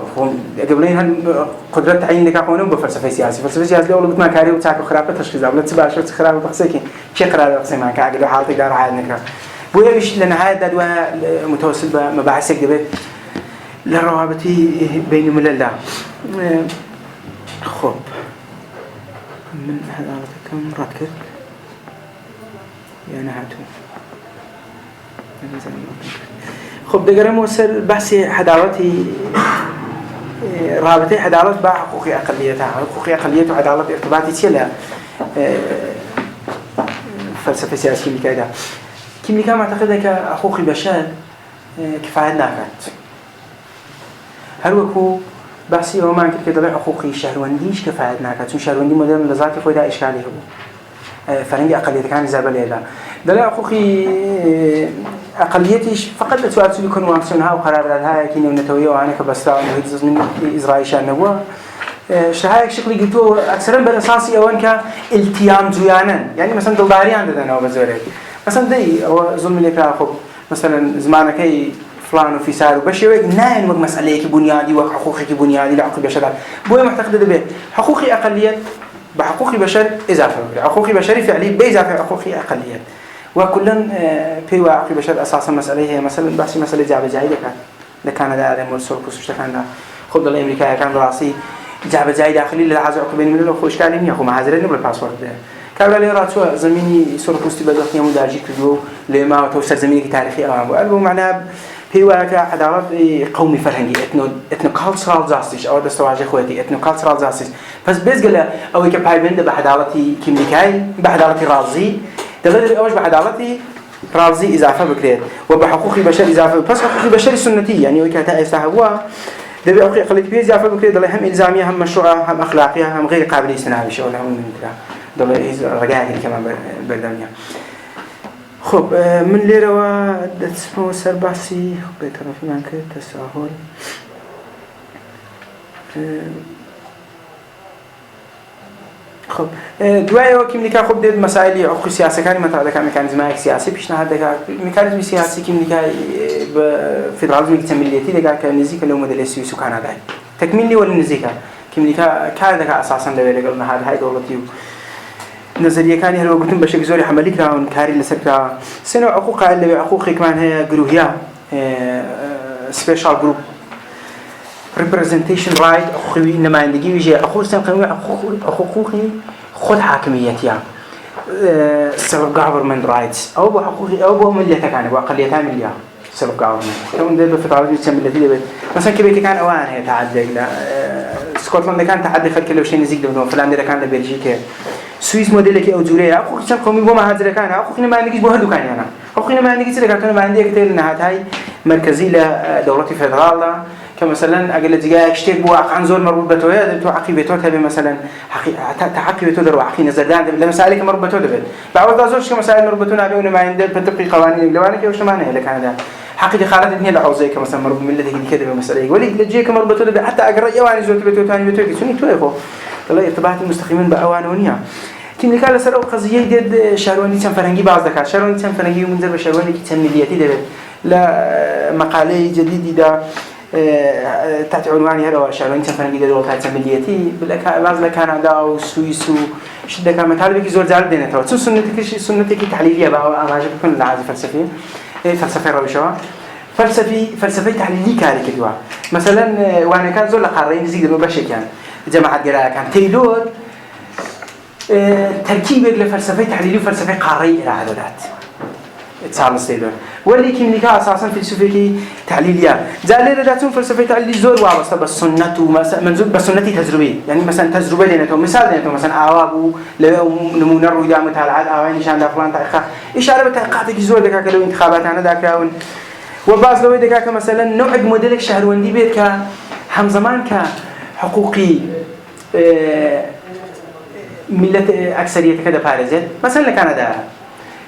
قبلين هن قدرة تعيين لك أقوله بفلسفة سياسية فلسفة سياسية أول بتما كاري وتاعك خرابة تشخيص ولا تبع شو خرابة بخسكين شقر على قصة معك عقل حالتك دار عاد نكرا بويا بيش لنهاية ده متوسط بمباحث كده للروابط بين مللا خب من هذا كم راتك يا نهاتو خب دقيقة موصل بحثي حدارتي رابطي حدارت مع حقوق أقليتها حقوق أقلية وعدالة ارتباطي تيلا فلسفة سياسية كذا كم كان معتقد كحقوق البشر كفاية ناكت هل وكو بحثي هو ما كده لا حقوق الشهرونديش كفاية ناكت شو شهروندي مدرن لذاتي فويدا إشكالي هو فرنجي أقلية كان زبالة لا دلاء حقوقي أقليتي فقط أتوقع يكون وامسونها وقراراتها كيني ونتويه وأنا كبستاء وهيدز من إسرائيل شان نبوه شهايك شكلي قلتوه أكثرا بالأساسي أوان كالتيام زويانا يعني مثلا دلداري عندنا أو بزوري مثلا دي أو ظلم اللي كأخذ مثلا زمانك كي فلان وفي سار وبشوي ناين وق مسألة كبنيادي وحقوقي كبنيادي لحقوق بشر بوي معتقد ده حقوقي أقليات بحقوق بشر إضافة حقوق بشري فعلي بإضافة حقوق أقليات وكلن في واقع بشر أساسا مسألة هي مثلا بحث مسألة جاب جايدة لكان ده مرسول كوسش كان ده خد الأمريكا كان راسي جاب جاي داخلي للعزاء قبل من الأخوش كانين يأخو معذرين قبل الباسورد ده كابلا لي راتوا زميني صور كوستي بدأت يوم داجي كدو لما توصل زميني تاريخي أمام وقالوا معنا في واقع عدالة قومي فرهنجي ethno cultural justice أو دستواجه خواتي ethno cultural justice بس قال أو يكبر بند بعدالتي كيميكاي بعدالتي رازي دليل أوش بعدالتي رازي إضافة بكريت وبحقوق بشر إضافة بس حقوق بشر سنتية يعني وكذا يستهوا ده بأقي قلت بيه إضافة بكريت دليل هم إلزامية هم مشروعة هم أخلاقية هم غير قابل استناد شو ولا هم من كذا دليل رجعي كمان بالدنيا خب من ليروا دسمو سرباسي خب بيترف مانك تساهل خب دوای وکی می‌کنه خب دید مسائلی حقوق سیاسی کاری متعلق به مکانیزم سیاسی پیشنهاد داد مکانیزم سیاسی که می‌کنه به فدرالیسم ملیتی داد که نزدیک له مدل سوئیس و کانادا تکمیلی ولی نزدیک که می‌کنه کار داد اساساً لویل قلنا های دولتی نظریه کانی هر وقتون بشه گذاری عملی کردن کاری لسکتا سنو حقوق اللي حقوق كمان هي جروهيا سبيشال جروب representation right أخوي إنما عندي يجي أخو سن قانون حقوقي خد حاكميتها self government rights أو بحقوقي أو بمليتك يعني بأقليتها مليا self government كمان ده في تعرض يسمى التي ده مثلا كبير كان أوان هي تعدي إلى سكوتلندا كان تعدي خد كل شيء نزيك ده فنلندا كان بلجيكا سوئيس موديلك أو جوريا أخو كان قومي بوما هذا كان أخو إنما عندي بوهدو كان أنا أخو إنما عندي كذا كان ما عندي كتير إنها هاي مركزية لدولة فدرالة كمثلا أقل الجزائر اشتري بواقع زور مربوط بتوعية تعقيبته تبي مثلا تعقيبته درو عقي نزدان لمسائل مربوطة دبل بعض الزوج كمسائل مربوطة نبيون ما عند بتطبيق قوانين لوانك وش ما نهي لك هذا حقيقة خالد الدنيا العوزة كمثلا مربوط من الذي كذا بمسألة ولي لجيك مربوطة دبل حتى أقرأ يواني زوج بتوع ثاني بتوع سني تويخو طلع ارتباط المستقيمين بأوان ونيا كم نقال سر أو قضية جد شهرواني تم فرنجي بعض ذكر شهرواني تم فرنجي ومنزل بشهرواني تم ملياتي دبل لا مقالة جديدة ده تحت عنواني هذا شهرواني تم فرنجي دولة تم ملياتي بالله كندا والسويس وشدة كان مطالبك زور زار دينه ترى شو سنتك تحليلية بقى أنا عاجبك كل العادة فلسفية فلسفة روشة فلسفة تحليلية كاري كدوا مثلا وانا كان زور لقارين زيد مباشر كان جماعة قراءة كان تيلور تركيبه لفلسفة تحليلية وفلسفة قارية إلى عددات تسالس تيلور واللي كيمنيكا أساساً فلسفة تحليلية زالي رداتهم فلسفة تحليلية زور وابسطة بالسنة منزول بالسنة تجربية يعني مثلا تجربة لينتهم مثال لينتهم مثلا أوابو نمونا رويدا متعلقات أواني شان دافلان تاريخا إشارة بتحقيقاتك زور دكاك لو انتخابات أنا داكاون وبعض لو دكاك مثلا نوع موديلك شهروندي بيت كهم زمان كحقوقي ملة أكثرية كذا بارزة مثلا كندا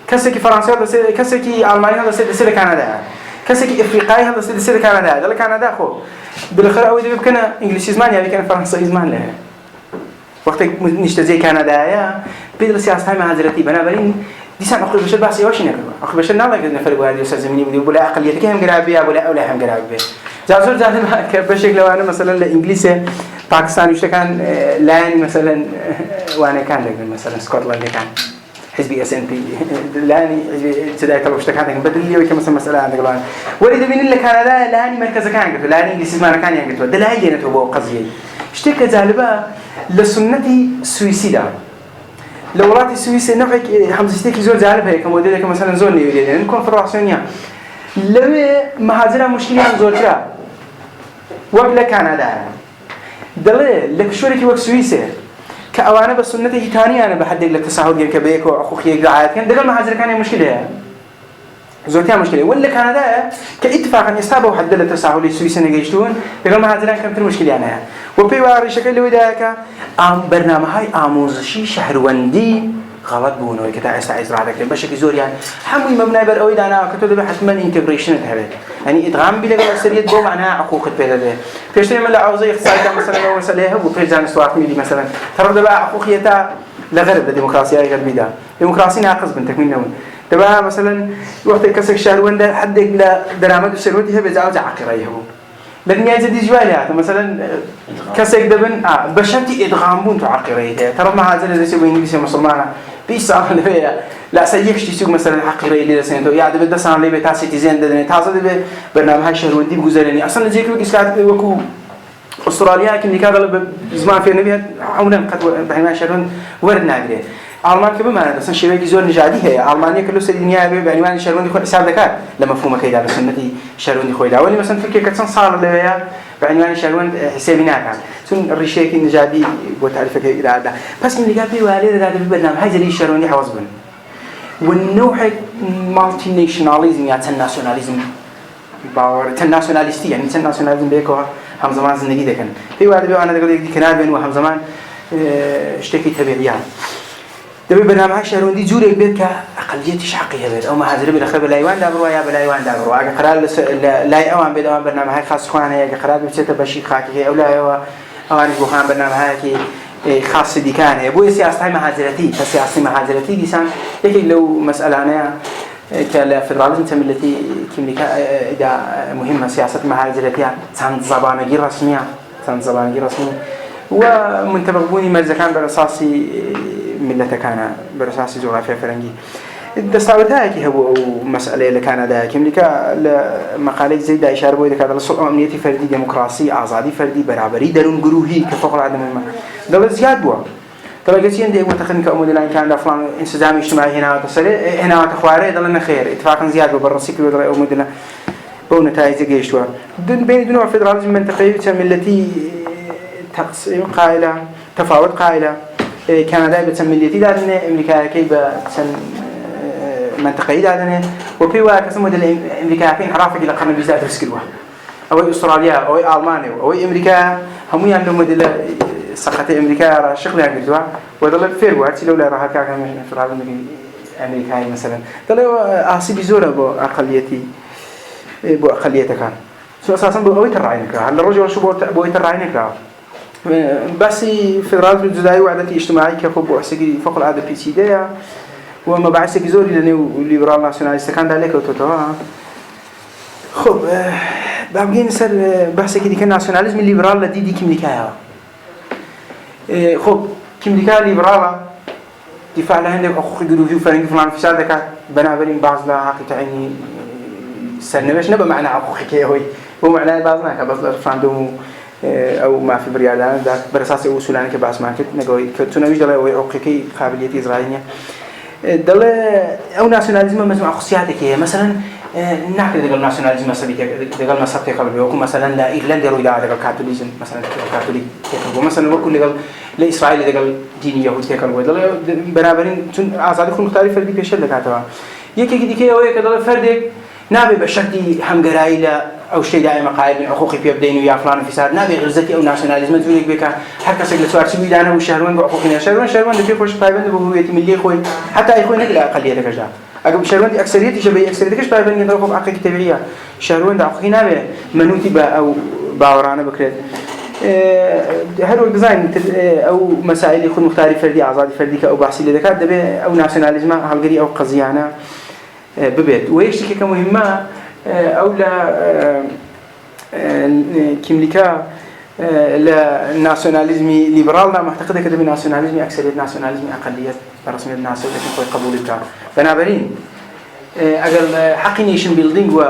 كسرك فرنسا هذا كسرك ألمانيا هذا سيد كندا كسرك إفريقيا هذا سيد كندا ده كندا خو بالآخر أودي بكنا إنجليزي زمان يعني كان فرنسا زمان له وقت نشتزي كندا يا بدل سياسة مع هزرتي بنا برين دي سنة أخذ بشر بحثي واش نكرر أخذ بشر نعرف إذا نفرق وادي وصل زميني بدي ولا أقليتك هم قرابية ولا أولى هم قرابية جالسون جالهم كبشر لو أنا مثلا لإنجليزي باكستان وش كان لان مثلا وانا كان مثلا سكوتلندا كان حزبي SNP لاني تدعي كلو وش كان بدل لي وكم مسألة عندك الآن وليد بين اللي كان لاني مركز كان قلت لاني إنجليزي ما كان يعني قلت ده لا هي نتوبة قضية اشتكى زالبا لسنتي سويسيدا لولاتي سويسي نوعك حمزتك زول زالبا هيك موديلك مثلا زول نيويدين كونفدراسيونيا لو ما هذا مشكلة زولتها وقبل كندا دليل لك شركة وك سويسة كأوانا بالسنة ثانية أنا بحدد لك تساهل جل كبيك وأخوخي قاعد كان دليل ما هذا كان مشكلة زوجتها مشكلة ولا كندا كاتفاق يستابوا حد لك تساهل السويسة نجيشتون دليل ما هذا كانت المشكلة أنا وبيواري شكل وداك برنامج هاي آموزشي شهروندي غلط بونه وكذا استعيز راحتك بشكل زور يعني حموي مبنى بالأويد أنا كتبت بحتما إنتجريشن تهبط يعني إدغام بلا أكثرية بو معناها حقوق البلد فيش تيجي من العوزة اختصاصية مثلا أو مسألة هو بريزان سوات ميلي مثلا ترى ده بقى حقوقيتها لغرب الديمقراطية غربية ده ديمقراطية ناقص بنتك نون ده بقى مثلا وقت كسر شهر وند حد لا درامات الشروطي هي بزاوج عقريه هو لكن يا زدي جوالها مثلا كسر دبن بشنتي إدغام بون تعقريه ترى ما هذا اللي يسوي إنجليزي مسلمانا بيسا اللي فيها لا سيكش تسوق مثلا حقيقي اللي لسنتو يعني بدنا سان اللي بتاسي تزين ده تاسو ده برنامج هاي شهروندي بجزرني اصلا زي كل اسكات وكو استراليا كم نكاد زمان في النبي عمرنا قد بحنا شهرون ورد ناقري ألمان كبما مثلا شباب زور نجادي هي ألمانيا كله سدنيا بعنوان شهروندي خوي حساب ذكر لما مفهوم كيدا بسنتي شهروندي خوي دا ولي مثلا تركيا كتسن صار اللي بعنوان شهروند حسابنا كان سن الرشيك النجادي بتعرف كي إذا هذا بس من اللي قال بيوالي هذا بالبرنامج هاي زي شهروندي حواس بن والنوع مالتي ناشوناليزم يعني تناشوناليزم باور تناشوناليستي يعني تناشوناليزم بيكو هم زمان زندگی دکن بيوالي بيو أنا دقول يدي كنار بين وهم زمان اشتكي تبعيان دبي برنامج شهروندي جوري بيت كأقليتش حقيقة بيت أو ما هذا ربي الأخير بلايوان دابروا يا بلايوان دابروا أجا قرار لا يوان بيت أوان برنامج هاي خاص خوانه أجا قرار بيصير بشيء خاكي أو لا يوا أوان بوخان برنامج هاي خاص دي كان يبوي سياسة مهاجرتي فسياسة مهاجرتي دي سان يكي لو مسألة أنا كالفدراليزم تملتي كملك إذا مهمة سياسة مهاجرتي سان زبانة رسمية سان زبانة رسمية ومنتبقوني مرزكان برصاصي ملة كان برصاصي جغرافيا فرنجي الدستاورتها كي هو مسألة اللي كان ده كملك مقالة زي ده إشارة بوي ده كذا السلطة أمنيتي فردي ديمقراطي آزادي فردي برابري درون جروهي كفوق العدم المهم ده زياد بوا طبعا قلت يندي متخن كأمود الآن كان دفلان انسجام اجتماعي هنا تصل هنا تخواره دلنا خير اتفاقا زياد وبالرصيك ويدري أمود الآن بون نتائج جيشوا بين دون فدراليزم منطقي ملتي تقسيم قائلة تفاوت قائلة كندا بتسميلتي دارنا أمريكا كيف بتسم منطقي دارنا وبيوا كسمود الأمريكا كين حرافة إلى قرن بيزاد رسكلوا أو أستراليا أو ألمانيا أو أمريكا هم يعملوا موديل سقط أمريكا شغل يعملوا وده فير وقت لولا راح كأنه من فدراليزم أمريكا مثلا ده أحسب زورة بو أقليتك كان شو أساسا بو أوي ترعينك هلا الرجل شو بو ترعينك بس فدراليزم الجزائري وعدتي اجتماعي كخب وحسقي فوق العادة بي سي دي وما بعسك زوري لأنه ليبرال ناسيوناليست كان ذلك وتوتوا خب بعدين نسر بحسك دي كان ناسيوناليزم الليبرال الذي دي كملكها خب كملكها ليبرال دفاع له عندك أخوك جروفي وفرنجي فلان في سادك بنابرين بعض لا حقيقة يعني سنبش نبى معنى أخوك كيهوي هو معناه بعضنا كبعض الفراندوم أو ما في بريالان ده برأساس أصولنا كباس ماركت نقول كتناويج دلائل وعقيقي قابلية إسرائيلية دلائل أو ناسيوناليزم مثل خصياتك هي مثلا نحكي دقل ناسيوناليزم مثلا دقل مسابقة قلبي وكم مثلا لا إيرلندا رويدا دقل كاثوليزم مثلا كاثوليك تكلم مثلا وكل دقل لإسرائيل دقل دين يهود تكلم دلائل برابرين تون أعزاد خل مختلف فردي بيشل دكاتوا يكي كدي كي هو يكدل فردك نابي بشكل همجرائيل أو شيء دائما قائل من حقوقي في بدين ويا فلان في سار نابي غرزتي أو ناسيوناليزم تقولك بك حتى سجل سوار سوي دانا وشهرون وحقوقنا شهرون ده في خوش بايبند بهوية ملي خوي حتى يخوي نقل أقلية كجدا أقول شهرون دي أكثرية شبيه أكثرية كش بايبند يدرك حقوق تبعية شهرون ده حقوقنا به منوتي أو باورانا بكرة هذا الديزاين أو مسائل يكون مختلف فردي أعضاء فردي كأو بحثي لذكاء ده أو ناسيوناليزم هالجري أو قضيانا ببيت ويشتكي كمهمة أو لا كملكا لا ناسيوناليزم ليبرالنا معتقدة كده بناسيوناليزم أكثرية ناسيوناليزم أقلية رسمية الناس لكن خوي قبول بتاع بنابرين أجل حق نيشن بيلدينج و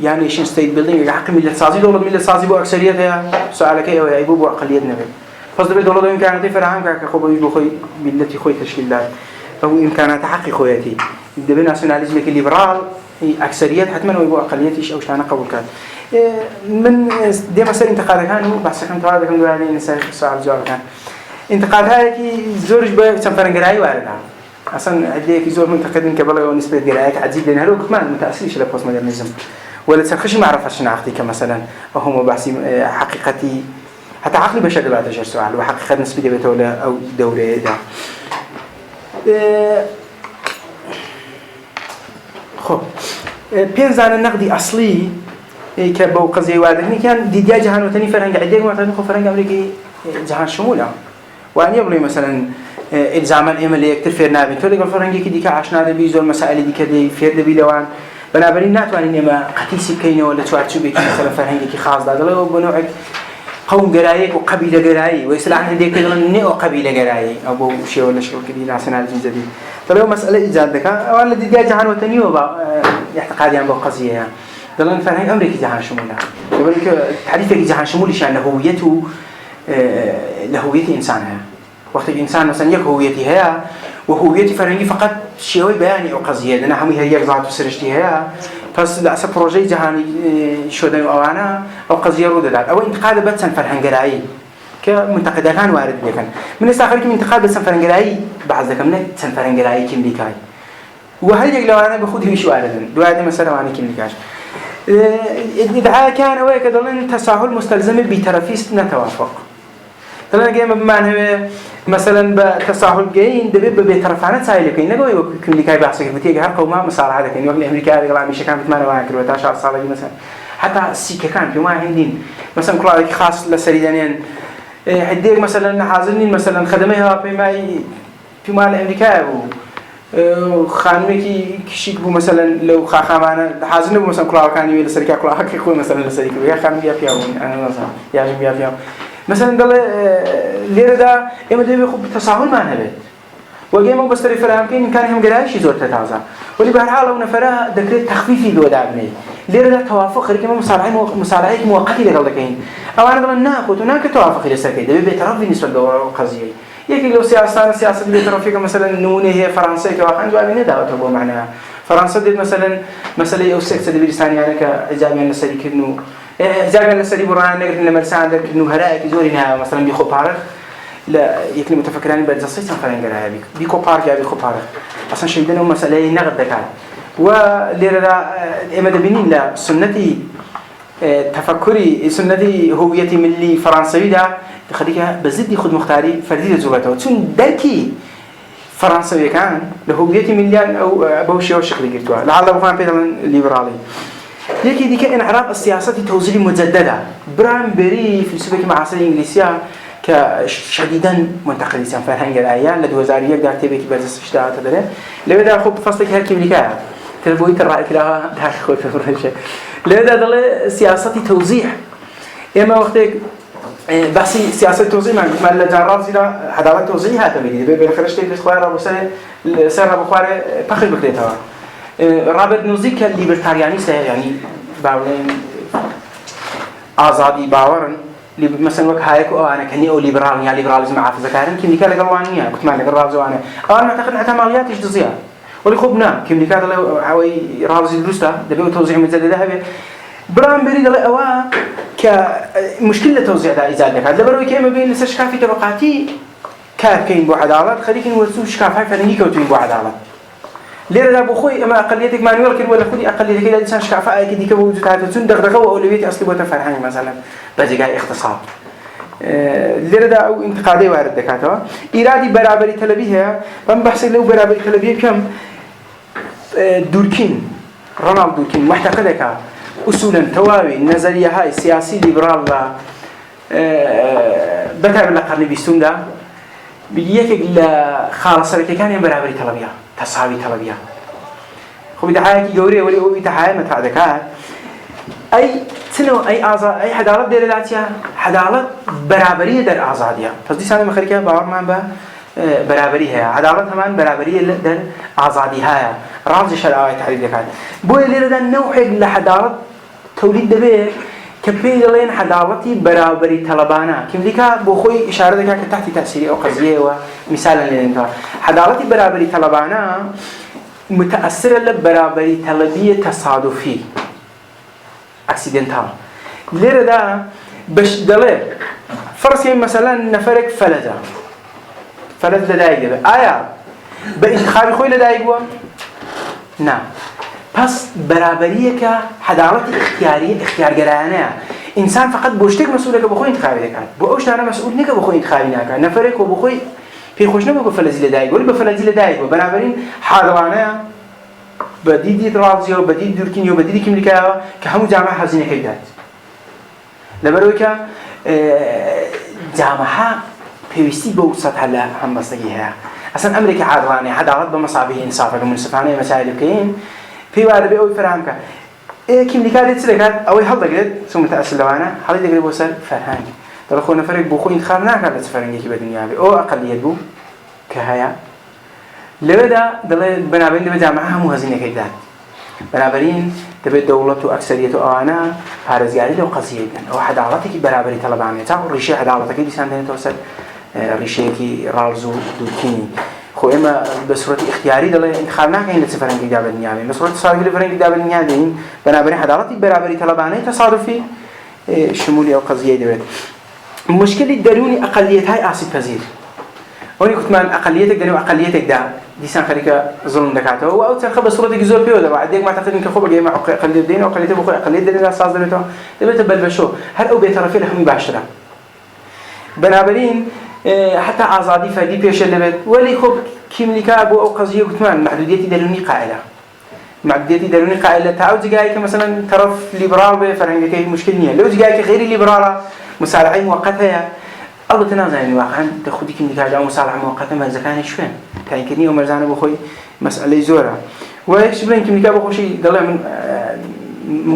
يعني نيشن ستيت بيلدينج حق ملة سازي دولة ملة سازي بو أكثريتها سؤالك إيه ويعيبوا بو أقلية نبي فصل بدولة ده إمكانات فرعان كخبر يجوا خوي ملتي خوي تشكيلات أو إمكانات حق خوياتي ده بناسيوناليزم الليبرال أكثريات حتما ويبقى أقلياتيش أو شأن قبول كان من دي مسألة انتقاد كانوا بحث كان توابع كانوا يعني نسأل السؤال جواب كان انتقاد هاي كي زورج بسنفرن جراي واردها أصلا عديك زور منتقدين قبل ونسبة جرايك عديد لأن هلو كمان متأثرش لبوست مودرنيزم ولا تسرخش معرفة شناختي كمثلا وهم بحثي حقيقتي حتى عقل بشر بعد جر سؤال وحقيقة نسبة بتولى أو دولة ده خب بينزان النقدي أصلي كبو قضية واردني كان ديديا جهان وتاني فرنج عديك معتقد خو فرنج أمريكي جهان شمولة وأن يبلي مثلا الزمان إيمالي يكتر فيرنا بتولي قال فرنجي كدي كعشنا بيزول مسائل دي كدي فير دبي لوان بنابرين ناتواني نما قتيسي بكينه ولا توارتشو بكي مثلا فرنجي كي خاص ده قالوا بنوعك قوم جرايك وقبيلة جراي ويسلعنا ديك تقولن نيو قبيلة جراي أو شيء ولا شيء كذي ناسنا الجديد طلعوا مسألة إيجاد ذكاء أو الذي جاء جهان وتنيو يعتقد يعني بقضية يعني طلعنا فرنجي أمريكي جهان شمولها يقولك تعريفك جهان شمولي شان لهويته لهوية إنسانها وقت الإنسان مثلا يك هويتي هي وهويتي فرنجي فقط شيء بياني أو قضية أنا هم هي يرزعت وسرشتي هي بس لا أسف بروجي جهاني شو ده أو أنا أو قضية رودة دار أو انتقاد بس فرنجراي كمنتقد كان وارد لكن من استخرج من انتقاد بس فرنجراي بعض ذاك من فرنجراي كم بيكاي وهل يقول أنا بخوده مش وارد دوادي مثلا وأنا كم بيكاش الإدعاء كان وياك دلنا تساهل مستلزم بطرفيس نتوافق دلنا جيم بمعنى مثلا بتساهل جاين دبيب بطرفانات سائل كين نقول يمكن لكاي بحث بتيجي هرقة وما مسار هذا كين يقول أمريكا يقول مش كان بتمنى واحد كروتا شهر صار مثلا حتى السيكا كان في ما عندين مثلا كل هذا خاص للسريدانين حديك مثلا حاضرين مثلا خدمها في مال أمريكا خانمي كشيك بو مثلا لو خامانه حاضرين بو مثلا كل كان يويل السريكا كل هاك يكون مثلا السريكا يا خانمي يا فيهم أنا مثلا يا جماعة يا فيهم مثلا دل ليردا إما ده بيخو بتساهل ما نبت وجيمو بس تري فرام كين كان هم قرايش يزور تتعزى واللي بهالحال لو نفرها دكتور تخفيفي لو دابني ليردا توافق خير كمان مسارعين مؤقتة لقلنا كين أو أنا قلنا ناخد وناك توافق إلى سكيد ده بيترفي بالنسبة للقضية يمكن لو سياسة اللي ترفيق مثلا نوني هي فرنسا كواحد وأبي نداء تبغى معنا فرنسا دي مثلا أو سكسة دي بريطانيا أنا كإجابة النسري كنو إجابة النسري برهان نقدر نمارس عندك إنه هراء كزورينها مثلا بيخو بارك لا يمكن متفكرين بعد زصيت مثلا قالها بيكو بارك يا بيخو بارك أصلا شيء بدنا مثلا نقد ذكاء وليردا إما دبنين لا سنتي تفكري سنتي هويتي ملي فرنساوي ده خليك بزيد ياخذ مختاري فردي زوجته تون دركي فرنساوي كان لهويتي مليان او ابوشي او شكل قلتوها لعل بفهم بيتر ليبرالي يكي ديك انحراف السياسات توزيع مجدده برامبري في السبك مع عصر الانجليزيه كشديدا منتقد سان فرهنج الايام لدو وزاريه دار تبي كبرز اشتاء تدري لو دا خب فصلك هكي ملكا تربوي ترى كلها داخل في فرنسا لو دا ضل سياسه توزيع اما وقتك بحث سياسة توزيع مع الجارات زينا عدالة توزيع هذا بدي بخرجت الإخوان أبو سر أبو خواري بخش بكريتها رابط نوزيك الليبرتارياني يعني باورين آزادي باورن اللي مثلا وك هايك أو أنا كني أو ليبرال يعني ليبراليزم عارف ذكرين كم نكال قلوانية كنت معنا قراب زوانة أنا معتقد أنها ماليات إيش تزيع واللي خبنا كم نكال لو عوي رابط الدروسة دبي توزيع متزدد هذا برام بريد الله أوا كمشكلة توزيع ده إزادة كذا لبرو كيما بين السشكافي طبقاتي كاب كين بو عدالة خليك نورسو شكافي فنيجي كوتين بو عدالة ليرة لا بخوي أما أقليتك ما نقول كده ولا خدي أقليتك كده إنسان شكافي أي كدي كبو جتها تون دغدغة وأولوية أصلي بوتفرحان مثلا بزجاج اختصار ليرة ده أو انتقادي وارد دكاتره إرادي برابري تلبيها بم بحث لو برابري تلبيه كم دوركين رونالد دوركين معتقدك أصولاً تواوي النظرية هاي سياسي ليبرال بتعب القرن بيستون ده بيجيك خالص رك كان يبرابري طلبية تساوي طلبية خو بدحاجة جوري ولي هو بتحاجة متعدكات أي سنو أي أعضاء أي حدالة ديرلاتيا حدالة برابرية در أعضادية فصدي سنة مخرجة باور ما با برابري هي عدالة كمان برابرية در أعضادي هاي رمز شرعي تحديد كان بوي اللي ده نوع لحدالة توليد دبي كبير لين حدالتي برابري طلبانا كم ذيك بخوي إشارة ذيك تحت تأثير أو قضية ومثالا للإنكار حدالتي برابري طلبانا متأثرة لبرابري طلبية تصادفي أكسيدنتال ليرة ده بش دليل فرسي مثلا نفرق فلذ لدايق ده آية بانتخابي خوي لدايق هو نعم بس برابرية كحدالة اختيار جرانة إنسان فقط بوشتك مسؤولك بخوي انتخابي ذكر بوش أنا مسؤول نك بخوي انتخابي ناك نفرق وبخوي في خوشنا بفلزي لدايق ولا بفلزي لدايق وبرابرين حاضرانة بديدي رازية وبديدي دوركينيو وبديدي كملكها كهم جامعة حزينة كيدات لبروك جامعة بيوستي بوصات هلا هم بصيها أصلا أمريكا حاضرانة حدالة بمصابيه إنصافك ومنصفانة مسائل كين في وارد أو فرانكا كم لكاد تسلكات أو يحضر قد ثم تأصل لوانا حلي تقرب وصل فرهان ترى خونا فرق بخو انتخابنا كانت فرنجي كي بدنيا أو أقلية بو كهيا لبدا دل بنابين دب جامعة هم هزينة كيدات بنابرين تبي دولة أكثرية أنا هارزجاري لو قصيدة أو حدالتك برابري طلبانية تعال ريشة حدالتك دي سنتين توصل ريشيكي رالزو دوكيني خو إما بصورة اختياري دل انتخابنا كاين لسفرنج دابل نيابي بصورة تصادفي لفرنج دابل نيابي بنابري حضارتي برابري طلباني تصادفي شمولي أو قضية دبل مشكلة دروني أقلية هاي آسف كثير هوني كنت من أقليتك دروني أقليتك دا ديسان خليك ظلم دكاته هو أو ترخب بصورة جزور بيو بعد ديك ما تعتقد إنك خوب جاي مع أقلية دين أو أقلية بخو أقلية دين لا صاز درته دبل بلبشو هل أو بيترفي لهم مباشرة بنابرين حتى أعزادي فدي بيش اللبت ولي خوب كيملكا أبو أو قضية كتمان محدوديتي دروني قائلة محدوديتي دروني قائلة تعود جايك مثلا طرف ليبرال بفرنجك مشكلة لو جايك غير ليبرالة مسارعين مؤقتة الله تنازعني واقعا تاخذي كيملكا جاء مسارعة مؤقتة ما إذا كان شوين كان كني ومرزانة بخوي مسألة زورة وإيش بين كيملكا بخو شيء ضلع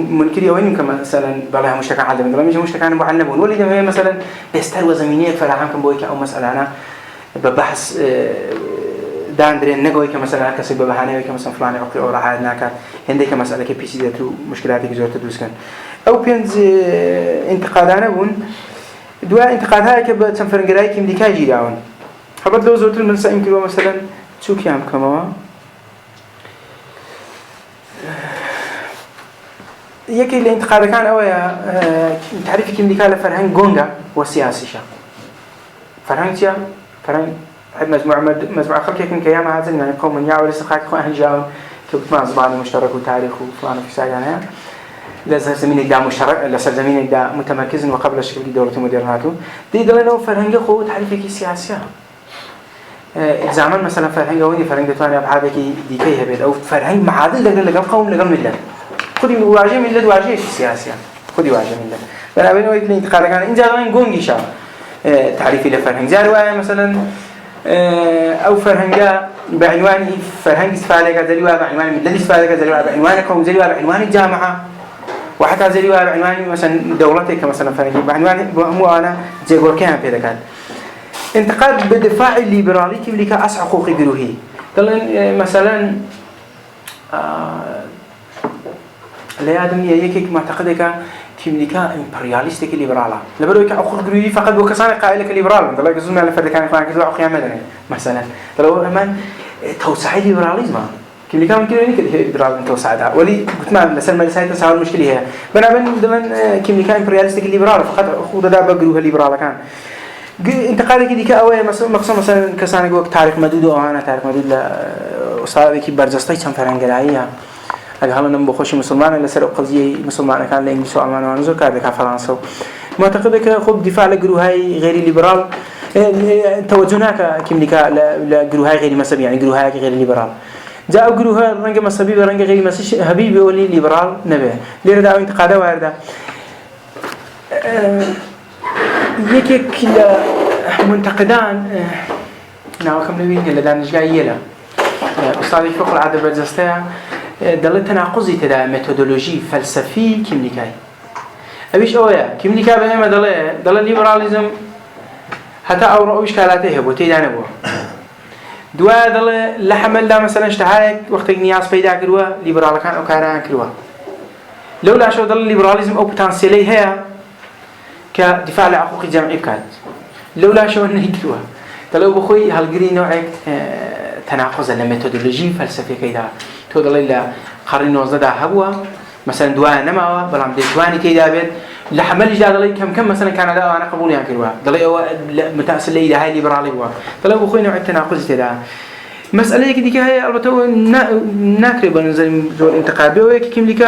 من كذي وين كم مثلا بلاها مشتكى عدم ضلع مش مشتكى عن معلمون ولي ده مثلا بيستروى زمينية فراهم كم بويك أو مسألة أنا ببحث داندرين نقوي كمثلا كسب بهانة كمثلا فلان عقل أو راح هناك عندك مسألة كبيسي دتو مشكلاتك زورت تدرسكن أو بينز انتقادنا بون دواء انتقادها كب تنفرنجراي كم ديكاجي داون حبت لو زورت من سائم كلوا مثلا شو كيام كمان يكي الانتقاد كان أويا تعرف كم ديكاله فرهن جونجا وسياسي شا فرهن تيا فرهن هاد مجموعة خلق يكون كيام هذا يعني قوم من يعول سقاك خو أهل جاون كبت مع زبان مشترك وتاريخ وفلان في ساجانا لازم زمين دا مشترك لازم زمين دا متمركز وقبل شكل دولة مديرناتو دي دلنا فرهنجة خو تعرف كي سياسية الزمان مثلا فرهنجة وين فرهنجة تانية بحاجة كي ديكي هبيد أو فرهنج معادل لقى قوم لقى ملة خدي واجه ملة واجه في السياسة خدي واجه ملة أنا بين وقت الانتقال كان إن جالين جونجي شا تعريفي لفرهنج زاروا مثلا أو فرهنجا بعنوان فرهنج استفادة كذلوا بعنوان ملة استفادة كذلوا بعنوان قوم زلوا بعنوان الجامعة وحتى زلوا بعنوان مثلا دولتك مثلا فرهنج بعنوان مو أنا زي قولكان في ذكر انتقاد بدفاع الليبرالي كيف لك أسع حقوقي جروهي طلعن مثلا لا آدم يكيك معتقدك كيملكا إمبرياليستيك ليبرالا لبروك أخذ جروي فقط وكسان قائلك ليبرال طلع جزء من الفرد كان يقول كذا أخيا مدني مثلا طلعوا أمان توسع ليبراليزم كيملكا ممكن ينك ليبرال توسع ده ولي قلت ما لسنا لسه تساوي المشكلة هي بنابن دمن كيملكا إمبرياليستيك ليبرال فقط أخذ ده بجروه ليبرالا كان انتقادك ديك أول مثلا كسان يقول تاريخ مدود وأنا تاريخ مدود لأستاذ كي برجستي كم فرنجرايا هلا نبغوش مسلمان اللي سرق قضية مسلمان كان لإنجليز وألمان ونزول كذا كفرنسا معتقدك خب دفاع لجروهاي غير ليبرال توجهناك كملكا لجروهاي غير مذهبي يعني جروهاي غير ليبرال جاء جروهاي رنج مذهبي ورنج غير مذهبي حبيبي ولي ليبرال نبه ليرد أو انتقاده وارده يكيك منتقدان ناو كم نبين اللي دانش جاي يلا أستاذي فوق العادة برجستها دل تناقضي تدا ميثودولوجي فلسفي كيمليكاي أبيش أويا كيمليكا بهم دل الليبراليزم حتى أو رأوش كالاته بوتي دانه بو دوا دل لحمل دا مثلا اشتهاك وقت نياس بيدا كروا ليبرال كان أو كاران كروا لولا شو دل الليبراليزم أو بوتنسيلي هي كدفاع لحقوق الجمعي بكات لولا شو إنه كروا دلو بخوي هالجري نوعك تناقض الميثودولوجي فلسفي كيدا تودل إلى قرن وزدا هوا مثلا دوان نماوا بلام دواني كيدا بيت لحمل جدالي كم مثلا كان دا أنا قبول يعني كروا دلي هو متأصل لي هاي ليبرالي هو دلو بخوي نوع التناقض تدا مسألة كديك هاي البته ناكرب نزل زور انتقابي ويكيم لك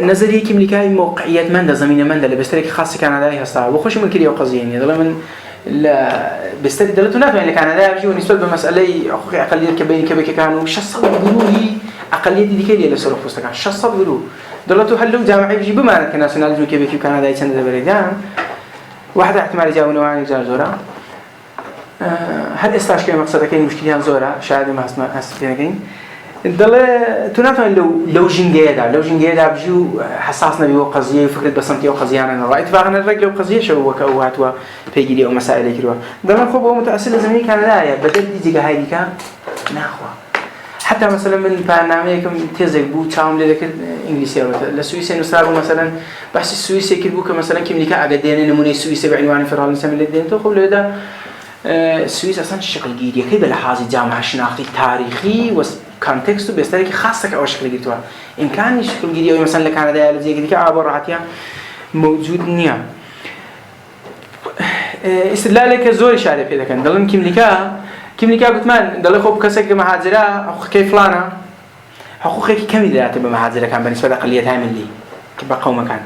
نظرية كيملكاي موقعية من ده زمين من ده اللي بيسترك خاص كندا هسا وخش من كل يوقظين يعني من لا بيسترك دلتو نافع يعني كندا بيجوا نسبة بمسألة أخوك أقلية كبين كبك كانوا شصل بيقولوا أقلية دي كذي اللي صرف فستك شصل بيقولوا دلتو هلو جامعي بيجي بمعنى كناسيونال جو كبك كندا يتسند بريدان واحدة احتمال يجاوا نوعان يجار زورا هل استاش كي مقصدك كاين مشكلة زورا شاهد ما هستفينا كاين دل تنافع لو جنجيدا بجو حساسنا بيو قضية فكرة بسنتي أو قضية أنا رأيت فاغنا الرجل أو قضية شو وكأوهات وبيجي أو مسائل كده دل خب هو متأصل زمني كان لا بدل دي جهة هاي كان ناخوا حتى مثلا من برنامجكم تيزك بو تاوم لذكر إنجليزي أو للسويسي نصرابو مثلا بحث السويسي كتبو كمثلا كملكا أقدين نموني السويسي بعنوان فرال نسمي للدين تقول لهذا السويس أصلا شكل جديد كيف بالحاز الجامعة الشناختی تاريخي وكونتكست بيستهلك خاصة أو شكل جديد إن كان شكل جديد أو مثلا لكندا زي كذا عبارة راحتيا موجود نيا استدلالك زوري شارع في ذا كان دلهم كملكا قلت من دل خوب كسك مهاجرة أخو كيف فلانة حقوقي كم إذا تبى مهاجرة كان بالنسبة لأقلية هاي اللي كبر قوم كان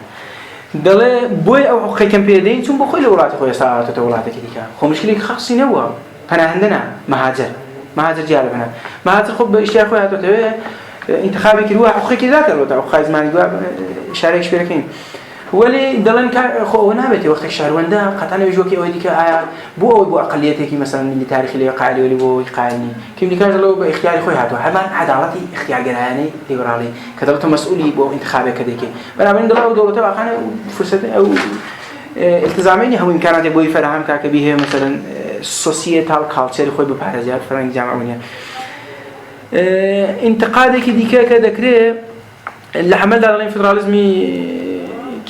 دل بوي أو حقوقي كم بيدين ثم بخيل ولات خويا صارت تولات كذا خو مشكلة خاصة نوا فأنا عندنا مهاجر جال بنا مهاجر خوب اشتياق خويا تقول انتخابي كده حقوقي كذا تلو تأو خايز ماني جوا شارع شبيركين ولي دلنا كخو نابتي وقت الشهر وندا قطعنا بيجوكي أوديك بو أقليتك مثلا اللي تاريخ اللي يقعد ولا بو يقعدني كم اللي كان لو باختياري خوي هاتو همان عدالتي اختيار جراني ليبرالي كذلك مسؤولي بو انتخابه كذيك بنا من دلنا ودولته وقعنا فرصة أو التزاميني هم إمكانات بو يفرهم كبيه مثلا societal culture خوي ببارزيات فرنج جامعة ونيا انتقادك ديكا كذكره اللي حمل دار الانفدراليزمي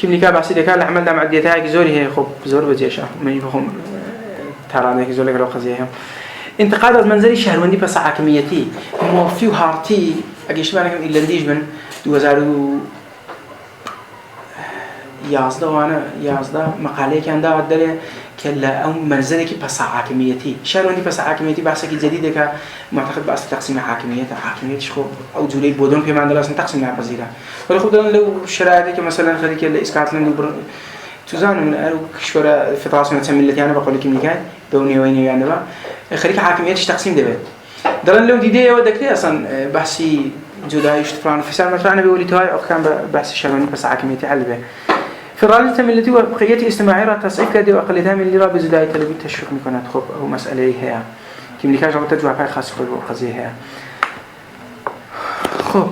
كم لك بعسير كان العمل ده معديتها كزوري هي خب زور بجيشة ما يفهم ترى كزور لك لو خزيهم انتقاد المنزلي الشهر وندي بس حاكميتي مو فيه هارتي أجيش معنا كم إلا نديج من 2011 وانا يازده مقالة كان ده عدله كلا أو منزلك بس حاكميتي شهر وندي بس حاكميتي بحثك جديدة كمعتقد بس تقسيم حاكمية شخو أو جولي بودون في معنى دراسة تقسيم بزيرة ولا خدنا لو شرائطك مثلا خليك الإسكاتلند تزانوا من أرو كشورة في تواصل نسمي التي أنا بقول لك مكان دوني ويني يعني بقى خليك حاكمية تقسيم دبل دلنا لو دي ودك أصلا بحثي جودة يشتفران في سنة مثلا بيقولي تواي أو كان بحث شهروني بس حاكميتي علبة في الرالي تملتي وبقيتي استماعية تصعيب كده وأقلتها من اللي رابط زداية تلبي تشوف مكانات خب أو مسألة هي كم اللي كاش ربطت جواب خاص خب وقضية هي خب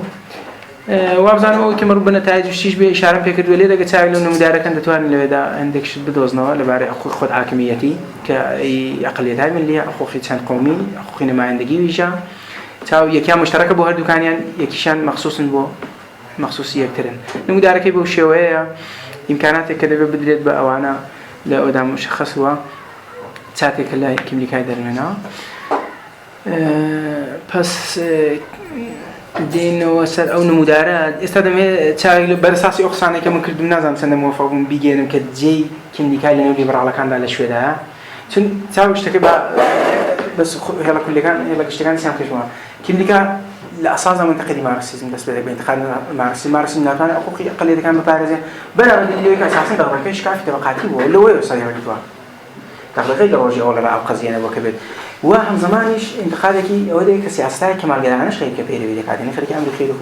وابزان أو كم ربنا تعيد وشيش بإشارة في كده وليدا قد ساعد لأنه مدارك أنت توان اللي بدا عندك شد بدوزنا لباري أخو خد حاكميتي كأي أقليتها من اللي أخو خيتشان قومي أخو خينا ما عندك ويجا تاو يكيا مشتركة بو هردو كان يكيشان مخصوص بو مخصوصية كترن المدارك بو شوية إمكاناتك كده بدريت بقى وأنا لا أدام مشخص هو ساعتك الله كم لي كايدر منها بس دين وسر أو نمودارات استخدم تشاغل برساسي أقصاني كم كردم نازم سنة موافقون بيجينم كدجي كم لي كايدر نولي برا على كان على شوي ده شن تاو اشتكي بقى بس هلا كل كان هلا اشتكي سام كشوا كم لي كا الأساس منتقدي ماركسيزم بس بدك بينتقد ماركسيزم ناتان أخوي أقلية كان متعرضة بنا بدي اللي أساسا دغري كيش كافي تبقاتي ولا وين صار يعمل دوا دغري دروجي ولا بقى قضية أنا وكبد وهم زمانش انتقادك أودي كسياسة كمال جلانش خير كبير بيدك عادي خليك أمر خيره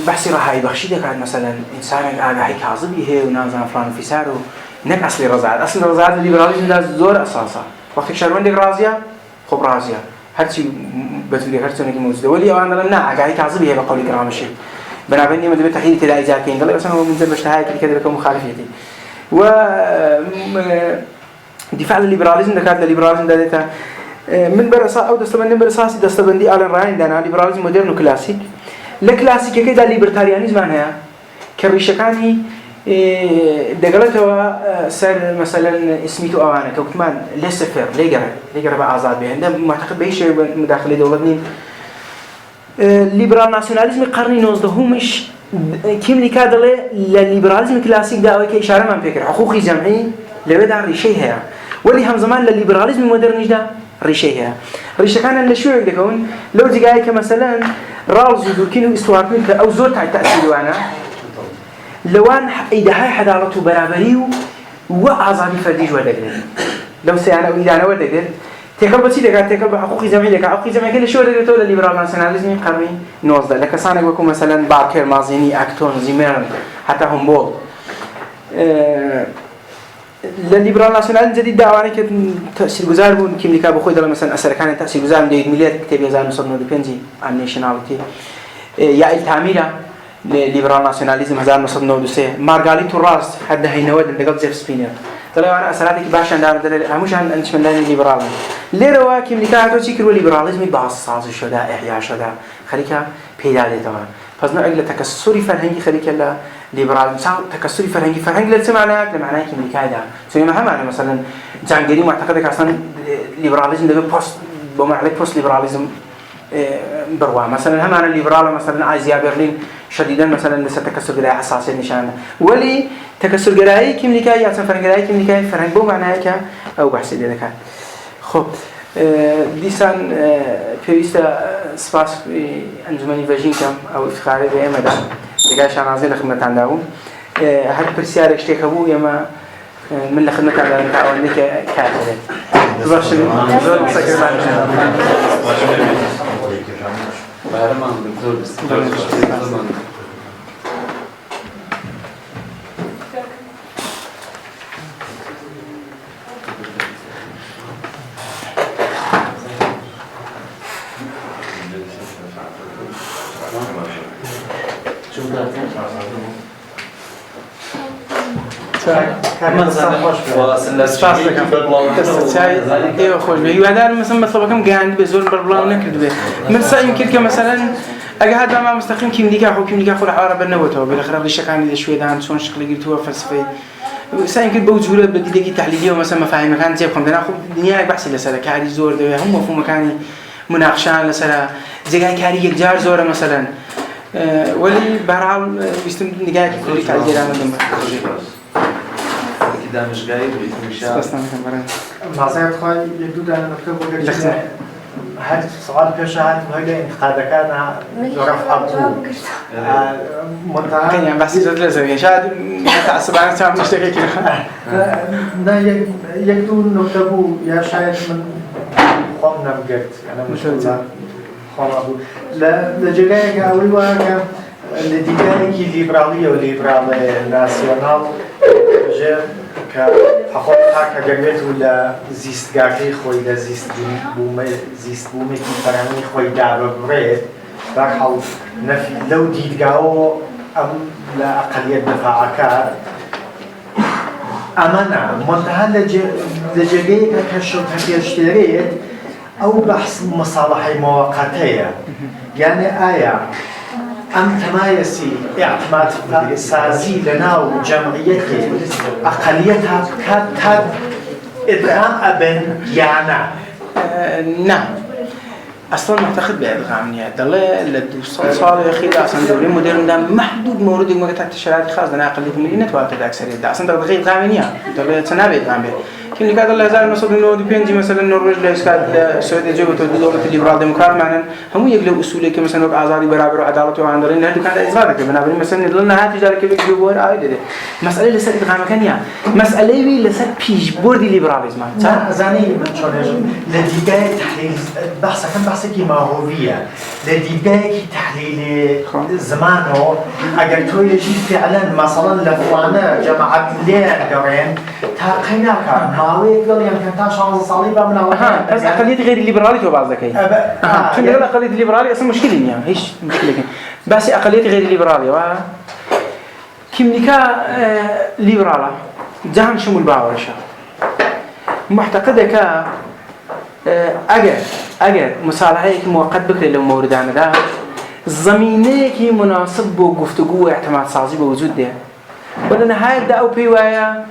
بحسي راح يبخشي لك عاد مثلا إنسان هيك عصبي هي ونازل فلان في ساره نك أصل رزعات الليبراليزم ده زور أساسا وقت شارون ديك رازية خب رازية هرشي بتقولي هرشي نجي موجود ولي أو أنا لنا عجاي كعصبي هي بقولي كلام الشيء بنابني ما دبي تحيل تلاقي جاكين قال بس أنا من زمان بشتهاي كده بكون مخالفتي و دفاع الليبراليزم ده كان الليبراليزم ده من برأس أو دستبندي برأساسي دستبندي على الرأي ده أنا الليبراليزم مودرن وكلاسيك لكلاسيك كده الليبرتاريانيزم معناها كريشكاني دقلته سر مثلا اسميته أوانا كوكمان لسفر ليجر بقى آزاد به عندما معتقد بيش مداخلة دولتني الليبرال ناسيوناليزم قرني نوزده هو مش كم اللي كادله للليبراليزم كلاسيك ده أو كإشارة من فكرة حقوقي جمعي لبدا ريشيها واللي هم زمان للليبراليزم المودرن ده ريشيها ريش كان اللي شو يقولون لو تجاي كمثلا رالز ودوركينو استواركين أو زورت على التأثير وانا لوان إذا هاي حضارته برابريو وأعظم فردي جوا دقيق لو سيانا وإذا أنا ودقيق تكل بسيطة كان تكل بحقوق جمعي لك حقوق جمعي كل شو دقيق تقول الليبرال ناسيوناليزم قرني نوزده لك صانع وكم مثلا باركر مازيني أكتون زيميرن حتى هم بول للليبرال ناسيونال جديد دعواني كتأثير جزار بون كم لك بخوي دل مثلا أثر كان تأثير جزار من ديد مليار كتاب يزال نصدنا دبنجي عن ناشوناليتي يا التعميرة للليبرال ناسيوناليزم هزار نصدنا ودوسه مارغاليتو راس حد هينود اللي قبل زيف سبينر طلع أنا أثراتي باشا دار دل هموش عن أنش من داني الليبرال لێرەوە کیملیکا هاتۆ چی کردووە لیبرالیزمی باسازی شەدا ئەحیا شەدا خەریکە پێدا دێتەوە پس نوعێک لە تەکەسوری فەرهەنگی خەریکە لە لیبرالیزم تەکەسوری فەرهەنگ لە چه معنایەک لە معنای کیملیکایدا چۆن هەمانە مثلا جانگەری معتەقەدێک ئەسڵەن لیبرالیزم دەبێت پۆست بۆ مرحلەی پۆست لیبرالیزم بڕوا مثلا هەمانە لیبرالە مثلا ئایزیا بەرلین شديدا مثلا لسه تكسرگرایی حساسیت نشانه ولی تكسرگرایی کیملیکایی یا فەرهەنگگرایی کیملیکایی فەرهەنگ بۆ معنایەکە ئەو بەحسی لێ دەکات. خب دیسان پێویستە سپاس ئەنجومەنی ڤەژینکەم ئەو ئیفتخاری بە ئێمەدا دەگای شانازی لە خزمەتاندا بووم هەر پرسیارێک شتێکە بوو ئێمە من لە خزمەتاندا ئەوەندەی کار دەبێت بەخشن زۆر قسەکردان بهرمان دکتور بسیار ايوه خوش بي وهذا مثلا مطلبكم قاعد بزور بربلان نكرد به مرسا يمكن كمثلا اقعد مع مستقيم كيمليكا خو كيمليكا خو الحوار بنوته بالاخر ريشه كان اذا شويه دان شلون شكل قلتوها فلسفي يمكن بوجوده بدي تحليليه ومثلا مفاهيم كان زي بخم ناخذ الدنيا بحث لسلا كاري زور ده هم في مكاني مناقشان لسلا زي كاري يجار زوره مثلا ولي بهرعال بيستم نقاك كل تعديل على دم كده مش جاي بيتمشى معصية خواهي يبدو أن نكتب وقت هل سؤال بيشاهد وهي انتقادكنا يرفع أبوه منتهى كان يعني بحث جد لازم شاهد متعصب عن سام مشتكي كده لا يبدو نكتبه يا شاهد من خمنا بجد أنا مش خم أبوه لجيك أول واقع لديك ليبرالية وليبرالية ناسيونال جه كحقوق كجمعية ولا زيست قاعدي خوي لا زيست بومي كفراني خوي دعوة بريد راح نفي لو ديدقاو أم لا أقلية دفاعك أمانة منتهى لجيك كشرط هكذا أو بحث مصالحة مؤقتة يعني آية أم تمايسي اعتماد سازي لنا وجمعيتي أقليتها كاد إدغام أبن يانا نعم أصلاً معتقد بإدغام نية دلله للدوسات صار أخي ده أصلاً دوري مدير ده محدود مورد مقطع الشرائط خاص ده أقلية مدينة وقت ده أكثر ده أصلاً ده غير إدغام نية دلله تنابع إدغام به كم اللي قال الله زال نصد إنه دبينجي مثلاً النرويج لا يسكت السعودية جوبت الدولة الليبرال ديمقراط معنا هم يقلوا أصولي كمثلاً وقع أعزاري برابر وعدالة وعندلين هذا كان إزغارك بنابري مثلاً لنا هات جارك بيجيبور عايدة ده مسألة لسه إدغام كنيا مسألة بي لسه بيج بوردي ليبراليزم زاني من شونج لديجاي تحليل بحث كم بحث كي ماهوية لديجاي تحليل زمانه أجر تو يجي فعلاً مثلاً لفلانة جماعة لين دورين تاقيناك ماوي قال يمكن تاشان صليبة من الله بس أقلية غير الليبرالية تو بعض ذكي شنو يقول أقلية الليبرالية أصلا مشكلة يعني هيش مشكلة بس أقلية غير الليبرالية كيمليكا ليبرالة جهان شمول باورشة معتقدك أجر مصالحيك مؤقت بكرة لو موردان ده زمينك مناسب وجفتجو اعتماد سازي بوجود ده ولا نهاية ده أو بيوايا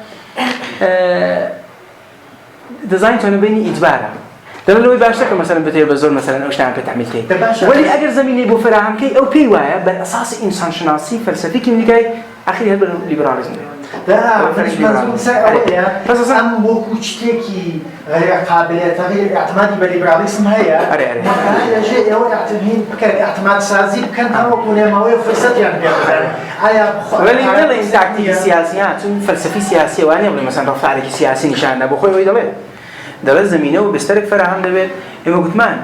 ديزاين تونو بيني إجبارا ده لو يباشرك مثلا بتيجي بزور مثلا أوش نعم بتعمل تي ولي أجر زميني بفراهم كي أو بيوايا بالأساس إنسان شناسي فلسفي كيميكاي أخير هذا الليبراليزم لا مش مزبوط سأوية بس أم بوكوشتكي غير قابلية غير اعتمادي بالليبراليزم هي هذا شيء هو اعتماد بكر اعتماد سازي بكن أو كونه ما هو فرصة يعني ولي ولا إنتاكتي سياسيات فلسفي سياسي وأنا قبل مثلا رفع عليك سياسي نشان أبو خوي ويدله ده زمينه وبيشترك فرعهم ده يوم قلت مان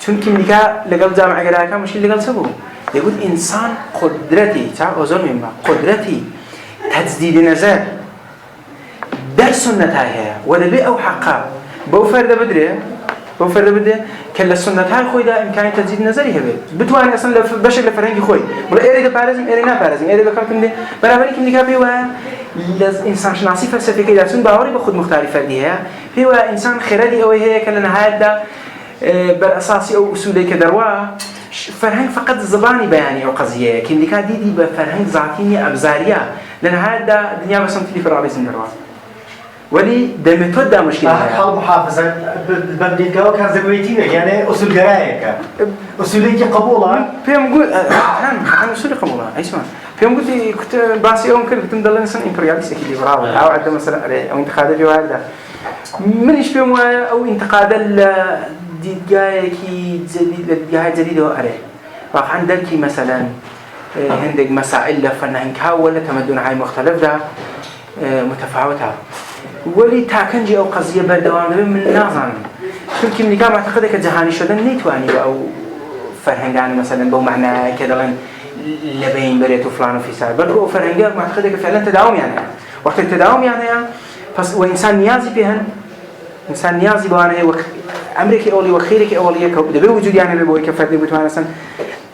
چون كيميكا لقل جامعة قراءة مش اللي قل سبوا يقول إنسان قدرتي تعال أزور منبع قدرتي تجديد نظر در سنتها هي ولا بي أو حقها بوفرد بدري كل السنتها خوي ده إمكانية تجديد نظري هي بتواني أصلا بشر لفرنجي خوي ولا إيري ده بارزم إيري نا بارزم إيري بكم كم ده برابري كم نكابي وها إنسان شناسی فلسفی که داشتن باوری به خود مختاری فردیه هو إنسان خردی أو هي كلنا هذا بالأساس أو أصوله كدروا فرهنگ فقط زبانی بیانی أو قضیه که دیگه دیدی به فرهنگ ذاتی أبزارية لأن هذا دنیا بس مثلی فرالیسم دروا ولی دمتود ده مشكلة حال محافظة بمدينة كان زميتين يعني أصول جرايك أصولي قبولها فيهم قول عن أصول قبولها اسمع فيهم قلت كنت باسي يوم كنت مدلل إنسان إمبرياليست أكيد ليبرال أو عندما مثلا أو انتقاد الجوال من إيش فيهم أو انتقاد الدجاج كي جديد الدجاج جديد هو أريه واقعا دركي مثلا هندق مسائل فنان كاول تمدن عاي مختلف ده متفاوتة ولي تاكنجي أو قضية بردوام من نظام يمكن نقام أعتقد كجهاني شدن نيتواني أو فرهنجان مثلا بو معنى كذا لن لبين بريت وفلان وفي سار بل هو فرهنجان معتقد فعلا تداوم يعني وقت التداوم يعني بس وإنسان نيازي بهن إنسان نيازي بوانا هي أمريكي أولي وخيرك أولي كوب ده بوجود يعني ببوي كفردي بتوانا سن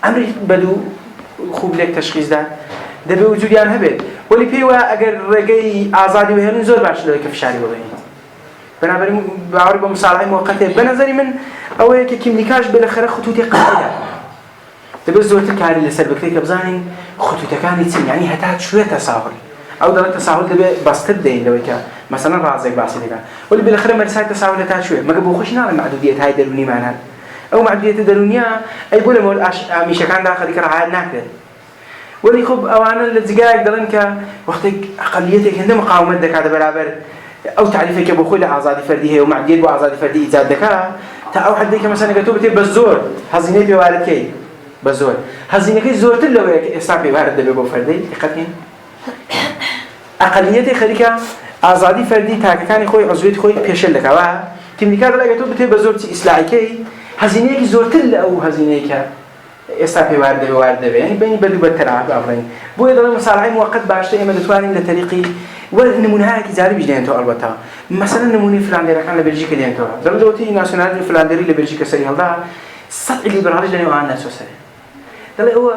أمريكي بدو خوب لك تشخيص ده بوجود يعني هبل ولي بيوا أجر رجعي آزادي وهن زور باش لو كفشاري وبين بنابراين بعرف بمصالحة مؤقتة بنظري من أول كيميكاش بالآخر خطوط قاعدة تبي زورت الكاري اللي سلبك ليك بزانين خطوط كانت تسمع يعني هتاعت شوية تساهل أو ده التساهل ده بستد دين لو كا مثلا رازق باسي لك واللي بالآخر مرسات تساهل هتاعت شوية ما قبوا خشنا على المعدودية هاي دروني معنا أو معدودية درونية أي بقول مول مش كان داخل كرعاد ناكل واللي خب أوانا الزجاج دلنا كوقتك أقليتك هنا مقاومة دك هذا برابر أو تعريفك بخول أعزادي فردي هي ومعديل وأعزادي فردي إيجاد دكا تا أو حد ديك مثلا كتب بتي بزور هزينة بيوارد كي بزور هزينة كي زور تلو إسلام بيوارد ده بيبو فردي دقتين أقليتي خليك أعزادي فردي تاككاني خوي عزويت خوي بيشل لك واه تملكات لا كتب بتي بزور تي إسلامي كي هزينة كي زور تلو أو هزينة كي إسلام بيوارد يعني بيني بدو بترعب أفرين بو إذا المصالحة مؤقت باشتى إما دتواني لطريقي والنمونة كي زاري بيجي أنتوا أربعة مثلا نمونة فنلندا كان لبلجيكا اللي أنتوا دلوقتي ناسيونال الفنلندي لبلجيكا سري هذا سطع الليبرالي لأنه عنا سوسري دلوقتي هو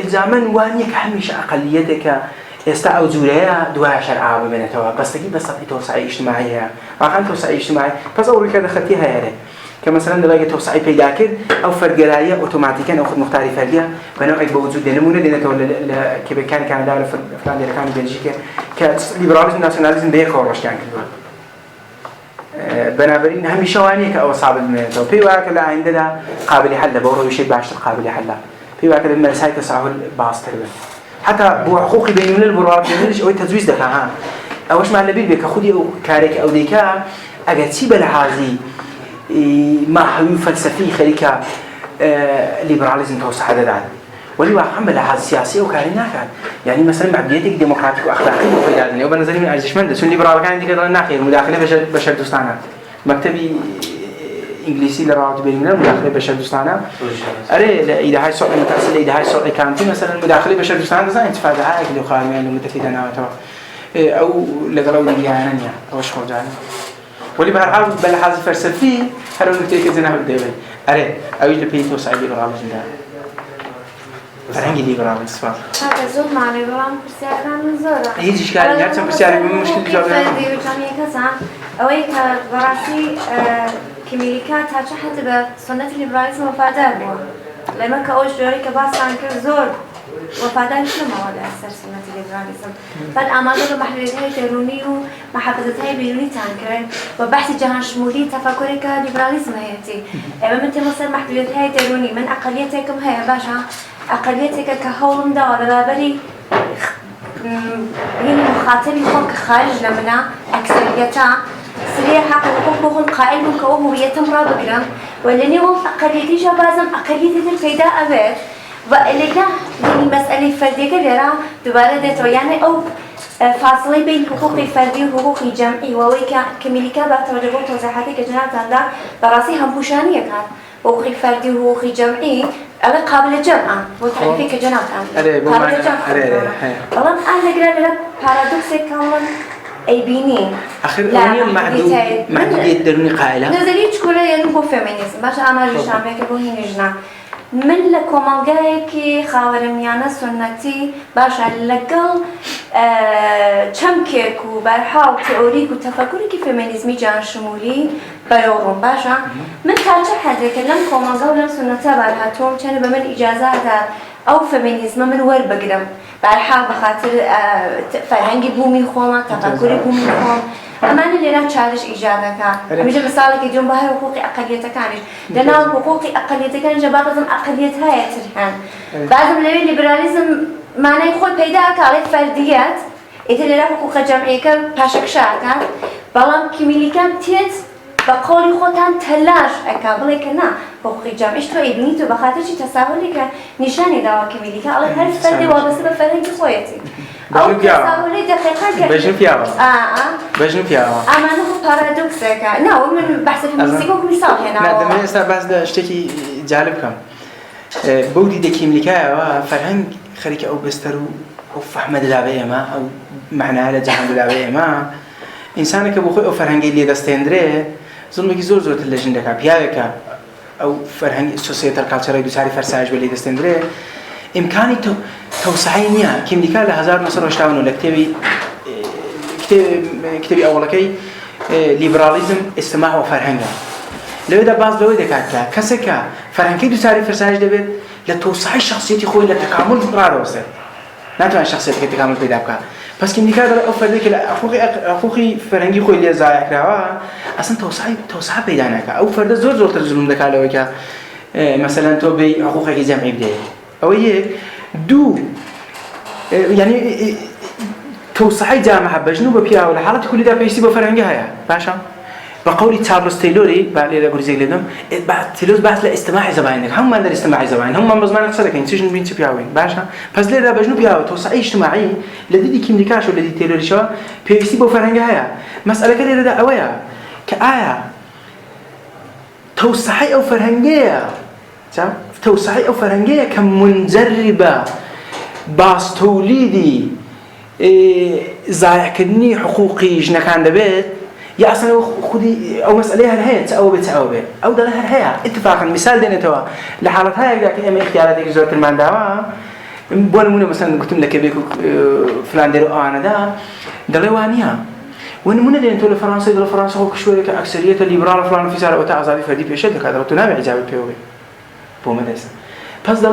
الزمن وانيك هميش أقليتك استعود زوريا دواء شرعة بمنتوا بس تجيب بس توسعي اجتماعية عن توسعي اجتماعي بس أول كذا خدتيها يعني كمثلا دلوقتي توسعي بيداكر أو فرقراية أوتوماتيكا أو خد مختاري فرقية بنوعك بوجود نمونة دينتوا كيف كان كندا فنلندا كان بلجيكا كليبراليزم ناسيوناليزم بيخورش كان كده بنابراين هميشه وانيك أو صعب المنتو في واحد لا عندنا قابل حل بورو يشيل بعشر قابل حل في واحد المرساية تساهل باستر حتى بو حقوقي بيننا البراد بينش أو تزويج ده ها أوش مع اللي بيك خدي أو كارك أو ديكا أجتسي بالعازي ما هو فلسفي خليك ليبراليزم توسع هذا ده ولي واحد بالعاز سياسي وكارينا كان يعني مثلا معديتك ديمقراطيك وأخلاقي وفيدان وبنا زي من أرزشمند سون ليبرال كان عندي كذا ناخير مداخلة بشر دوستانا مكتبي إنجليزي لراوت بيننا مداخلة بشر دوستانا أري إذا هاي صوت متأصل إذا هاي صوت كانتي مثلا مداخلة بشر دوستانا ده زين تفاعل هاي كده خارج يعني متفيدنا أو لقراو ديانا أو إيش خرجنا ولي بهالحال بالحاز فلسفي هرون نتيجة زينها بالدولة أري أويج لبيتو سعيد ليبراليزم ده فرنگی لیبرال سوال. هذا زود مع لیبرال بسیاران زوره. هیچ اشکالی نیست چون بسیاری مشکل جواب داره. دیوجانی کسان اولی که برای کمیلیکا تاچه حتی به سنت لیبرالیسم وفادار بود. لما كأوش دوري كباستان كزور وفادان شو مواد أثر سنة الليبراليزم بعد أعماله محلولها تروني ومحافظتها بيروني تانكرين وبحث جهان شمولي تفكري كليبراليزم هيتي أما أنت مثلا محلولها تروني من أقليتكم هي باشا أقليتك كهولم دا ولا بري هنا مخاطبي خلق خارج لمنا أكثريتها سريع حق حقوقهم قائل من كوهم يتم رابقنا ولاني هم أقليتي جبازم أقليتي الفيداء أبد واللي ده يعني مسألة فردية كبيرة دوباره دتو يعني أو فاصلة بين حقوق الفردي وحقوق الجمعي وويك كميليكا بتوجه توضيحاتي كجناب هذا براسي هم بوشانية كان حقوق الفردي وحقوق الجمعي أنا قابل الجمع وتعرفي كجناب كان قابل الجمع والله أنا قرأت لك بارادوكسي كمان أي بينين آخر أونيم معدودية دروني قائلة نزلي تقول يعني هو فيمينيزم باش أنا رجع عمك بوهي نجنا من لە کۆمەڵگایەکی خاوەرمیانە سنەتی باشە لەگەڵ چەمکێک و بەرحاڵ تئۆریک و تەفەکوورێکی فێمینیزمی جانشمولی بەرەوڕۆم باشە من تاچە حەزێکە لەم کۆمەڵگا و لەم سنەتە بارهاتۆم چەنە بە من ئیجازەدا ئەو فێمینیزمە من وەربگرم بەرحاڵ بەخاتر فەرهەنگی بوومی خۆمە تەفەکووری بوومی خۆم ئەمانە لێرە چالش ئیجادەکە هەمیشە مەساڵێکی جۆم بە هەر حقوقی ئەقەلیەتەکانیش لەناو حقوقی ئەقەلیەتەکانیشە بازم ئەقەلیەت هەیە ترهەن بازم لەوێ لیبرالیزم مانای خۆی پەیدا کاڵێت فەردیەت ئیتر لێرە حقوقە جەمعیەکە پاشەکشاکە بەڵام کیمیلیکان تێت بە قۆڵی خۆتان تەلاش ئەکا بڵێ کە نا حقوقی جەمعیش تۆ ئیبینیت و بەخاترچی تەساهولی کە نیشانی داوا کیمیلیکە ئەڵێ هەر فەردی وابەستە بە فەرهەنگی خۆیەتی ئەو تەساهولی دەقیقا بەژن پیاوە بەژن پیاوە ئەمانە بۆ پارادۆکسێکە ناوە من بەحسە فێمینیستی وەکو میساڵ هێناوە دەمەوێت ئێستا باس لە شتێکی جالب بکەم بەو دیدە کیمیلیکایەوە فەرهەنگ خەریکە ئەو بەستەر و ئەو فەحمە دەدا بە ئێمە ئەو معنایە لە جەهان دەدا بە ئێمە ئینسانێکە بۆ خۆی ئەو فەرهەنگی لێدەستێنرێ زڵمێکی زۆر زۆرتر لە ژن دەکات پیاوێکە ئەو فەرهەنگی سۆسیێتەر کاڵچەرەی دووساری فەرسایش بە لێدەستێنرێ ئیمکانی تەوسعی نییە کیمیلیکا لە 1970 لە کتێبی ئەوڵەکەی لیبرالیزم ئیجتیماع و فەرهەنگە لەوێدا باز لەوەی دەکات کە کەسێکە فەرهەنگی دووساری فەرسایش دەبێت لە تەوسعی شخصیەتی خۆی لە تەکامل ڕادەوەسێت ناتوانێت شخصیەتەکەی تەکامل پەیدا بکات پس کیمیلیکا دەڵێ ئەو فەردێکی لە حقوقی فەرهەنگی خۆی لێ زایە کراوە ئەسڵ تەوسعە پەیدا ناکات ئەو فەردە زۆر زۆرتر زوڵم دەکات لەوەی کە مەسەلەن تۆ بێی حقوقێکی جەمعی بدەیت ئەوە یەک دوو یعنی تەوسعەی جامعە بەژن و بە پیاوە لە حاڵەتی کولیدا پێویستی بۆ فەرهەنگی هەیە باشە بقولي تشارلز تايلوري بعد إلى قريزي لدم بعد تيلورز بعد لاستماع زباينك هم ما در استماع زباين هم بزمان قصدك يعني تيجي بين تبيعوين باشا بس ليه ده بجنوب ياو توسعي اجتماعي لدي كيميكاش ولا دي تايلوري شو بيسي بو فرنجة هيا مسألة كده ده أويا كآية توسعي أو فرنجية تمام توسعي أو فرنجية كمنجربة باس توليدي زايع كدني حقوقي جنكان دبيت يا أصلاً خدي أو مسألة هي تأوبة أو ده هي اتفاقاً مثال دينا توا لحالة هاي لكن أما اختياراتك زورة المندوة بونمونه مثلاً قلت لك بيكو فلان ديرو أنا ده لوانيها ونمونه دين تقول فرنسا ده فرنسا هو كشوية كأكثرية الليبرال فلان في سارة وتعزالي فردي بيشد كذا وتنابع إجابة بيوبي بومدرسة بس ده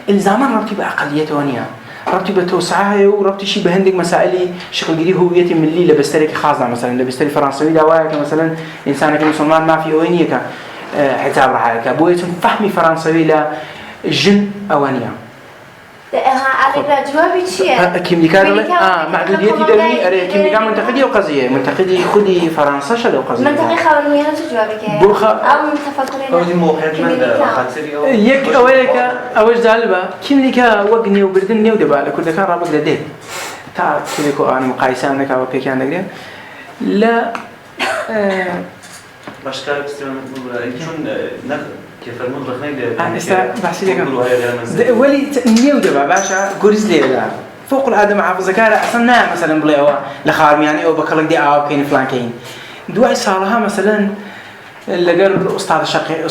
الزمان ربطي بأقلية وانيها ربطي بتوسعها وربطي شيء بهندك مسائل شغل جديد هويتي من اللي لبسترك خاصة مثلا لبستري فرنساوي دواء مثلا إنسان كمسلمان ما في أوينية حساب رحالك أبوي فهمي فرنساوي لا جن أوانية على جوابي شيء كيميكا معدوديتي دولي أري كيميكا منتقدي أو قضية منتقدي خدي فرنسا شلو قضية منطقي خاورمية جوابك بوخا أو متفكرين أو دي موقع من خاطر يك أولك أوش زالبة كيميكا وقني وبردني ودبالة كل كان رابط لديه تا كيميكو أنا مقايسة أنا كأو بيكان نقدر لا باشكال بستيران بقول شون نخ كيف المطبخ نقدر استا بحسي لك ولي نيو دبا باشا قرز لي لا فوق الادم حافظ ذكاء اصلا مثلا بلاوا لخارم يعني او بكلك دي او كاين فلان كاين دواعي صارها مثلا لقال استاذ الشرقي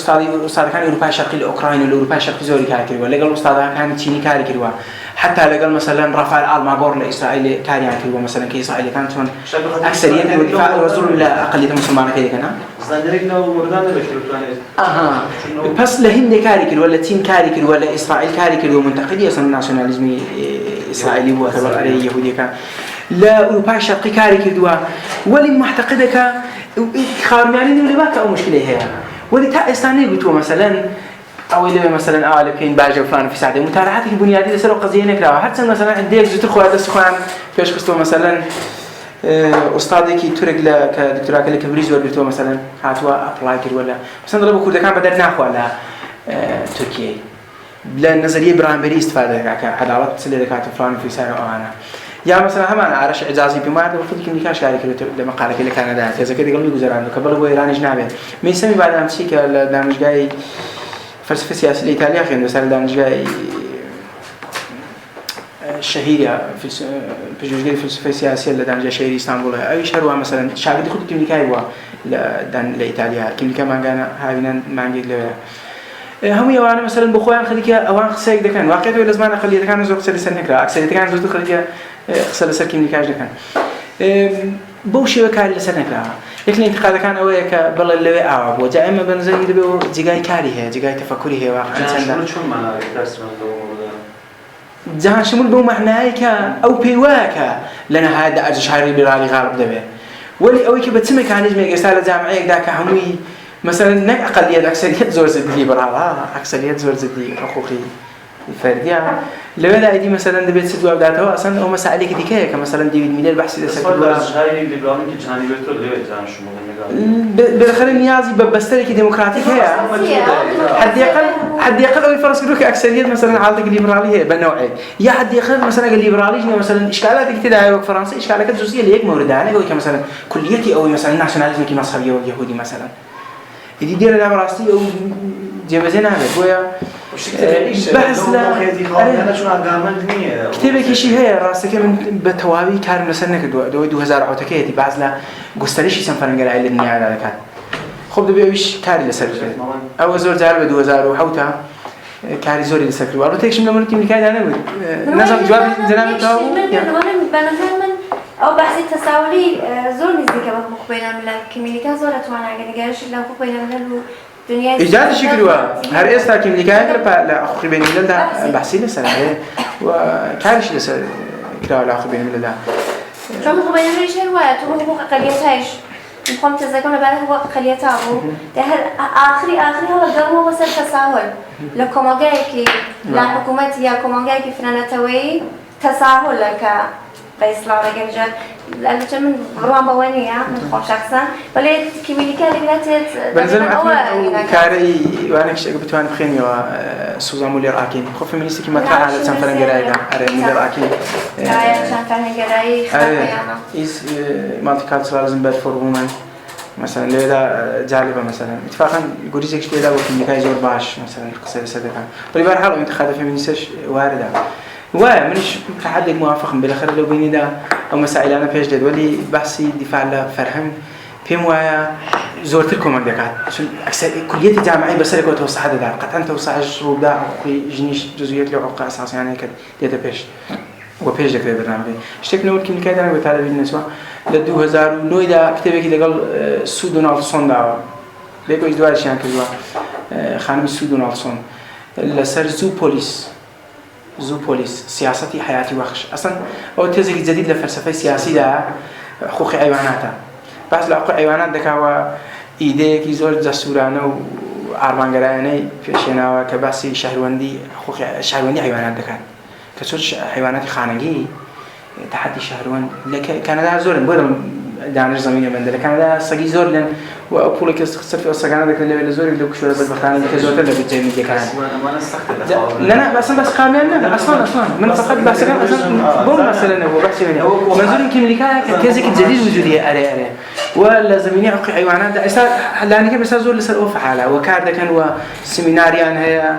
استاذ كان اوروبا الشرقي الاوكراني والاوروبا الشرقي زوري كاري ولا قال استاذ كان تشيني كاري كروا حتى لقال مثلا رافائيل الماغور لاسرائيل كاري كروا مثلا كاسرائيل كانت اكثريه الدفاع الرسول لا اقليه المسلمين كذا كان زندرينا ومردان بكتير بس لهند كاريكل ولا تيم كاريكل ولا إسرائيل كاريكل ومنتقدية أصلا ناسيوناليزمي إسرائيلي هو كبر عليه يهودي كان لا أوروبا الشرقي كاريكل دوا ولي معتقدك خارميانين ولا باك أو مشكلة هي ولي تأستاني قلتوا مثلا أو إذا مثلا أعلى باجي فلان في ساعة متابعاتك البنيادية سلوا قضية نكرا حتى مثلا عندك زوج خوات السخان فيش قصته مثلا أستاذك ترك لا كدكتوراه كلك بريز ولا مثلا هاتوا أبلايكر ولا مثلا ضربوا كذا كان بدل ناخو على تركيا بلا نظرية بران بري استفادة كعدالة سلة كاتب فلان في سنة أنا يا مثلا هم أنا عارش إعجازي بما المفروض يكون نكاش كاري كده لما قال كده كندا إذا كده قبل جزران قبل هو إيران جنابه ما يسمي بعد أمشي كدامج جاي فلسفة سياسية الإيطالية خلينا مثلا دامج جاي الشهيرة في جزء الفلسفة السياسية اللي دان شهير إسطنبول أي شهر مثلا شاهد خد كيميكا يبغى لدان لإيطاليا كيميكا ما كان هاينا ما نجد له هم يواني مثلا بخوان خليك أوان خسائق دكان واقعي ولا زمان خليه كان زور خسر سنة كلا أكثر كان زور خليك خسر سر كيميكاج دكان بوشي وكاري لسنة كلا لكن انتقاد كان أويك بالله اللي أعب وجاء إما بنزين دبوا جيجاي كاري هي جيجاي تفكري هي واقعا سنة شو معنا درس جهان شمول بو معناك أو بيواك لنا هذا أجشاري برالي غالب دبي ولي أويك بتسمع كان يجمع يسال جامعيك ذاك هموي مثلا نك أقلية أكثرية زور زدي برالها أكثرية زور زدي حقوقي الفردية لو لا أيدي مثلا دبيت سد وابداته أصلا أو مسائل كذي كمثلا ديفيد ميلر بحث إذا سكر هاي اللي بيعمل كجهاني بيتر ليه جهان شو مغني بالآخر النيازي ببسترك ديمقراطية هي حد يقل أو يفرس كروك أكثرية مثلا عالتك الليبرالية هي بنوعين يا حد يقل مثلا الليبرالية مثلا إشكالات كتير وقت فرنسا إشكالات جزئية ليك موردانة أو كمثلا كليتي أو مثلا ناشوناليزم كمذهبي أو يهودي مثلا يدي دير لا براستي أو جبزنا هذا ويا بحث لا أنا شو عقامل نية كتابك شيء هي راسك من بتوابي كارم لسنة كدو 2000 عوتكيتي بعض لا قستريش يسمى فرنجل على الدنيا على كات خب دبي ويش كاري لسر أو زور زار ب 2000 وحوتها كاري زوري لسر والله تكش من مرتي من كذا أنا نظام جواب زنام تاو أو بحث التساؤلي زور نزديك بخوك بيننا من الكمينيكا زورة وانا عقد جالش اللي بخوك بيننا من الدنيا إيجاد شكله هر إستا كمينيكا لا أخوي بيني من ده بحثي لسه وكارش لسه كلا لا أخوي بيني من ده شو بخوك بيننا من شيء رواية تو بخوك قليتهاش مقام تزكون بعد هو قليتها ده آخري هو قوم وصل تساؤل لكم جايكي لا حكومتي يا كم جايكي فنانتوي تساؤل لك بإسلام جنجان لأنه من غرام بوانية من خوش شخصا ولكن كمينيكا اللي بلاتت بنزل كاري وأنا بتوان بخيني وسوزان مولير أكين خوف مني سكي ما كان على سان فرنجراي ده أري مولير أكين كايا سان فرنجراي خاطئنا إيش مالتيكال سلازم باد فور وومن مثلا ليدا جالبة مثلا اتفاقا يقولي زيك شتى ده وكمينيكا يزور باش مثلا القصة صدقها ولبار حال انتخابات فيمينيستش واردة ومنش كحد موافق بالآخر لو بيني ده أو مسائل أنا بيش جد ولي بحثي دفاع لا فرهم بيم ويا زورت لكم عندك عشان أكثر كلية جامعية بس لك وتوسع هذا ده قد أنت توسع الشروط ده أخوي جنيش جزئيات له عقد أساس يعني كده ده بيش وبيش ده برنامج اشتكنا نقول كم كده أنا بتعرف بالنسبة لدو هزار نويدا كتبه كده قال سودون ألسون ده بيجوا يدوار شيء كذا خانم سودون ألسون لسر زو بوليس سياستي حياتي وخش أصلاً أو تزيد جديد لفلسفة سياسية ده حقوق حيواناتها بس لحقوق حيوانات ده كوا إيديك يزور جسورانه وعربانجراني في شينا وكباسي شهروندي حقوق شهروندي حيوانات ده كان كسر حيوانات خانقي تحدي شهروان لك كان ده زور بدل دانش زمینه من دل کانادا سگی زور لن و پول که صرف استقامت دکتر لیبل زوری لو کشور بس بخانه که زورتر لبی جایی میگه کانادا. نه بس کامیان نه اصلا من فقط بحث كان اصلا بوم مثلا هو بحث يعني منظور يمكن ملكها كذا جديد وجوديه اري ولا زميني حقوق حيوانات ده اسا لاني كيف بس زور لسه اوف حاله وكارده كان هو سيميناريان هي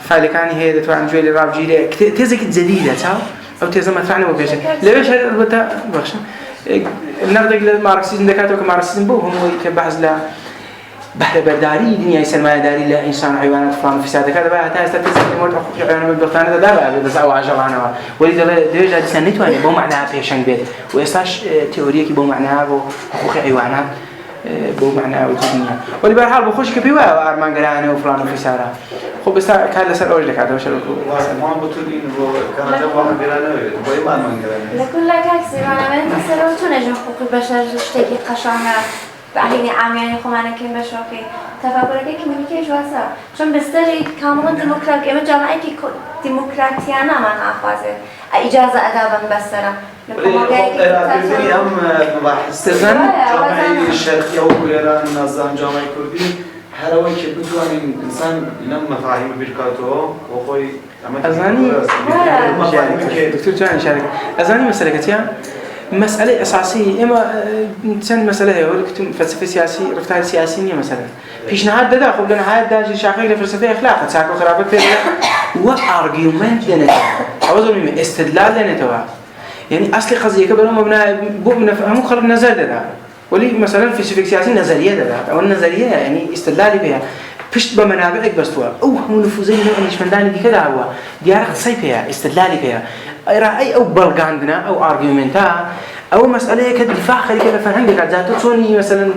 فالكاني هي دفع عن جويل راب جيله تزك جديده تاع او تزم فعلا وبيش ليش البتا بخش النقد الماركسيزم دكاتره كماركسيزم بو هم كبحث لا بحر برداري دنيا سلمى داري لا انسان حيوانات فلان في ساده كذا بقى تاع استفز الموت حقوق حيوانات بالبرتانه ده بقى بس او عجبانا وليد ديجا سنتو يعني بو معناها بيشن بيت واستاش تيوريه كي بو معناها بو حقوق حيوانات بو معناها الدنيا ولي بالحال بخش كبيوا ارمان قرانه وفلان في ساره خو بس كان سر اول دكاتره وش ما بتقولين هو كندا واحد قرانه باي ما ارمان قرانه لكل كاكسي انا من سروتو نجم حقوق البشر اشتكي قشانه بعدين عاميان خمانة كم بشوكي تفاعلك كمية جواسة شون بستري كاملا ديمقراطي أما جامعة كي ديمقراطيانا ما نأخذه إجازة أدابا بسرة لكم جاي هم مباحث جامعة الشرقية وكليران نظام جامعة كردي هروي كبتوان إنسان لم مفاهيم بركاته وخوي أزاني دكتور جان شارك أزاني مسألة مسألة أساسية إما إنسان مسألة هي ولكن فلسفة سياسية رفتار سياسية مثلا فيش نهاد ده خب لنا هاد ده شاقي لفلسفة أخلاق تساكو خرابة فيه وارجيومنت لنا أوزو مين استدلال لنا توا يعني أصل قضية كبر مبنى بؤمن هم خلق نظر ده ولي مثلا فلسفة سياسية نظرية ده أو النظرية يعني استدلال بها پشت بە مەنابعێک بەستووە ئەو هەموو نفوزەی لەو ئەندێشمەندانی دیکە داوە دیارە قسەی پێیە ئیستدلالی پێیە ئەی ئەو بەڵگاندنە ئەو ئارگومنتە ئەو مەسئلەیە کە دیفاع خەریکە لە فەرهەنگێکە جاتۆ چۆنی مەسەلەن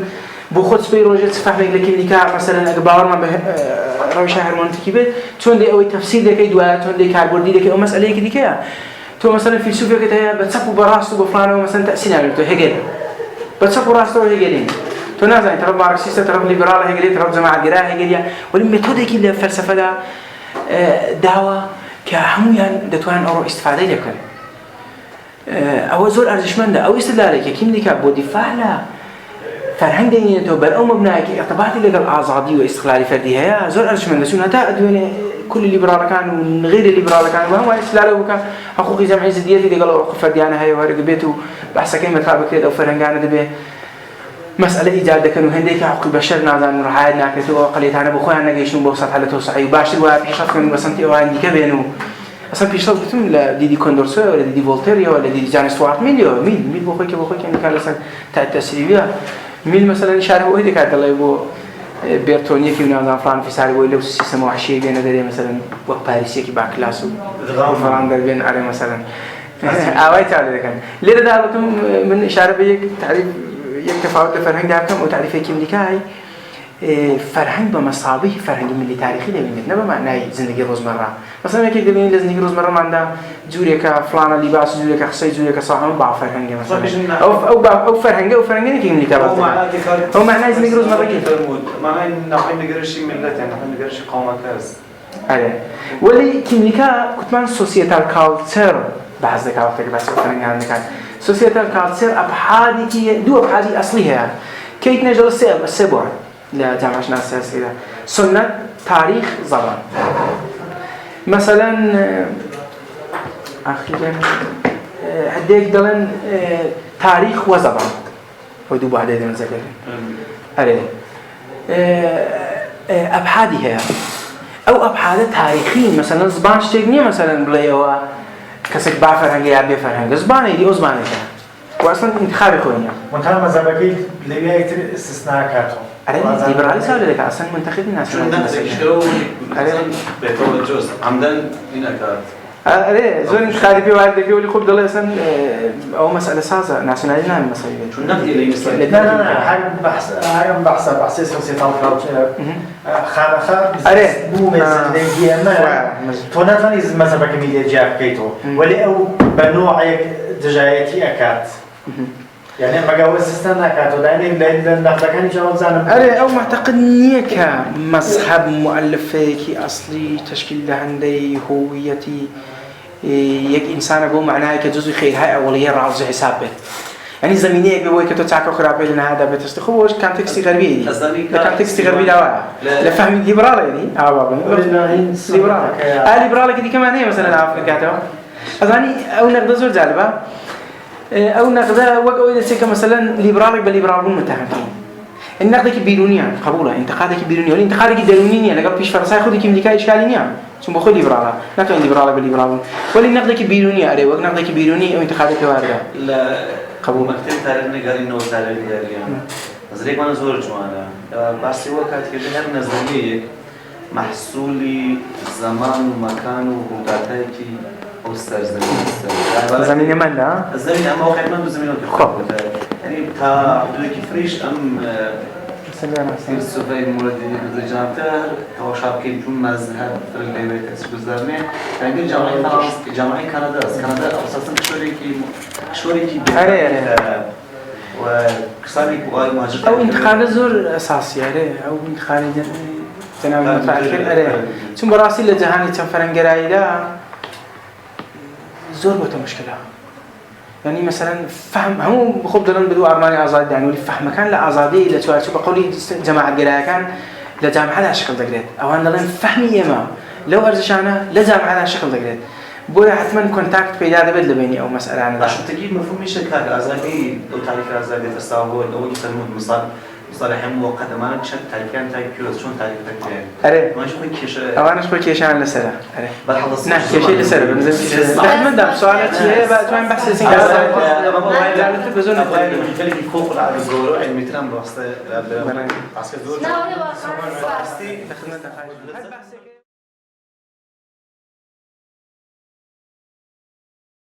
بۆ خۆت سبەی ڕۆژێت فەهمێک لە کلیکا مەسەلەن ئەگە باوەڕمان بە ڕەوشە هەرمۆنتیکی بێت چۆن دەی ئەوەی تەفسیر دەکەی دوایە چۆن دەی کاربردی دەکەی ئەو مەسئلەیەکی دیکەیە تۆ مەسەلەن فیلسوفێکت هەیە بە چەپ و بەڕاست و بە فلانەوە مەسەلەن تەئسیر ناکرێت تۆ هێگل بە چەپ و ڕاستەوە هێگلین تۆ نازانیت تەرەف مارکسیستە تەرەف لیبراڵە هێگلی تەرەف جەماعەتگەرا هێگلیە وەلی مێتۆدێکی لە فەلسەفەدا داوە کە هەموویان دەتوانن ئەوڕۆ ئیستیفادەی لێ بکەن ئەوە زۆر ئەرزشمەندە ئەو ئیستدلالێکە کیم دیکە بۆ دیفاع لە فەرهەنگ دەینێتەوە بەر ئەو مەبنایەکی ئێرتباطی لەگەڵ ئازادی و ئیستقلالی فەردی هەیە زۆر ئەرزشمەندە چون هەتا ئەدوێنێ کولی لیبراڵەکان و غیری لیبراڵەکان و هەمووان ئیستدلالە بکە حقوقی جەمعی زدیەتی لەگەڵ ئەو فەردیانە هەیە وەرەگە بێت و بەحسەکەی مەترا بکرێت ئەو فەرهەنگانە دەبێت مسألة إيجاد دكان وهنديك حقوق البشر نازل رعاية ناكرت وقليت أنا بخوي أنا جيشون بوسط حالة توسعي وباشر وبيشرف من بسنتي وعندي كبينو أصلا بيشرف بتم لا ديدي كوندورسو ولا ديدي فولتير ولا ديدي جان ستوارت ميل بخوي كان كان لسه تأثيرية ميل مثلا شارع وهدي كانت الله يبو بيرتونيا كي نازل فران في ساري ولا سيستم وحشية بين دري مثلا وباريسيا كي باكلاسو فران دربين على مثلا أواي تعالى كان ليه ده بتم من إشارة بيك تعريف یک تفاوت فرهنگ دارم و تعریف کیمیایی فرهنگ با مسابقه فرهنگ ملی تاریخی داریم نه به معنای زندگی روزمره مثلا یکی دبین زندگی روزمره مانده جوری که فلان لباس جوری که خصی جوری که صاحب با فرهنگ مثلا او فرهنگ نه کیمیایی تبع او معنای زندگی روزمره کی معنای نحن نگرشی ملت يعني نحن نگرشی قومك هست آره ولی کیمیکا کتمان سوسیتال کالچر بعض ذکر وقتی که بس فرهنگ هندکان سوسيتال كالتشر أبحاثي كي دو أبحاثي أصلية كيت نجدر السبع لا جامعة السياسية سنة تاريخ زبان مثلا أخيرا هديك دلن تاريخ وزبان ودو بعد هذا نذكر هذه أبحاثي هي أو أبحاث تاريخية مثلا زبان شتينية مثلا بلايوا كسك بعفر هنگی عبی فرهنگ زبانه دی زبانه که و اصلا انتخابی خوینه منتها مذهبی لیبیا یک استثناء کاتو آره لیبرالی ساله که اصلا منتخبی ناس چون نشکرو به تو جز عمدن اینا کات آره زور انتخابی وارد که ولی خوب دل اصلا او مسئله سازه ناسیونالی نام مسئله چون نقدی لی مسئله هاي بحث سوسيتال كالتشر خانخا آره بو زندگی ما تو نتونی مذهب کمیلی جاب کیتو ولی او بنوع دجایتی اکات يعني ما جاوز استنى كاتو لأن نحن جواب زانم آره او معتقد نيك مذهب مؤلفه كي أصلي تشكيل عندي هويتي يك إنسان أقول معناه كجزء خير هاي أولية رأس حسابه يعني زمینه که وی که تو تعکو خراب بدن هذا بتست خوش كان تكستي غربي كان تكستي غربي دوا لفهم ليبرال يعني بابا ليبرال ليبرال كده كمان هي مثلا افريقيا اظني او نقد زور جالبه او نقد وقعوا اذا سكه مثلا ليبرال بالليبرالون متهمين النقد كبيرونيا قبوله انتقادك كبيرونيا والانتقادك دلونيا لقى فيش فرنسا ياخذ كيميكا اشكاليا ثم بخو ليبرال لا كان ليبرال بالليبرالون ولا النقد كبيرونيا اري وقت نقد كبيرونيا وانتقادك وارده لا قبول مكتب تاريخ نگاری نو تاريخ نگاری نظریه من زور جوانه باسی وقت که هر نظریه محصولی زمان و مکان و قدرتی که او سرزمین زمین من نه زمین اما وقت من دو زمین رو خب یعنی تا حدودی که فریش ام فلسفه موردی بدر جامعه تا شاب که چون مذهب فرنگی کسی گذرنه یعنی جامعه کانادا است کانادا اساساً کشوری که آره و کسانی که وای ماجرا او انتقال زور اساسی آره او انتقال جناب متفکر آره چون براسی لجهانی چند فرنگرایی دا زور بوده مشکله يعني مثلا فهم هم بخوب دلنا بدو أرماني آزاد يعني ولي فهم كان لآزادي إلى سؤال شو بقولي جماعة جرايا كان لجامعة على شكل دقيقة أو أنا دلنا فهمي إما لو أرزشانه لجامعة على شكل دقيقة بولا حتما كونتاكت بيدا بدل بيني أو مسألة أنا عشان تجيب مفهوم إيش كان آزادي أو تعريف آزادي تساوي أو يسمونه مصاب صالح مؤقت أمانة كشان تاريخيان تايكيوز شون تاريخ تايكيان أره ما شوفي كيش أنا شو كيشان لسه أره بالحظ نعم كيشي لسه بنزل لا من دام سؤالات هي بعد ما بحث سيجارة لا التلفزيون الثاني يخلي فوق العاب الزورو علمي ترام بواسطة لا ولا دخلنا